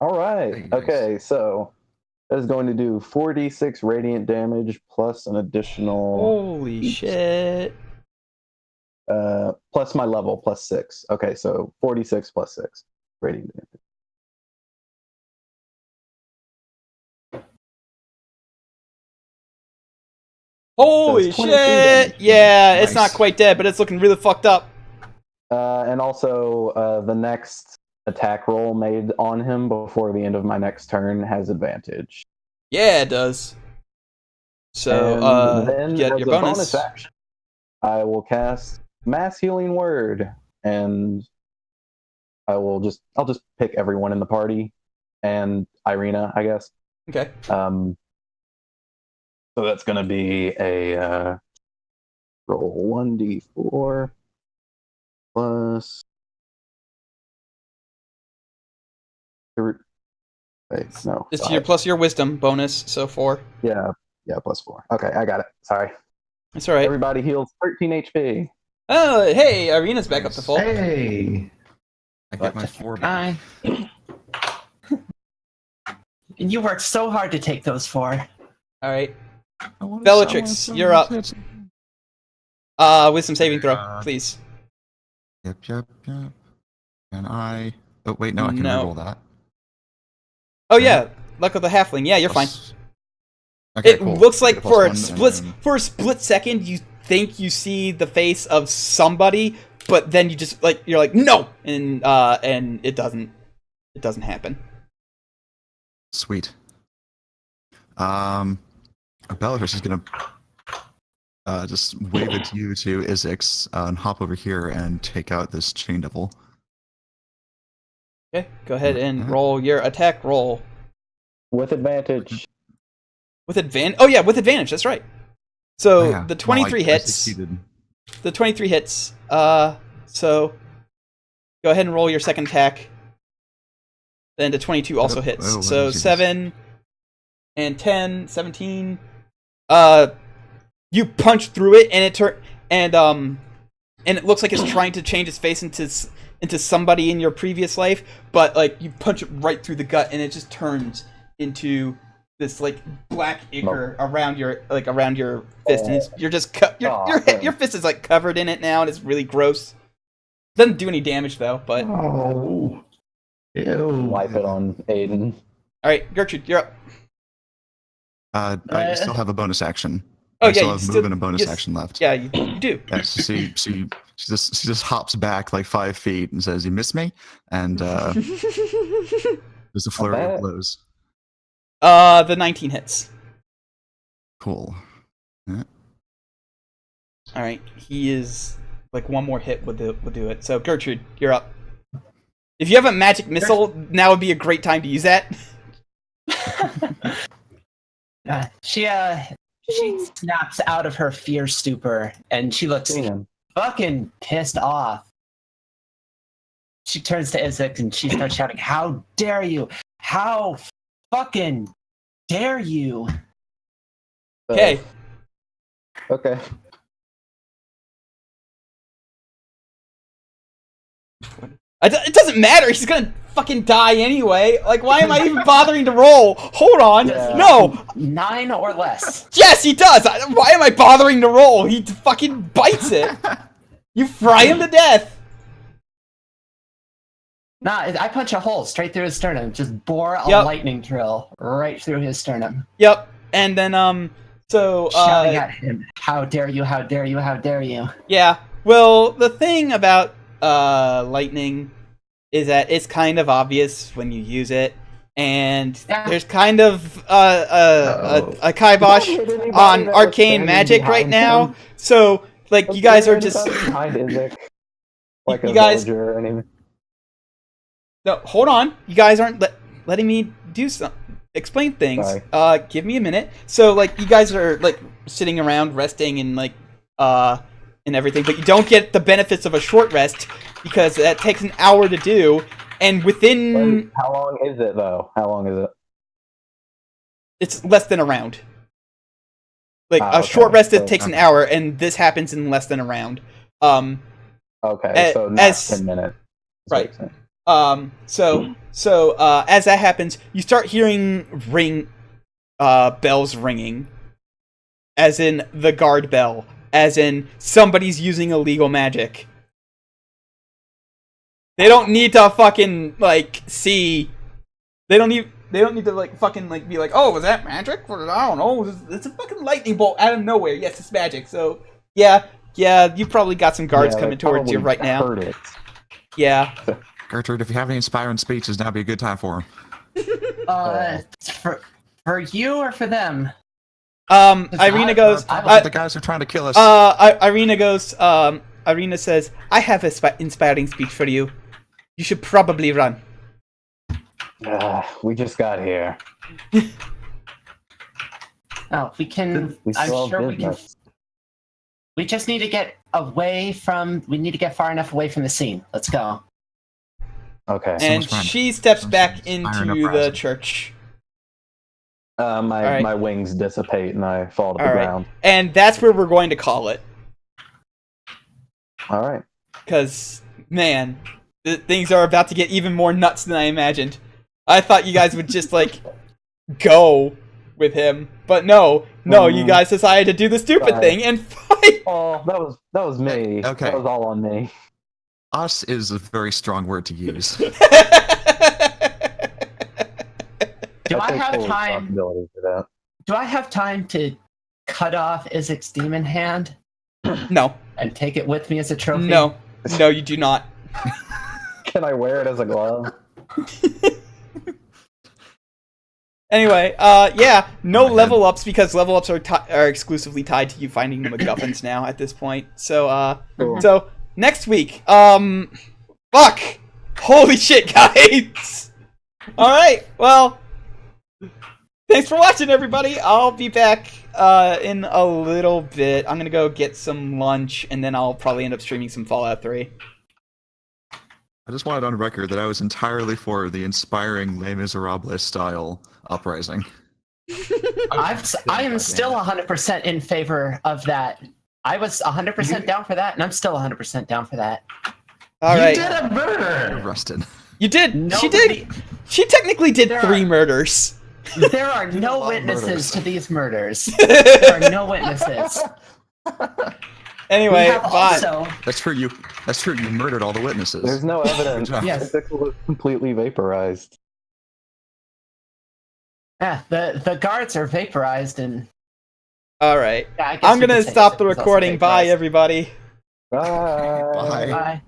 All right.
Nice.
Okay, so that is going to do 4d6 radiant damage plus an additional.
Holy shit.
Plus my level plus 6. Okay, so 46 plus 6 radiant damage.
Holy
That's 23
shit!
damage.
Yeah,
Nice.
it's not quite dead, but it's looking really fucked up.
And also, the next attack roll made on him before the end of my next turn has advantage.
Yeah, it does. So,
And then
get
as
your
a
bonus.
action, I will cast Mass Healing Word, and I'll just pick everyone in the party, and Irina, I guess.
Okay.
So that's going to be a roll 1d4 plus. Wait, no.
It's
5.
your plus your wisdom bonus, so 4.
Yeah, plus 4. Okay, I got it. Sorry.
That's all right.
Everybody heals 13 HP.
Oh, hey, Irina's back up to full.
Hey.
I get my 4 back.
And you worked so hard to take those 4.
All right.
I wanna
Bellatrix,
sell
you're up.
it.
Wisdom saving throw, please.
Yep. And I. Oh wait, no, I can
No.
reroll that.
Oh yeah, luck of the halfling. Yeah, you're fine.
Okay,
It
cool.
looks like
Get a plus
for a split second you think you see the face of somebody, but then you just you're like no, and it doesn't happen.
Sweet. Bellatrix is gonna just wave it to you to Izix and hop over here and take out this Chain Devil.
Okay, go ahead and roll your attack roll
With advantage.
with advantage. Oh yeah, with advantage. That's right. So
Oh, yeah.
the 23
Well, I
hits.
succeeded.
The 23 hits. So go ahead and roll your second attack. Then the 22 also hits.
Oh,
So
Jesus.
7 and 10, 17. You punch through it, and and it looks like it's trying to change its face into somebody in your previous life, but you punch it right through the gut, and it just turns into this like black ichor around your fist, and you're just your fist is like covered in it now, and it's really gross. Doesn't do any damage though, but
Oh, ew.
Wipe it on Aiden.
all right, Gertrude, you're up.
I still have a bonus action.
Oh,
I
yeah,
still
you
have
still-
move and a bonus
yes.
action left.
Yeah, you do.
Yeah, so she just hops back like 5 feet and says, "You missed me," and there's a flurry
bet.
of blows.
The 19 hits.
Cool. Yeah.
All right, he is like one more hit would do it. So Gertrude, you're up. If you have a magic missile, now would be a great time to use that.
She snaps out of her fear stupor and she looks fucking pissed off. She turns to Isaac and she starts shouting, "How dare you? How fucking dare you?"
Okay.
Okay.
It doesn't matter. He's gonna fucking die anyway. Like, why am I even bothering to roll? Hold on.
Yeah.
No.
9 or less.
Yes, he does. Why am I bothering to roll? He fucking bites it. You fry him to death.
Nah, I punch a hole straight through his sternum. Just bore a
Yep.
lightning drill right through his sternum.
Yep. And then so
Shouting at him, "How dare you? How dare you? How dare you?"
yeah. Well, the thing about lightning is that it's kind of obvious when you use it, and there's kind of a kibosh on arcane magic right now. So like you guys are just
behind Isaac, like
you
a
guys-
villager or anything.
no. Hold on, you guys aren't letting me do explain things.
Sorry.
Give me a minute. So like you guys are like sitting around resting and like and everything, but you don't get the benefits of a short rest because that takes an hour to do, and within
How long is it though? How long is it?
it's less than a round. Like a
Okay.
short rest it
So-
takes an hour, and this happens in less than a round.
Okay, so not
as-
10 minutes. is what
right.
you're saying.
So as that happens, you start hearing bells ringing, as in the guard bell, as in somebody's using illegal magic. They don't need to fucking like see. They don't need to like fucking like be like, oh, was that magic? Or, I don't know. It's a fucking lightning bolt out of nowhere. Yes, it's magic. So yeah, you probably got some guards
Yeah,
coming
they
towards you
probably
right now.
heard it.
Yeah.
Gertrude, if you have any inspiring speeches, now would be a good time for him.
For you or for them?
Irina goes.
The guys are trying to kill us.
Irina goes. Irina says, "I have an inspiring speech for you. You should probably run."
We just got here.
Oh, we can.
We
I'm
still have
sure we can.
business.
We just need to get away from. We need to get far enough away from the scene. Let's go.
Okay.
And
much fun.
she steps
Sounds
back
inspiring
into the
uprising.
church.
My wings dissipate and I fall to the
All right.
ground.
And that's where we're going to call it.
All right.
Because, man, things are about to get even more nuts than I imagined. I thought you guys would just, like, go with him. But no, you guys decided to do the stupid
Sorry.
thing and fight.
Oh, that was me.
Okay.
That was all on me.
Us is a very strong word to use.
Do I
take
have
full
time?
responsibility for that.
Do I have time to cut off Isaac's demon hand
No,
and take it with me as a trophy?
no, you do not.
Can I wear it as a glove?
Anyway, yeah, no level ups because level ups are exclusively tied to you finding the MacGuffins now at this point. So,
Cool.
so next week, fuck, holy shit, guys! All right, well, thanks for watching, everybody. I'll be back in a little bit. I'm gonna go get some lunch, and then I'll probably end up streaming some Fallout 3.
I just wanted on record that I was entirely for the inspiring Les Miserables style uprising.
I am still 100% in favor of that. I was 100% down for that, and I'm still 100% down for that.
All
You
right,
did a murder.
Arrested.
you did. She
Nobody-
did. She technically did
There
3
are-
murders.
There are no
lot of
witnesses
murders.
to these murders. There are no witnesses.
Anyway,
We have
Bond.
also.
That's true. You murdered all the witnesses.
There's no evidence.
Good job.
Yes.
The vehicle was completely vaporized.
Yeah, the guards are vaporized, and
All right.
yeah, I guess
I'm
we
gonna
could say
stop the
it was also
recording. Bye,
vaporized.
everybody.
Bye.
Bye.
Bye.